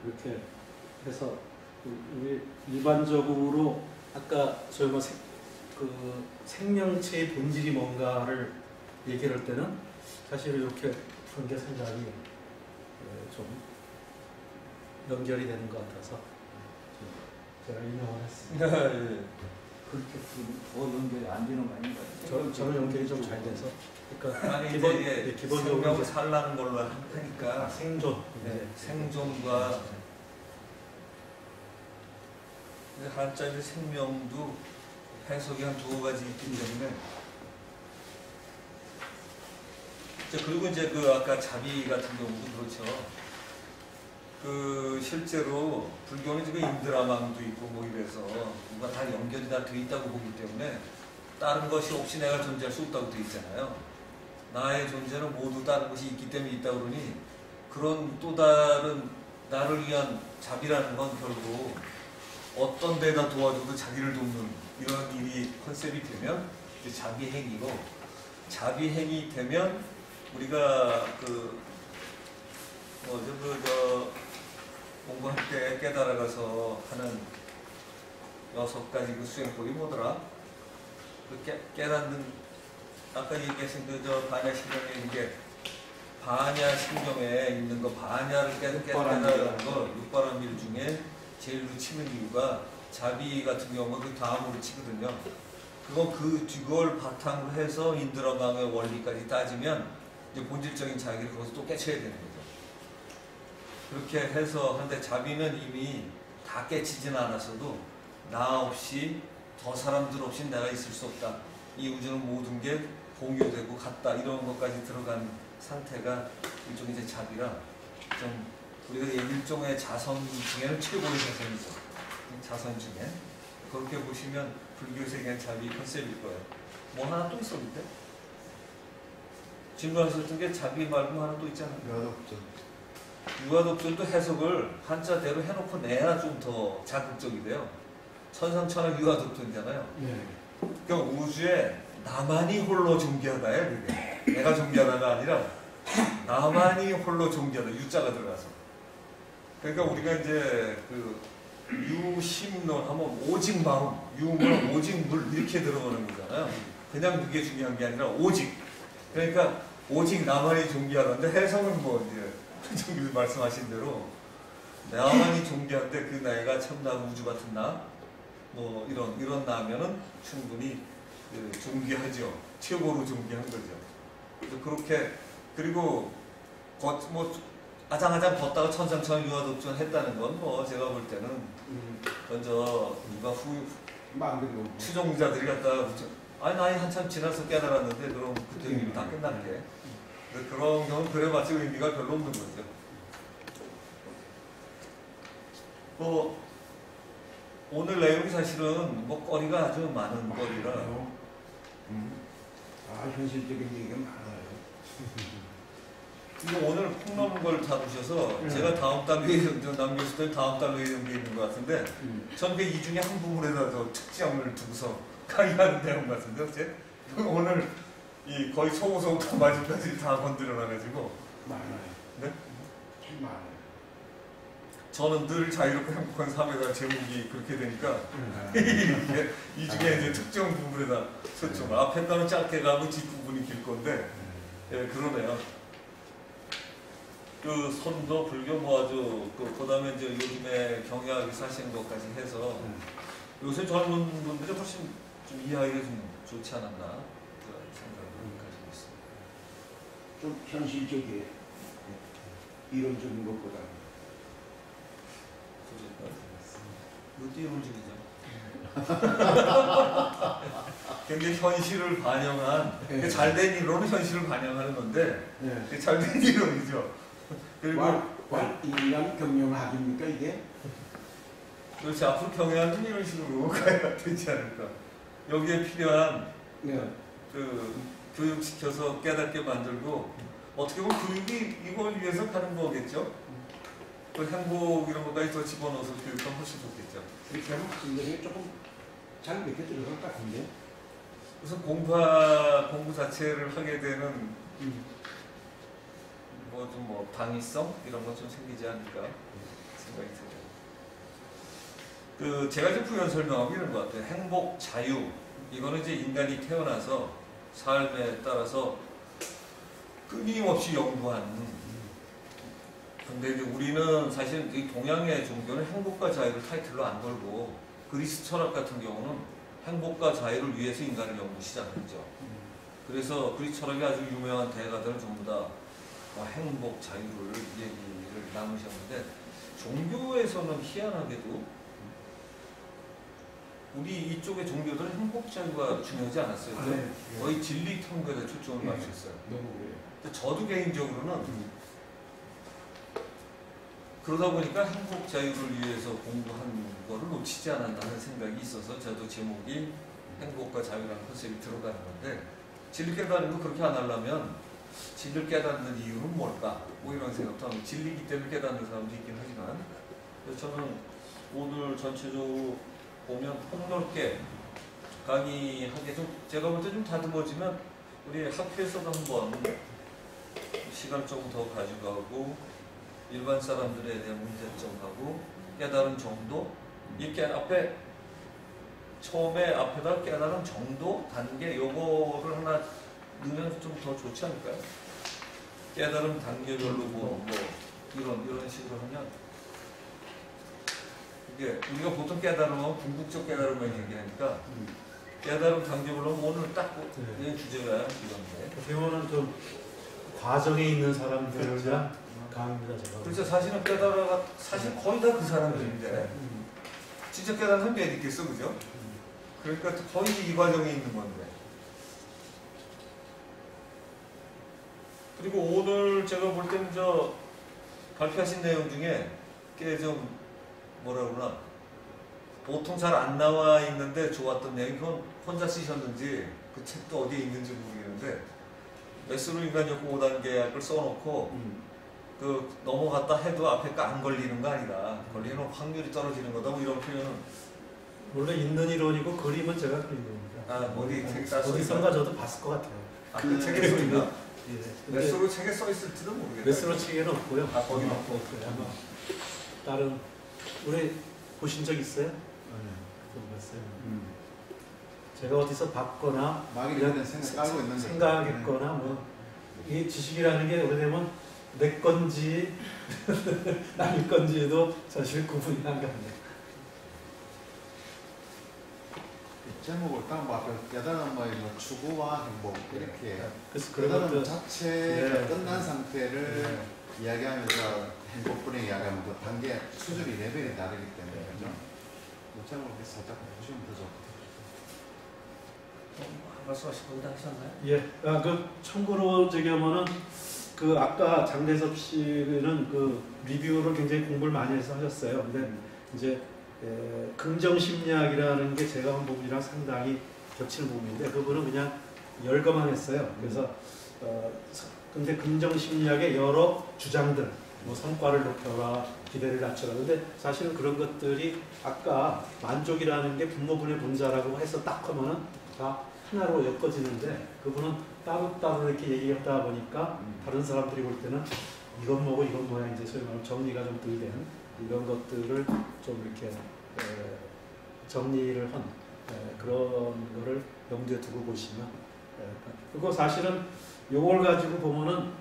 이렇게 해서 우리 일반적으로 아까 저희 그 생명체의 본질이 뭔가를 얘기할 때는 사실 이렇게 푸는 게 상당히 좀 연결이 되는 것 같아서 제가 인용을 했습니다. 예. 그렇게 더 연결이 안 되는 거 아닌가요? 저는 연결이 좀 잘 돼서. 그러니까 아니 기본, 이제 네, 기본적으로 생명을 이제 살라는 걸로 하니까 생존. 네, 생존과 한자의 생명도 해석이 한 두 가지 있기 때문에 그리고 이제 그 아까 자비 같은 경우도 그렇죠. 그 실제로 불교는 지금 인드라망도 있고 뭐 이래서 뭔가 다 연결이 다 돼 있다고 보기 때문에 다른 것이 없이 내가 존재할 수 없다고 돼 있잖아요. 나의 존재는 모두 다른 것이 있기 때문에 있다 그러니 그런 또 다른 나를 위한 자비라는 건 결국 어떤 데다 도와줘도 자기를 돕는 이런 일이 컨셉이 되면 이제 자비 행위고, 자비 행위 되면 우리가 공부할 때 깨달아가서 하는 6가지 그 수행법이 뭐더라? 그 깨닫는 아까 얘기하신 반야신경에 이게 반야신경에 있는 거 반야를 깨달는 거 6바람일 중에 제일로 치는 이유가 자비 같은 경우는 그 다음으로 치거든요. 그걸 바탕으로 해서 인드라망의 원리까지 따지면 이제 본질적인 자기를 거기서 또 깨쳐야 되는 거죠. 그렇게 해서 한데 자비는 이미 다 깨치진 않았어도 나 없이 더 사람들 없이 내가 있을 수 없다. 이 우주는 모든 게 공유되고 같다. 이런 것까지 들어간 상태가 일종의 이제 자비라 좀 우리가 일종의 자선 중에는 최고의 자선이죠. 자선 중에 그렇게 보시면 불교에서 얘기한 자비 컨셉일 거예요. 뭐 하나 또 있었는데? 질문하셨던 게 자비 말고 하나 또 있잖아요. 유아독존. 유아독존도 해석을 한자대로 해놓고 내야 좀 더 자극적이 돼요. 천상천하 유아독존이잖아요. 네. 그러니까 우주에 나만이 홀로 존귀하다야 그게. 내가 존귀하다가 아니라 나만이 홀로 존귀하다. 유자가 들어가서. 그러니까 우리가 이제 그 유심론 하면 오직 마음, 유물은 오직 물 이렇게 들어가는 거잖아요. 그냥 그게 중요한 게 아니라 오직. 그러니까 오직 나만이 존귀하다는데 해석은 뭐 이제 정규 말씀하신 대로 나만이 존귀한데 그 나이가 참나 우주 같은 나, 뭐 이런 나면은 충분히 존귀하죠. 최고로 존귀한 거죠. 그래서 그렇게 그리고 뭐 아장아장 걷다가 천상천하 유아독존 했다는 건 뭐 제가 볼 때는 먼저 누가 마음대로 추종자들이 갖다가 아니 나이 한참 지나서 깨달았는데 그럼 그때 이미 다 끝났게. 그런 경우는 그래봤자 의미가 별로 없는 거죠. 오늘 내용이 사실은 뭐 거리가 아주 많은 거리라. 현실적인 얘기가 많아요. 이거 오늘 폭넘은 걸 다루셔서 제가 다음 달 회의 남교수들 다음 달 회의 정도에 있는 것 같은데 전 그 이 중에 한 부분에다 더 특정을 두고서 강의하는 내용 같은데 어째? 오늘 이 거의 소고서부터 마지막까지 다 건드려놔가지고 많아요. 네? 참 많아요. 저는 늘 자유롭고 행복한 삶에다 제목이 그렇게 되니까 이 중에 이제 특정 부분에다 초점을 앞에 거는 짧게 가고 뒷부분이 길 건데 예, 그러네요. 그 선도 불교 뭐 아주 그다음에 이제 요즘에 경외하게 사시는 것까지 해서 요새 젊은 분들이 훨씬 좀 이해하기가 좀 좋지 않았나 그런 생각을 가지고 있습니다. 좀 현실적이에요. 이론적인 것보다. 이것도 이론적이죠. 굉장히 현실을 반영한 네. 잘된 이론은 현실을 반영하는 건데 네. 잘된 이론이죠. 그리고 인간 경영학입니까 이게? 그렇지 앞으로 경영하는 이런 식으로 가야 되지 않을까. 여기에 필요한 네. 그 교육시켜서 깨닫게 만들고 어떻게 보면 교육이 이걸 위해서 가는 거겠죠. 그 행복 이런 것까지 더 집어넣어서 교육하면 훨씬 좋겠죠. 이렇게 하면 학생들이 조금 잘 몇개 들어갈 것 같은데. 우선 공부 자체를 하게 되는 뭐 당위성 이런 것 좀 생기지 않을까 생각이 들어요. 제가 이제 부연 설명하고 이런 것 같아요. 행복, 자유 이거는 이제 인간이 태어나서 삶에 따라서 끊임없이 연구하는 근데 이제 우리는 사실 이 동양의 종교는 행복과 자유를 타이틀로 안 걸고 그리스 철학 같은 경우는 행복과 자유를 위해서 인간을 연구 시작했죠. 그래서 그리스 철학의 아주 유명한 대가들은 전부 다 행복, 자유를 얘기를 나누셨는데 종교에서는 희한하게도 우리 이쪽의 종교들은 행복, 자유가 중요하지 않았어요. 네. 거의 진리 탐구에 초점을 네. 맞췄어요. 너무 그래요. 근데 저도 개인적으로는 그러다 보니까 행복, 자유를 위해서 공부한 거를 놓치지 않았다는 생각이 있어서 저도 제목이 행복과 자유라는 컨셉이 들어가는 건데 진리 깨달은 거 그렇게 안 하려면 진리를 깨닫는 이유는 뭘까? 뭐 이런 생각도 하고 진리이기 때문에 깨닫는 사람도 있긴 하지만 그래서 저는 오늘 전체적으로 보면 폭넓게 강의하게 좀 제가 볼 때 좀 다듬어지면 우리 학교에서도 한번 시간을 조금 더 가져가고 일반 사람들에 대한 문제점하고 깨달은 정도 이렇게 앞에 처음에 앞에다 깨달은 정도 단계 요거를 하나 넣으면 좀 더 좋지 않을까요? 깨달음 단계별로 뭐 이런 식으로 하면 이게 우리가 보통 깨달음은 궁극적 깨달음을 얘기하니까 깨달음 단계별로 오늘 딱 이 주제가 이건데 어떻게 보면 좀 과정에 있는 사람들을 위한 강의입니다. 제가. 그렇죠. 사실은 깨달아가 사실 거의 다 그 사람들인데 진짜 깨달은 사람이 어디 있겠어, 그죠? 그러니까 거의 이 과정에 있는 건데. 그리고 오늘 제가 볼 때는 저 발표하신 내용 중에 꽤 좀 뭐라 그러나 보통 잘 안 나와 있는데 좋았던 내용이 그건 혼자 쓰셨는지 그 책도 어디에 있는지 모르겠는데 메스로 인간연구 5단계 약을 써놓고 그 넘어갔다 해도 앞에 거 안 걸리는 거 아니라 걸리는 확률이 떨어지는 거다 뭐 이런 표현은 원래 있는 이론이고 그림은 제가 그린 겁니다. 어디 책에 써 어디선가 저도 봤을 것 같아요. 그 책에 써 있나? 예. 메스로 책에 써 있을지도 모르겠어요. 메스로 책에는 없고요. 거기 없고. 아마 다른 우리 보신 적 있어요? 못 봤어요. 제가 어디서 봤거나 막이 그냥 생각 깔고 있는 거죠. 생각했거나 뭐 이 지식이라는 게 오래되면 내 건지 남의 건지도 사실 구분이 안 갑니다. 제목을 딱 막 깨달은 뭐 추구와 행복 이렇게 그래서 그런 깨달음 것도 자체가 네. 끝난 상태를 이야기하면서 행복분을 이야기하면 그 단계 수준이 레벨이 다르기 때문에 그죠? 이 제목을 이렇게 살짝 보시면 더 좋고. 말씀하신 거다 하셨나요? 예, 그 참고로 저기 하면은 그 아까 장대섭 씨는 그 리뷰를 굉장히 공부를 많이 해서 하셨어요. 근데 이제 긍정 심리학이라는 게 제가 한 부분이랑 상당히 겹치는 부분인데 그분은 그냥 열거만 했어요. 그래서 근데 긍정 심리학의 여러 주장들, 뭐 성과를 높여라, 기대를 낮춰라. 근데 사실은 그런 것들이 아까 만족이라는 게 분모분의 분자라고 해서 딱 하면은 다 하나로 엮어지는데 그분은 따로따로 이렇게 얘기하다 보니까 다른 사람들이 볼 때는 이건 뭐고 이건 뭐야 이제 소위 말하면 정리가 좀 덜 된 이런 것들을 좀 이렇게 정리를 한 그런 거를 염두에 두고 보시면 그리고 사실은 요걸 가지고 보면은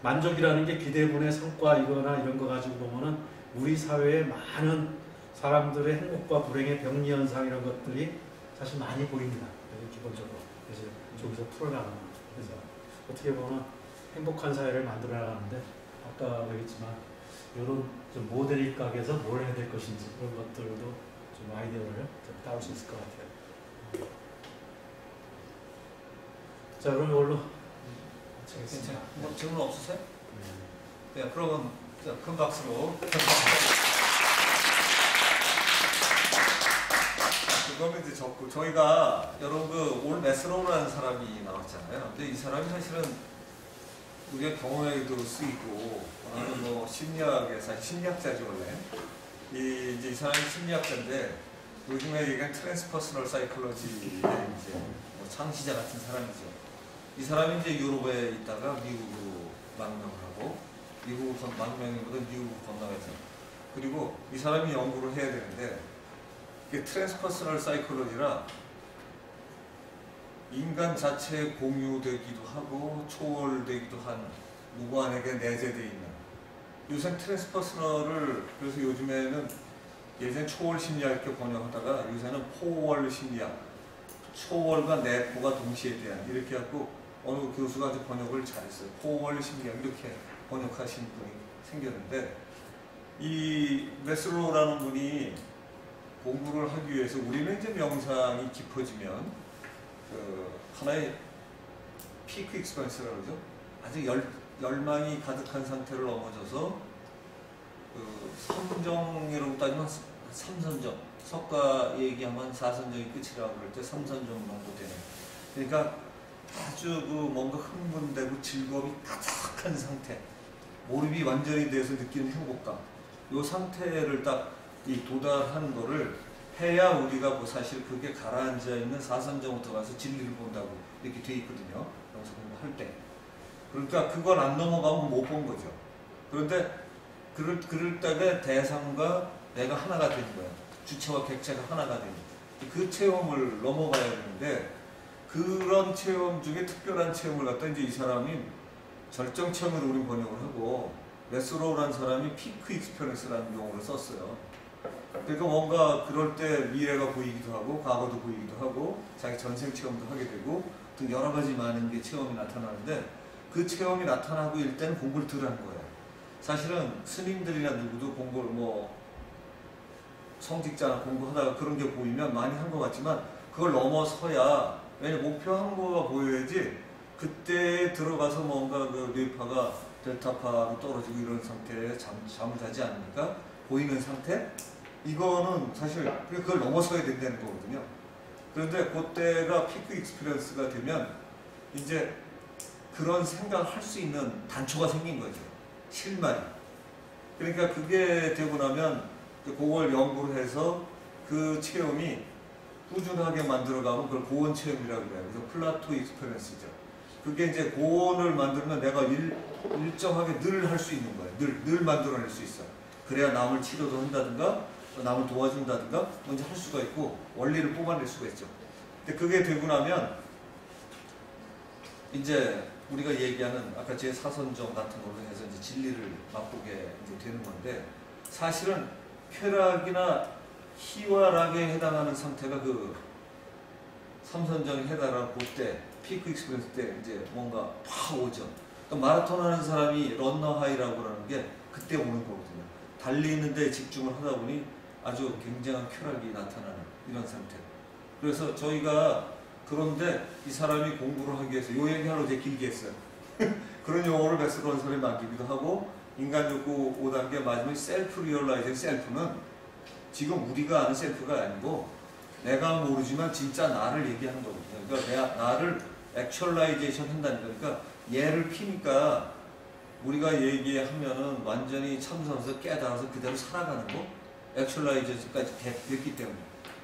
만족이라는 게 기대분의 성과이거나 이런 거 가지고 보면은 우리 사회의 많은 사람들의 행복과 불행의 병리 현상 이런 것들이 사실 많이 보입니다. 기본적으로 그래서 저기서 풀어나가는 그래서 어떻게 보면 행복한 사회를 만들어 나가는데 아까 얘기했지만 이런 좀 모델 각에서 뭘 해야 될 것인지 그런 것들도 좀 아이디어를 좀 따올 수 있을 것 같아요. 자 그럼 이걸로 괜찮아요. 뭐 질문 없으세요? 네, 그러면 큰 박수로. 그거는 이제 적고 저희가 여러분 올 메스로우라는 사람이 나왔잖아요. 근데 이 사람이 사실은 우리가 경험에도 쓰이고 뭐 심리학의 사실 심리학자죠 원래. 이제 이 사람이 심리학자인데 요즘에 얘기한 트랜스퍼스널 사이클로지의 이제 뭐 창시자 같은 사람이죠. 이 사람이 이제 유럽에 있다가 미국으로 망명을 하고 미국 망명보다 미국으로 건너가서 그리고 이 사람이 연구를 해야 되는데 이게 트랜스퍼스널 사이클로지라 인간 자체에 공유되기도 하고 초월되기도 한 누구에게 내재되어 있는 요새 트랜스퍼스널을 그래서 요즘에는 예전에 초월 심리학 이렇게 번역하다가 요새는 포월 심리학, 초월과 내포가 동시에 대한 이렇게 하고 어느 교수가 아주 번역을 잘했어요. 포월 심리학 이렇게 번역하신 분이 생겼는데 이 메슬로우라는 분이 공부를 하기 위해서 우리는 이제 명상이 깊어지면 그 하나의 피크 익스퍼런스라고 그러죠. 아주 열망이 가득한 상태를 넘어져서 그 삼정이라고 따지면 삼선정, 석가 얘기하면 사선정이 끝이라고 그럴 때 삼선정 정도 되는. 그러니까 아주 그 뭔가 흥분되고 즐거움이 가득한 상태, 몰입이 완전히 돼서 느끼는 행복감, 이 상태를 딱 이 도달하는 거를 해야 우리가 뭐 사실 그게 가라앉아 있는 사선정으로 들어가서 진리를 본다고 이렇게 돼 있거든요. 영서 공부할 때. 그러니까 그걸 안 넘어가면 못 본 거죠. 그런데 그럴 때에 대상과 내가 하나가 되는 거야. 주체와 객체가 하나가 되는 거야. 그 체험을 넘어가야 되는데 그런 체험 중에 특별한 체험을 갖다 이제 이 사람이 절정 체험으로 우리 번역을 하고 메스로우라는 사람이 피크 익스페리언스라는 용어를 썼어요. 그러니까 뭔가 그럴 때 미래가 보이기도 하고 과거도 보이기도 하고 자기 전생 체험도 하게 되고 또 여러 가지 많은 게 체험이 나타나는데 그 체험이 나타나고 일 때는 공부를 덜 한 거예요. 사실은 스님들이나 누구도 공부를 뭐 성직자나 공부하다가 그런 게 보이면 많이 한 것 같지만 그걸 넘어서야 왜냐면 목표 항모가 보여야지 그때 들어가서 뭔가 그 뇌파가 델타파로 떨어지고 이런 상태에 잠을 자지 않으니까 보이는 상태? 이거는 사실 그걸 넘어서야 된다는 거거든요. 그런데 그때가 피크 익스피리언스가 되면 이제 그런 생각을 할 수 있는 단초가 생긴 거죠. 실마리. 그러니까 그게 되고 나면 그걸 연구를 해서 그 체험이 꾸준하게 만들어가면 그걸 고온 체험이라고 그래요. 그래서 플라토 익스피리언스죠. 그게 이제 고온을 만들면 내가 일정하게 늘 할 수 있는 거예요. 늘 만들어낼 수 있어요. 그래야 남을 치료도 한다든가 남을 도와준다든가 먼저 할 수가 있고 원리를 뽑아낼 수가 있죠. 근데 그게 되고 나면 이제 우리가 얘기하는 아까 제 사선정 같은 걸로 해서 이제 진리를 맛보게 이제 되는 건데 사실은 쾌락이나 희화락에 해당하는 상태가 그 삼선정에 해당하는 그때 피크 익스피리언스 때 이제 뭔가 팍 오죠. 그러니까 마라톤 하는 사람이 런너 하이라고 하는 게 그때 오는 거거든요. 달리는 데 집중을 하다 보니 아주 굉장한 쾌락이 나타나는 이런 상태. 그래서 저희가 그런데 이 사람이 공부를 하기 위해서 요 얘기하러 이제 길게 했어요. 그런 용어를 베스트런 사람이 맡기기도 하고 인간욕구 5단계 마지막에 셀프 리얼라이징 셀프는 지금 우리가 아는 셀프가 아니고 내가 모르지만 진짜 나를 얘기하는 거거든요. 그러니까 나를 액츄얼라이제이션 한다는 거니까 얘를 피니까 우리가 얘기하면은 완전히 참선해서 깨달아서 그대로 살아가는 거 액츄얼라이제이션까지 됐기 때문에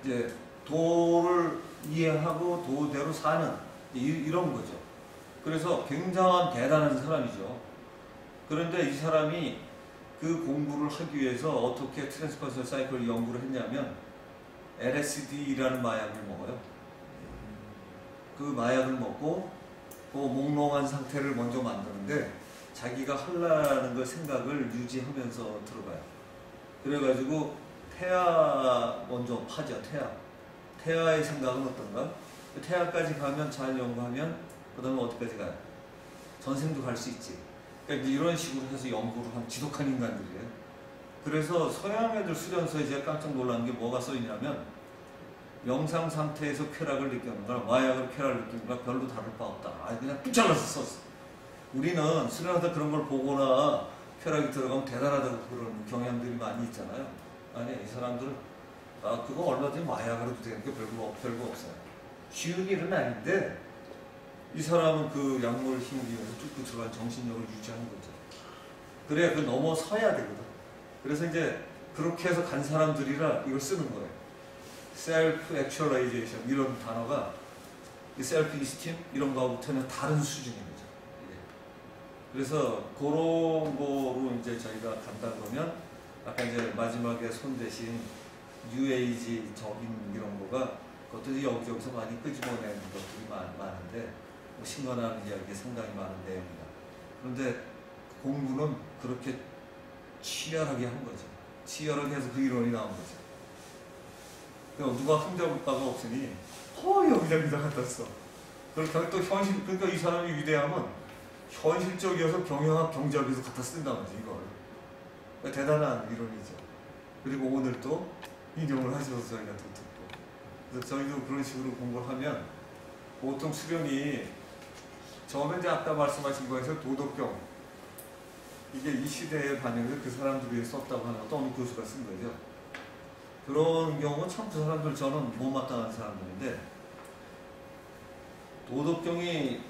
이제 도를 이해하고 도대로 사는 이런 거죠. 그래서 굉장한 대단한 사람이죠. 그런데 이 사람이 그 공부를 하기 위해서 어떻게 트랜스퍼스널 사이클 연구를 했냐면 LSD라는 마약을 먹어요. 그 마약을 먹고 그 몽롱한 상태를 먼저 만드는데 자기가 하려는 그 생각을 유지하면서 들어가요. 그래가지고 태아 먼저 파죠. 태아의 생각은 어떤가? 태아까지 가면 잘 연구하면 그 다음에 어디까지 가요? 전생도 갈 수 있지. 그러니까 이런 식으로 해서 연구를 한 지독한 인간들이에요. 그래서 서양 애들 수련서에 제가 깜짝 놀란 게 뭐가 써있냐면 명상 상태에서 쾌락을 느끼는 거나 마약을 쾌락을 느끼는 거나 별로 다를 바 없다. 그냥 뚝 잘라서 썼어. 우리는 수련하다 그런 걸 보거나 쾌락이 들어가면 대단하다고 그런 경향들이 많이 있잖아요. 아니 이 사람들은 그거 얼마든지 마약을 해도 되는 게 별거 없어요. 쉬운 일은 아닌데 이 사람은 그 약물을 힘으로 쭉 들어간 정신력을 유지하는 거죠. 그래야 그 넘어서야 되거든. 그래서 이제 그렇게 해서 간 사람들이라 이걸 쓰는 거예요. 셀프 액츄얼라이제이션 이런 단어가 셀프 이스팀 이런 거부터는 다른 수준인 거죠. 그래서 그런 거로 이제 저희가 간다 그러면 아까 이제 마지막에 손 대신 뉴에이지적인 이런 거가 그것들이 여기저기서 많이 끄집어내는 것들이 많은데 신건하는 이야기가 상당히 많은 내용입니다. 그런데 공부는 그렇게 치열하게 한 거죠. 치열하게 해서 그 이론이 나온 거죠. 누가 흠잡을 바가 없으니 여기다 갖다 써. 그렇다면 또 현실, 그러니까 이 사람이 위대하면 현실적이어서 경영학, 경제학에서 갖다 쓴단 말이지, 이걸. 그러니까 대단한 이론이죠. 그리고 오늘 또 인용을 하셔서 저희가 또 듣고. 그래서 저희도 그런 식으로 공부를 하면 보통 수련이 처음에 이제 아까 말씀하신 거에서 도덕경, 이게 이 시대에 반영해서 그 사람들이 썼다고 하는 것도 어느 교수가 쓴 거죠. 그런 경우는 참 그 사람들 저는 못마땅한 사람들인데, 도덕경이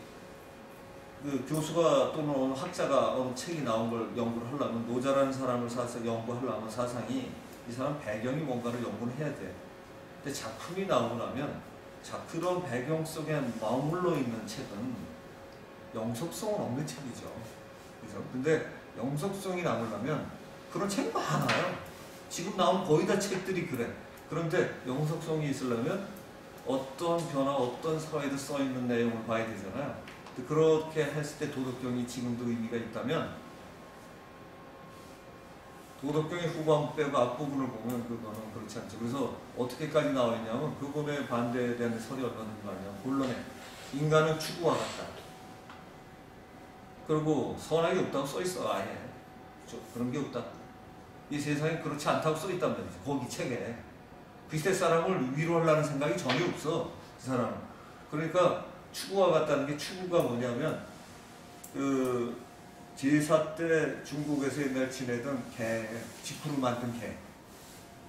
그 교수가 또는 어느 학자가 어느 책이 나온 걸 연구를 하려면, 노자라는 사람을 연구하려면 사상이 이 사람 배경이 뭔가를 연구를 해야 돼. 근데 작품이 나오고 나면 그런 배경 속에 머물러 있는 책은 영속성은 없는 책이죠. 그죠? 근데 영속성이 남으려면 그런 책이 많아요. 지금 나온 거의 다 책들이 그래. 그런데 영속성이 있으려면 어떤 변화, 어떤 사회에도 써있는 내용을 봐야 되잖아요. 그렇게 했을 때 도덕경이 지금도 의미가 있다면, 도덕경의 후반부 빼고 앞부분을 보면 그거는 그렇지 않죠. 그래서 어떻게까지 나와 있냐면, 그분의 반대에 대한 설이 얼마나 많냐면, 본론에 인간은 추구와 같다. 그리고 선악이 없다고 써있어. 아예 그런 게 없다. 이 세상에 그렇지 않다고 써있단 말이죠. 거기 책에. 그 시대 사람을 위로하려는 생각이 전혀 없어, 그 사람은. 그러니까 추구와 같다는 게, 추구가 뭐냐면 그 제사 때 중국에서 옛날 지내던 개, 지푸로 만든 개.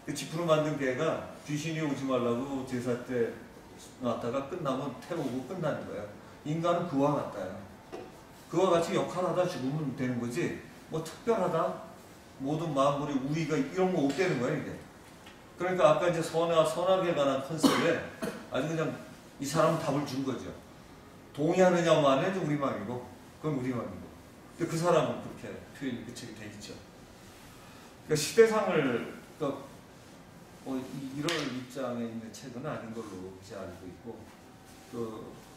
그 지푸로 만든 개가 귀신이 오지 말라고 제사 때 놨다가 끝나면 태우고 끝나는 거야. 인간은 그와 같다요. 그와 같이 역할하다 죽으면 되는 거지, 뭐 특별하다, 모든 만물의 우위가 이런 거 없다는 거야, 이게. 그러니까 아까 이제 선악에 관한 컨셉에 아주 그냥 이 사람은 답을 준 거죠. 동의하느냐 마느냐 우리 맘이고, 그건 우리 맘이고. 근데 그 사람은 그렇게 표현이 그 책이 돼 있죠. 그러니까 시대상을, 그러니까 이럴 입장에 있는 책은 아닌 걸로 이제 알고 있고,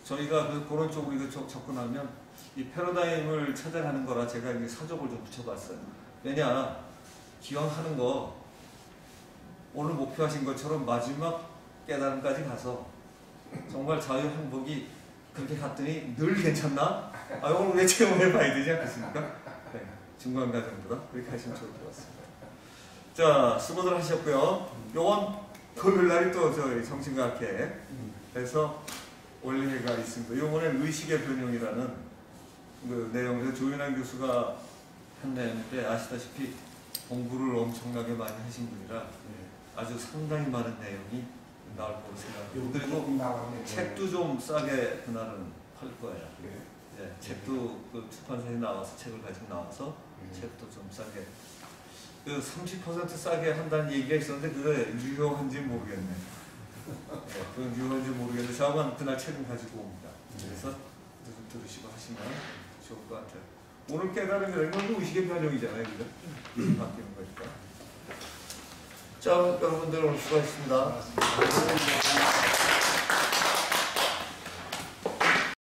저희가 그런 쪽으로 접근하면 이 패러다임을 찾아가는 거라 제가 이게 사족을 좀 붙여봤어요. 왜냐, 기왕 하는 거 오늘 목표하신 것처럼 마지막 깨달음까지 가서 정말 자유 행복이 그렇게 갔더니 늘 괜찮나? 오늘 왜 체험해봐야 되지 않겠습니까? 네, 중간 과정으로 그렇게 하시면 좋을 것 같습니다. 자, 수고들 하셨고요. 요건 토요일 날이 또 저희 정신과학회에서 원래가 있습니다. 요번에 의식의 변형이라는 그 내용에서 조윤환 교수가 한 내용인데, 아시다시피 공부를 엄청나게 많이 하신 분이라 아주 상당히 많은 내용이 나올 거로 생각합니다. 그리고 책도 좀 싸게 그날은 팔 거예요. 예, 책도 그 출판사에 나와서 책을 가지고 나와서 책도 좀 싸게, 그 30% 싸게 한다는 얘기가 있었는데 그게 유효한지 모르겠네. 예, 그건 유효한지 모르겠는데 저만 그날 책은 가지고 옵니다. 그래서 좀 들으시고 하시면 좋을 것 같아요. 오늘 깨달음이라는 건 의식의 변형이잖아요, 그죠? 의식이 바뀌는 거니까. 자, 여러분들 오늘 수고하셨습니다.